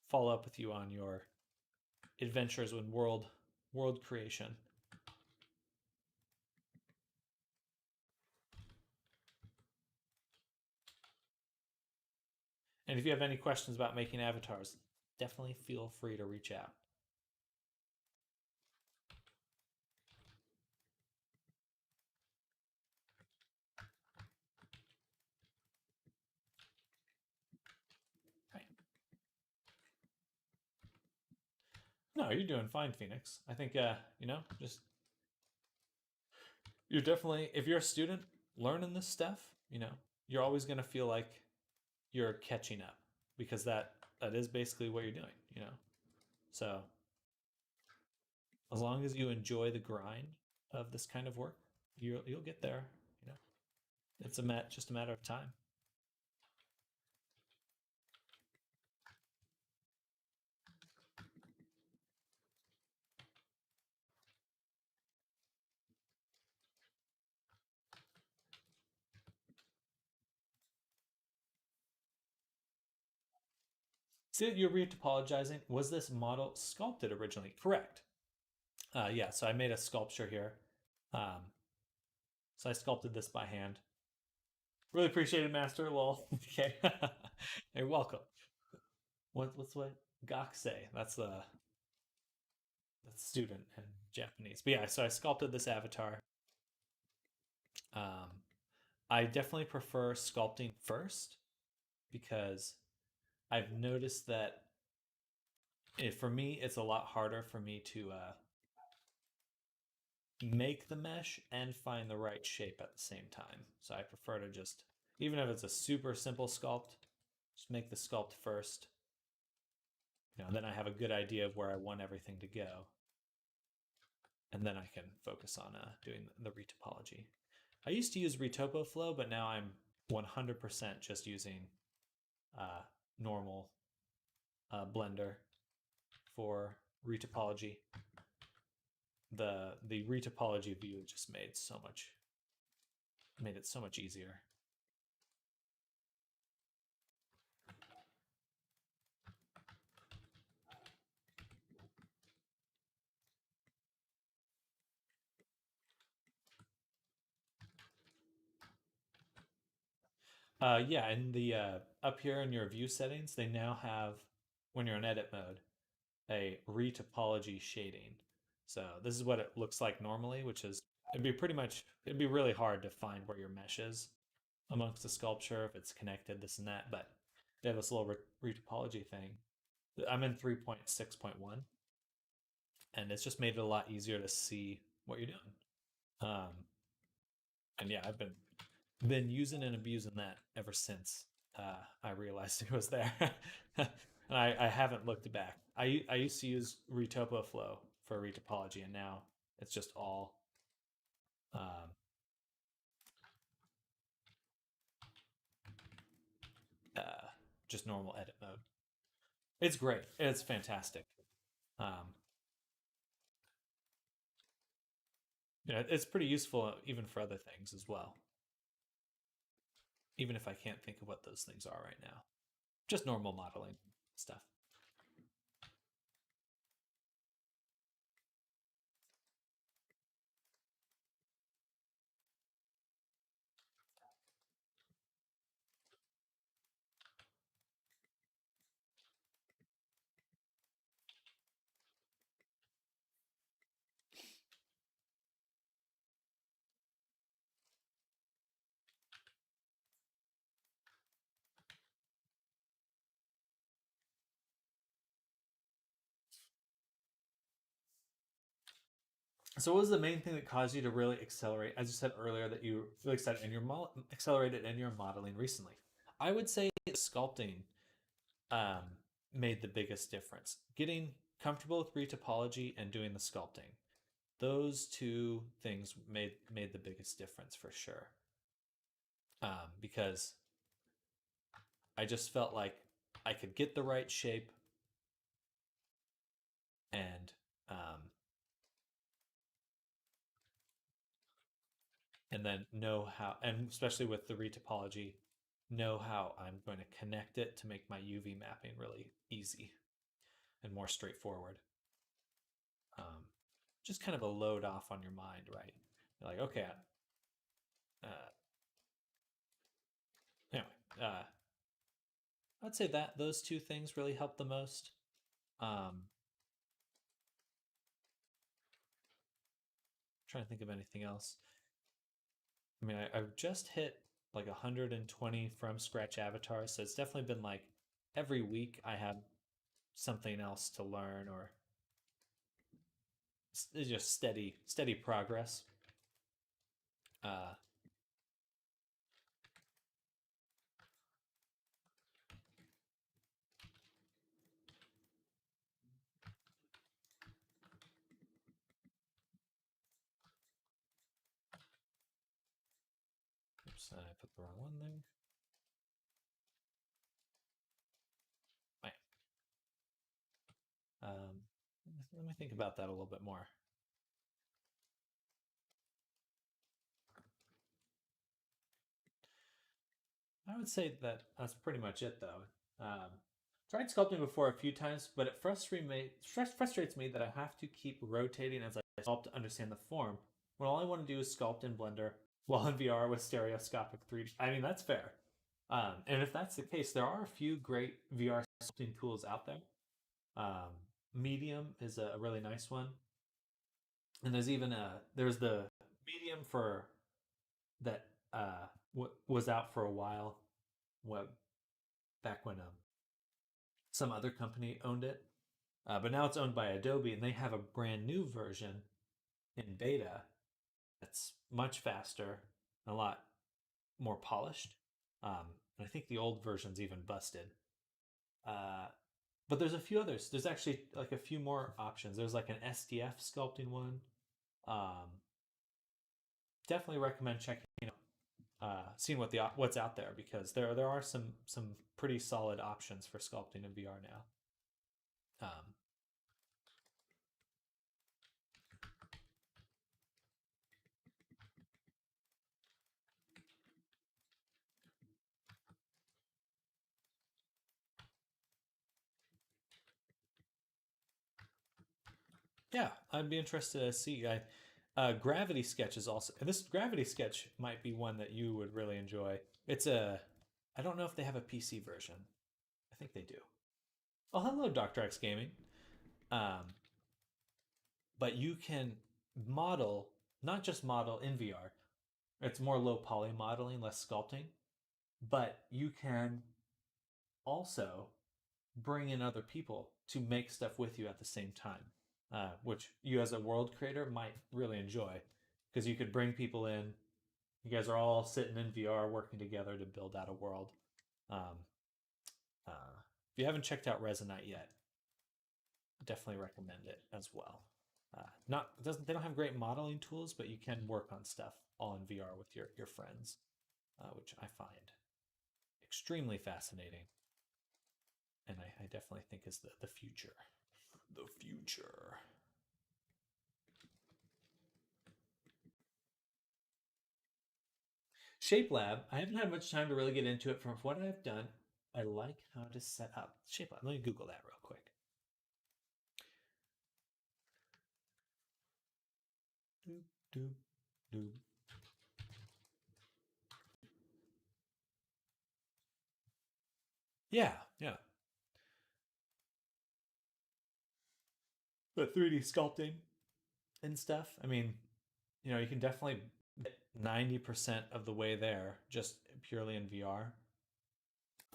Speaker 1: follow up with you on your adventures in world creation. And if you have any questions about making avatars, definitely feel free to reach out. Right. No, you're doing fine, Phoenix. I think just you're definitely if you're a student learning this stuff, you're always gonna feel like you're catching up because that is basically what you're doing. So as long as you enjoy the grind of this kind of work, you'll get there. You know, it's just a matter of time. See, you're retopologizing. Was this model sculpted originally? Correct. Yeah, so I made a sculpture here. Um, so I sculpted this by hand. Really appreciate it, Master. Lol. Okay. You're welcome. What's what? Gakse. That's student in Japanese. But yeah, so I sculpted this avatar. Um, I definitely prefer sculpting first because I've noticed that for me, it's a lot harder for me to make the mesh and find the right shape at the same time. So I prefer to just, even if it's a super simple sculpt, just make the sculpt first. Then I have a good idea of where I want everything to go. And then I can focus on doing the retopology. I used to use Retopoflow, but now I'm 100% just using normal Blender for retopology. The retopology view just made it so much easier. Yeah, and the up here in your view settings, they now have when you're in edit mode a retopology shading. So this is what it looks like normally, which is it'd be really hard to find where your mesh is amongst the sculpture if it's connected, this and that. But they have this little retopology thing. I'm in 3.6.1, and it's just made it a lot easier to see what you're doing. And yeah, I've been using and abusing that ever since I realized it was there. And I haven't looked back. I used to use Retopoflow for retopology, and now it's just all um, uh, just normal edit mode. It's great. It's fantastic. Um, it's pretty useful even for other things as well. Even if I can't think of what those things are right now. just normal modeling stuff. So, what was the main thing that caused you to really accelerate? As you said earlier, that you really excited and accelerated in your modeling recently. I would say sculpting um, made the biggest difference. Getting comfortable with retopology and doing the sculpting. Those two things made the biggest difference for sure. Because I just felt like I could get the right shape and um, and then know how, and especially with the retopology, know how I'm going to connect it to make my UV mapping really easy and more straightforward. Um, just kind of a load off on your mind, right? You're like, okay, uh, anyway, I'd say that those two things really help the most. Trying to think of anything else. I mean, I've just hit like 120 from scratch avatars, so it's definitely been like every week I have something else to learn, or it's just steady progress. Uh, oops, I put the wrong one there. Right. Um, Let me think about that a little bit more. I would say that that's pretty much it, though. Tried sculpting before a few times, but it frustrates me that I have to keep rotating as I sculpt to understand the form, when all I want to do is sculpt in Blender while in VR with stereoscopic 3D. I mean, that's fair. And if that's the case, there are a few great VR sculpting tools out there. Um, Medium is a really nice one, and there's the Medium for that was out for a while, what back when some other company owned it, but now it's owned by Adobe, and they have a brand new version in beta that's much faster, and a lot more polished. And I think the old version's even busted. Uh, but there's a few others. There's actually like a few more options. There's like an SDF sculpting one. Um, Definitely recommend checking seeing what's out there, because there are some pretty solid options for sculpting in VR now. Yeah, I'd be interested to see. Gravity Sketch is also, and this Gravity Sketch might be one that you would really enjoy. I don't know if they have a PC version. I think they do. Oh, hello, Dr. X Gaming. Um, but you can model, not just model in VR. It's more low poly modeling, less sculpting. But you can also bring in other people to make stuff with you at the same time, which you as a world creator might really enjoy, because you could bring people in. You guys are all sitting in VR working together to build out a world. Um, if you haven't checked out Resonite yet, definitely recommend it as well. Not doesn't They don't have great modeling tools, but you can work on stuff all in VR with your friends, which I find extremely fascinating, and I definitely think is the future. The future. Shape Lab, I haven't had much time to really get into it. From what I've done, I like how to set up shapeline. Let me Google that real quick. Doop, doop, doop. Yeah, yeah. But 3D sculpting and stuff. I mean, you can definitely get 90% of the way there just purely in VR.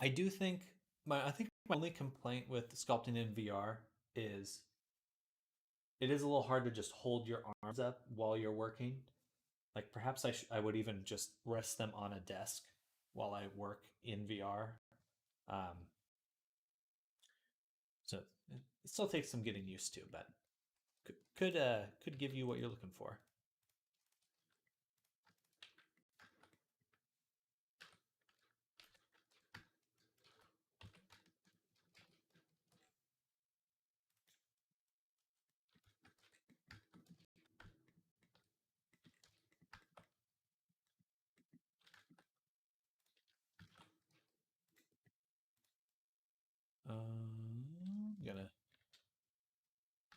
Speaker 1: I do think I think my only complaint with sculpting in VR is it is a little hard to just hold your arms up while you're working. Like perhaps I would even just rest them on a desk while I work in VR. Um, so it still takes some getting used to, but could give you what you're looking for.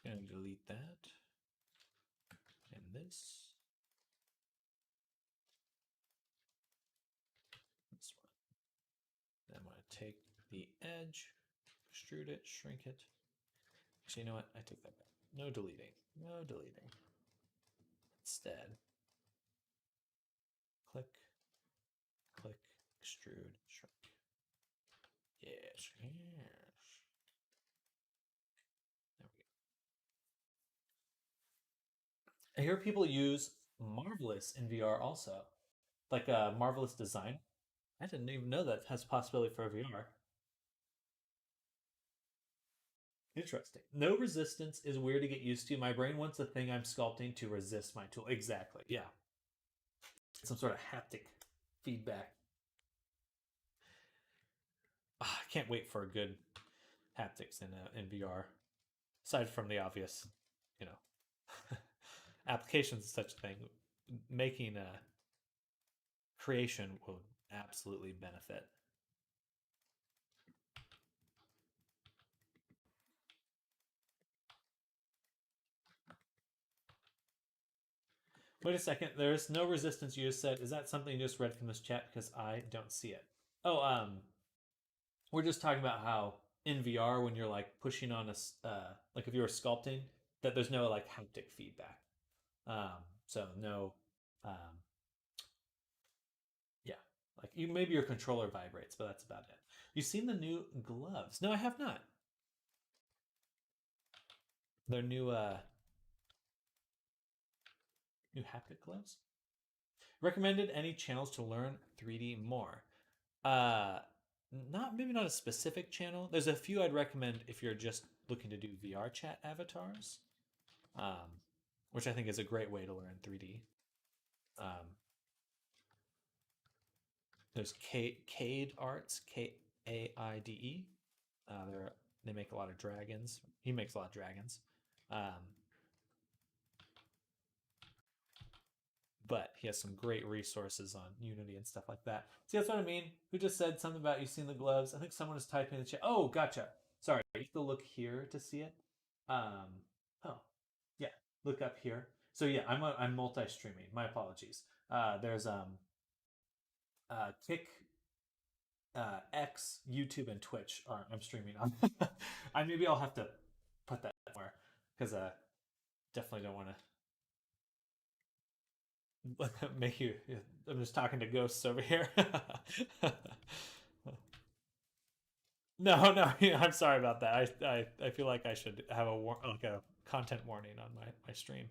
Speaker 1: Gonna delete that and this one. Then I'm gonna take the edge, extrude it, shrink it. Actually, you know what? I take that back. No deleting. No deleting. Instead, click, click, extrude, shrink. Yes, yes. There we go. I hear people use Marvelous in VR also, like a Marvelous Design. I didn't even know that has possibility for VR. Interesting. No resistance is weird to get used to. My brain wants the thing I'm sculpting to resist my tool. Exactly. Yeah. Some sort of haptic feedback. I can't wait for a good haptics in VR. Aside from the obvious, you know, applications of such a thing, making a creation will absolutely benefit. Wait a second. There's no resistance. You just said. Is that something you just read from this chat? Because I don't see it. Oh, we're just talking about how in VR when you're like pushing on like if you were sculpting, that there's no like haptic feedback. So no, um, yeah, like maybe your controller vibrates, but that's about it. You've seen the new gloves? No, I have not. They're new haptic gloves. Recommended any channels to learn 3D more? Uh, not a specific channel. There's a few I'd recommend if you're just looking to do VRChat avatars, um, which I think is a great way to learn 3D. Um, there's Cade Arts, Kaide. They make a lot of dragons. He makes a lot of dragons. Um, but he has some great resources on Unity and stuff like that. See, that's what I mean. Who just said something about you seen the gloves? I think someone is typing in the chat. Oh, gotcha. Sorry, you have to look here to see it. Oh, yeah, look up here. So yeah, I'm multi-streaming. My apologies. There's Kick, X, YouTube, and Twitch. I'm streaming on. Maybe I'll have to put that somewhere because definitely don't want to make you. I'm just talking to ghosts over here. No, no, I'm sorry about that. I feel like I should have like a content warning on my stream.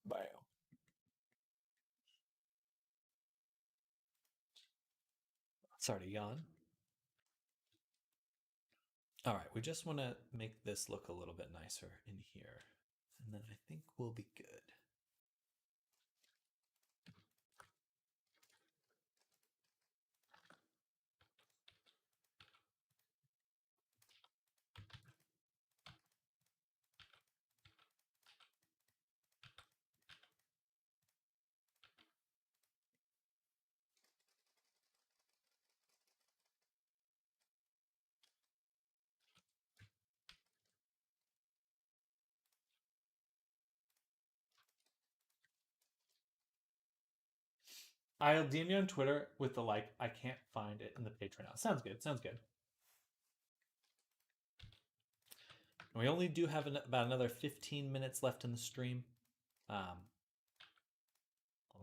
Speaker 1: Bio. Sorry to yawn. All right, we just want to make this look a little bit nicer in here. And then I think we'll be good. I'll DM you on Twitter with the like. I can't find it in the page right now. Sounds good. Sounds good. We only do have about another 15 minutes left in the stream. I'll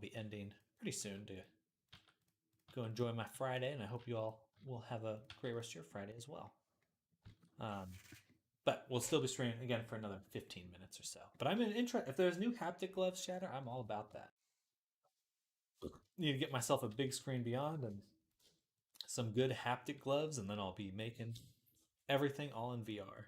Speaker 1: be ending pretty soon to go enjoy my Friday, and I hope you all will have a great rest of your Friday as well. But we'll still be streaming again for another 15 minutes or so. But I'm in interest. If there's new haptic gloves, Shatter, I'm all about that. Need to get myself a big screen beyond and some good haptic gloves, and then I'll be making everything all in VR.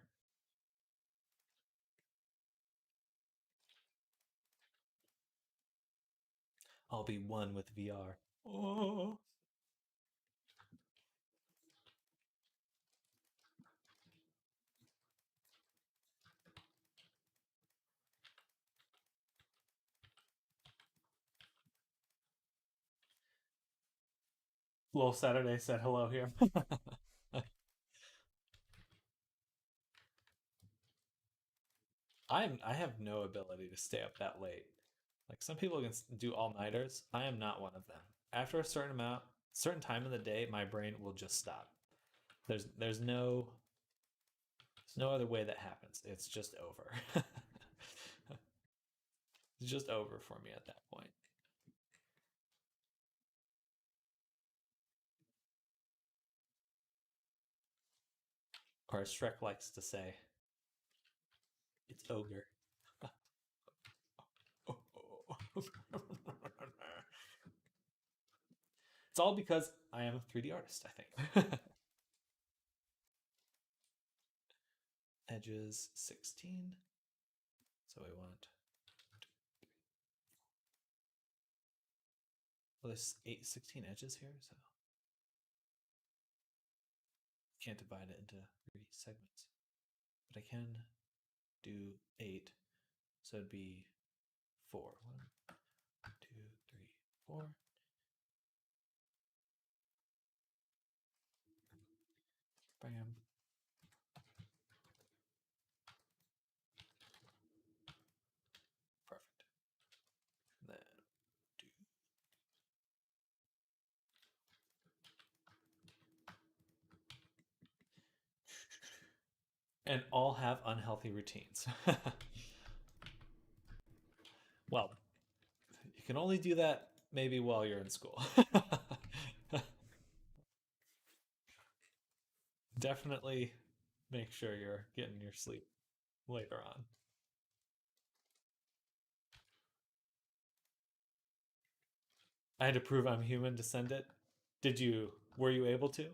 Speaker 1: I'll be one with VR. Oh. Little Saturday said hello here. I have no ability to stay up that late. Like some people can do all nighters. I am not one of them. After a certain time of the day, my brain will just stop. There's no other way that happens. It's just over. It's just over for me at that point. Or as Shrek likes to say, it's ogre. It's all because I am a 3D artist, I think. Edges 16. So we want. Well, there's 16 edges here, so can't divide it into 3 segments. But I can do 8, so it'd be 4. 1, 2, 3, 4. Bam. Perfect. And then do. And all have unhealthy routines. Well, you can only do that maybe while you're in school. Definitely make sure you're getting your sleep later on. I had to prove I'm human to send it. Were you able to?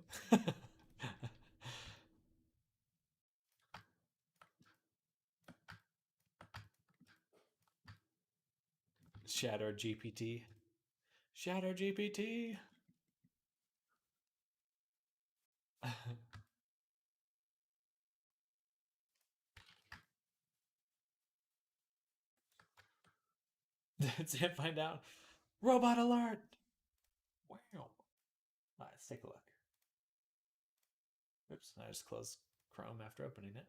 Speaker 1: Shatter GPT. Shatter GPT. Didn't find out. Robot alert. Wow. Let's take a look. Oops, I just closed Chrome after opening it.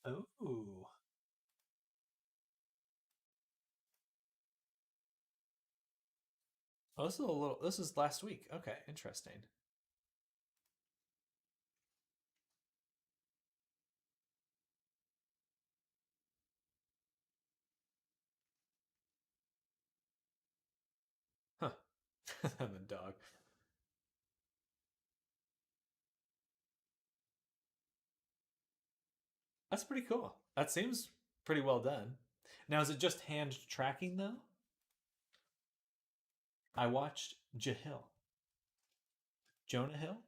Speaker 1: Oh. Oh, this is last week. Okay, interesting. And the dog. That's pretty cool. That seems pretty well done. Now, is it just hand tracking though? I watched Jahil. Jonah Hill?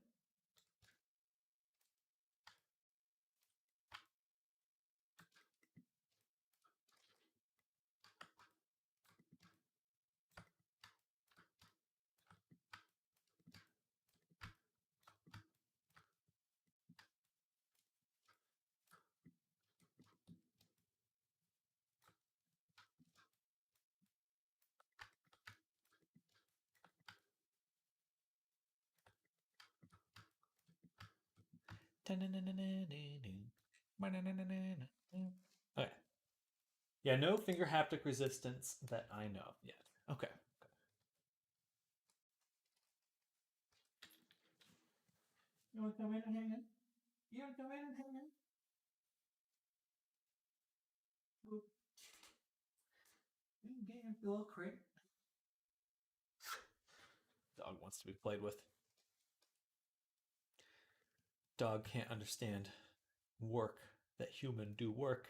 Speaker 1: Okay. Yeah, no finger haptic resistance that I know of yet. Okay. You want to come in and hang in? You want to come in and hang in? You can get your little crate. Dog wants to be played with. Dog can't understand work that human do work.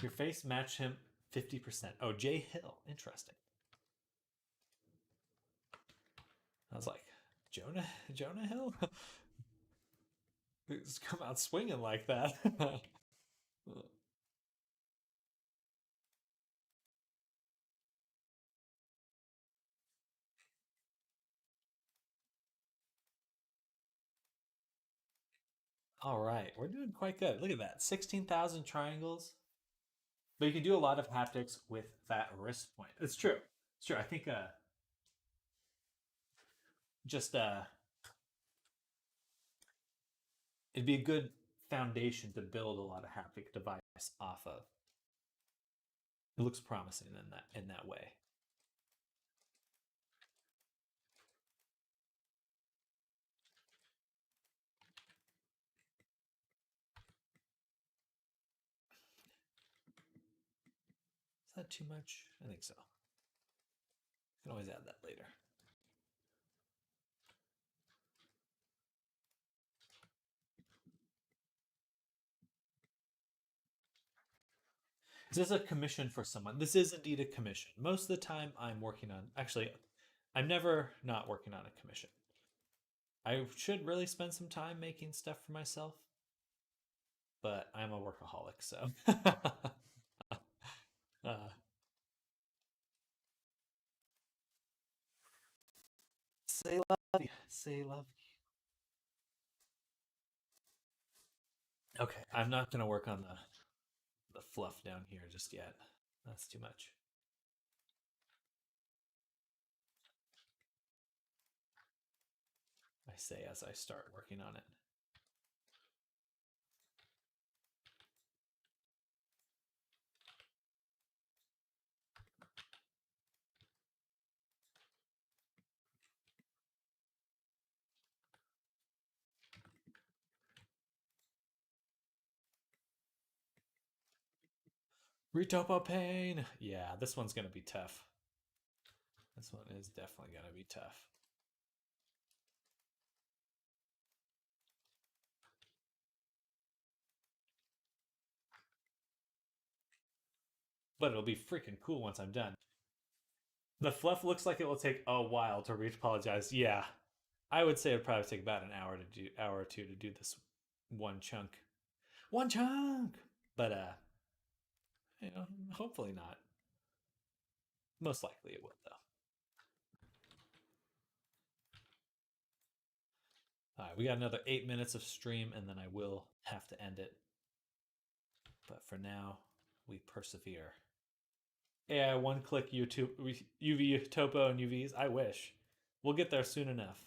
Speaker 1: Your face matched him 50%. Oh, Jay Hill. Interesting. I was like, Jonah Hill? He's come out swinging like that. All right, we're doing quite good. Look at that, 16,000 triangles. But you can do a lot of haptics with that wrist point. It's true. It's true. I think just it'd be a good foundation to build a lot of haptic device off of. It looks promising in that way. Is that too much? I think so. I can always add that later. Is this a commission for someone? This is indeed a commission. Most of the time I'm working on, actually, I'm never not working on a commission. I should really spend some time making stuff for myself, but I'm a workaholic, so. Say love you. Say love you. Okay, I'm not going to work on the fluff down here just yet. That's too much. I say as I start working on it. Retopo pain. Yeah, this one's going to be tough. This one is definitely going to be tough. But it'll be freaking cool once I'm done. The fluff looks like it will take a while to retopologize. Yeah, I would say it'd probably take about an hour or two to do this one chunk. One chunk. But hopefully not. Most likely it would though. All right, we got another 8 minutes of stream, and then I will have to end it. But for now, we persevere. Yeah, one-click YouTube, UV topo and UVs. I wish. We'll get there soon enough.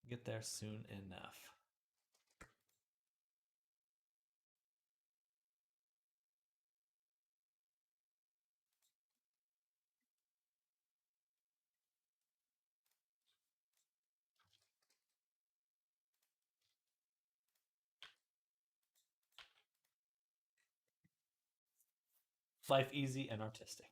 Speaker 1: Get there soon enough. Life easy and artistic.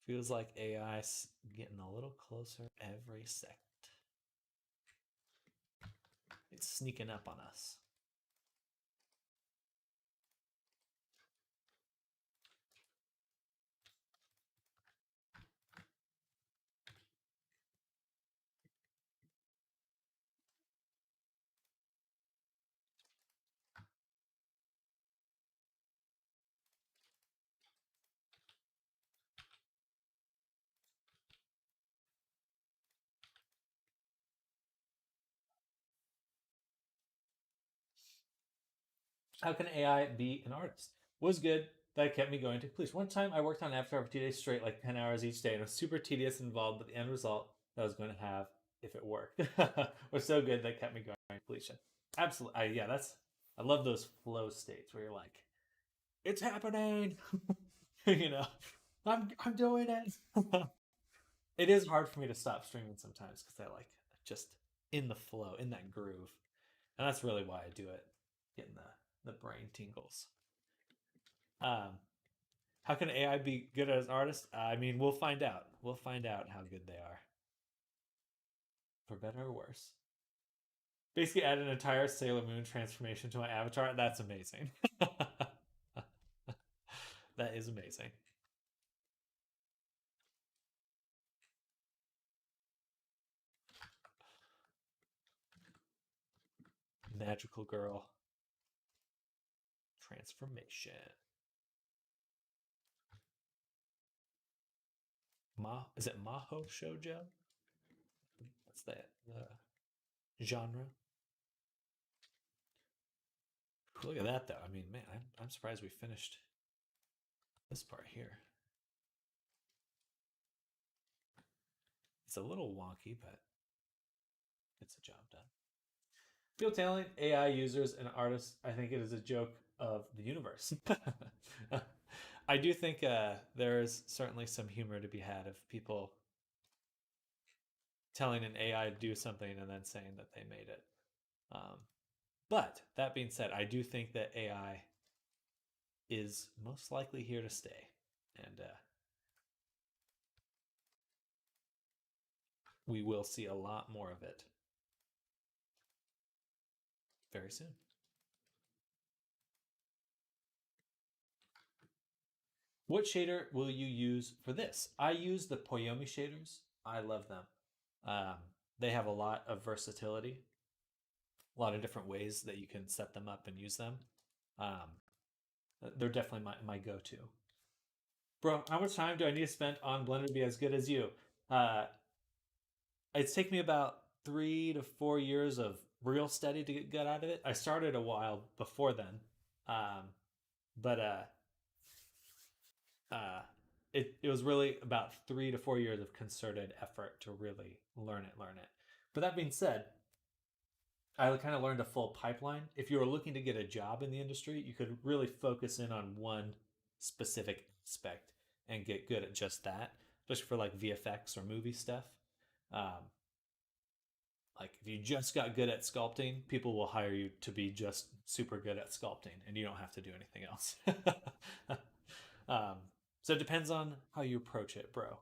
Speaker 1: Feels like AI's getting a little closer every second. It's sneaking up on us. How can AI be an artist? Was good. That kept me going to completion. One time I worked on Avatar for 2 days straight, like 10 hours each day, and it was super tedious and involved, but the end result that I was going to have, if it worked, was so good that kept me going to completion. Absolutely. I love those flow states where you're like, it's happening. you know, I'm doing it. It is hard for me to stop streaming sometimes because I like just in the flow, in that groove. And that's really why I do it. Getting the brain tingles. Um, how can AI be good as an artist? I mean, we'll find out. We'll find out how good they are, for better or worse. Basically, add an entire Sailor Moon transformation to my avatar. That's amazing. That is amazing. Magical girl transformation. Is it Maho Shoujo? What's that? The genre? Look at that, though. I mean, man, I'm surprised we finished this part here. It's a little wonky, but it's a job done. People telling AI users and artists, I think it is a joke of the universe. I do think there is certainly some humor to be had of people telling an AI to do something and then saying that they made it. But that being said, I do think that AI is most likely here to stay. And we will see a lot more of it very soon. What shader will you use for this? I use the Poyomi shaders. I love them. Um, they have a lot of versatility, a lot of different ways that you can set them up and use them. Um, they're definitely my go-to. Bro, how much time do I need to spend on Blender to be as good as you? Uh, it's taken me about 3 to 4 years of real study to get good out of it. I started a while before then, but uh, it was really about 3 to 4 years of concerted effort to really learn it. But that being said, I kind of learned a full pipeline. If you were looking to get a job in the industry, you could really focus in on one specific aspect and get good at just that, especially for like VFX or movie stuff. Um, like if you just got good at sculpting, people will hire you to be just super good at sculpting, and you don't have to do anything else. um, so it depends on how you approach it, bro.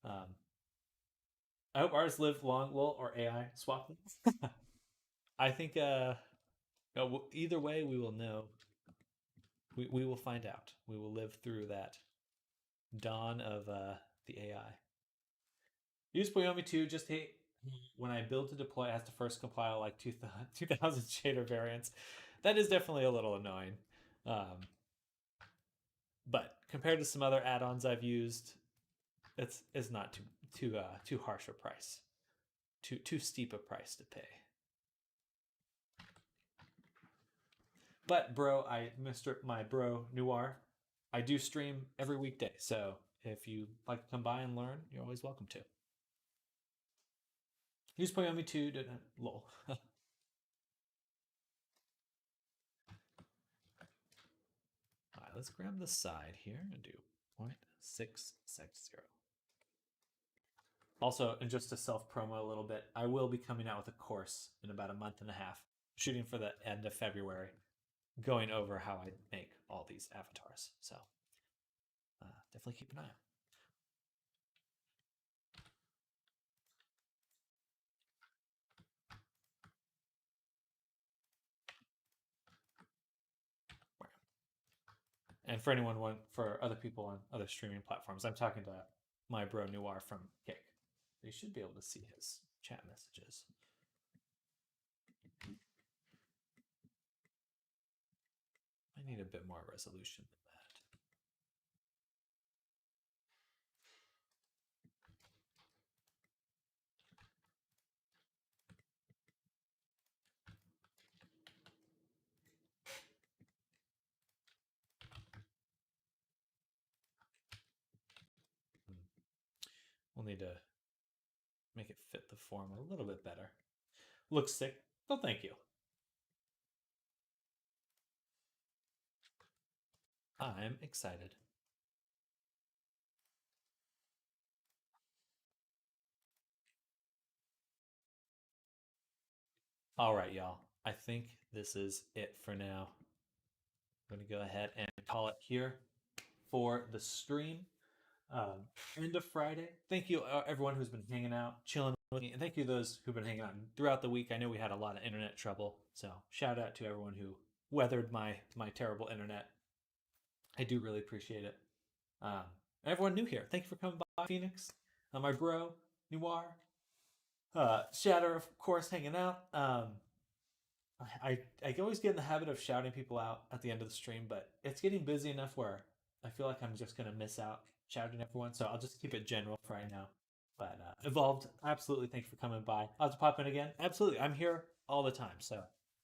Speaker 1: Um, I hope artists live long, lol, or AI swap them. I think either way, we will know. We will find out. We will live through that dawn of the AI. Use Poyomi 2. Just hate when I build to deploy, it has to first compile like 2000 shader variants. That is definitely a little annoying. But compared to some other add-ons I've used, it's not too harsh a price, too steep a price to pay. But bro, my bro Noir, I do stream every weekday. So if you like to come by and learn, you're always welcome to. Use Poyomi 2 to lol. All right, let's grab the side here and do 0.660. Also, and just to self promo a little bit, I will be coming out with a course in about a month and a half shooting for the end of February, going over how I make all these avatars. So definitely keep an eye out. And for for other people on other streaming platforms, I'm talking to my bro Noir from Kick. You should be able to see his chat messages. I need a bit more resolution than that. We'll need to make it fit the form a little bit better. Looks sick, but thank you. I'm excited. All right, y'all. I think this is it for now. I'm going to go ahead and call it here for the stream. End of Friday. Thank you, everyone who's been hanging out, chilling with me, and thank you those who've been hanging out throughout the week. I know we had a lot of internet trouble, so shout out to everyone who weathered my terrible internet. I do really appreciate it. Everyone new here, thank you for coming by, Phoenix. My bro Noir, Shatter, of course, hanging out. I always get in the habit of shouting people out at the end of the stream, but it's getting busy enough where I feel like I'm just gonna miss out shouting everyone, so I'll just keep it general for right now. But Evolved, absolutely, thanks for coming by. I'll have to pop in again. Absolutely, I'm here all the time, so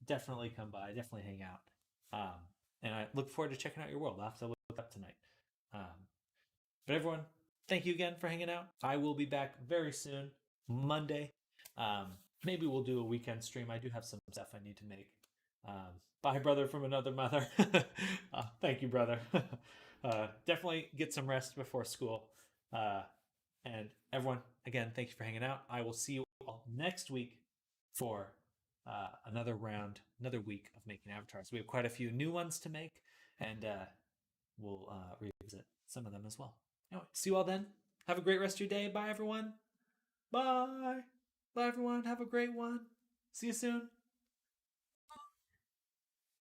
Speaker 1: definitely come by, definitely hang out. And I look forward to checking out your world. I'll have to look up tonight. But everyone, thank you again for hanging out. I will be back very soon, Monday. Maybe we'll do a weekend stream. I do have some stuff I need to make. Bye, brother from another mother. Thank you, brother. Definitely get some rest before school. And everyone, again, thank you for hanging out. I will see you all next week for another round, another week of making avatars. We have quite a few new ones to make, and we'll revisit some of them as well. Anyway, see you all then. Have a great rest of your day. Bye, everyone. Bye. Bye, everyone. Have a great one. See you soon.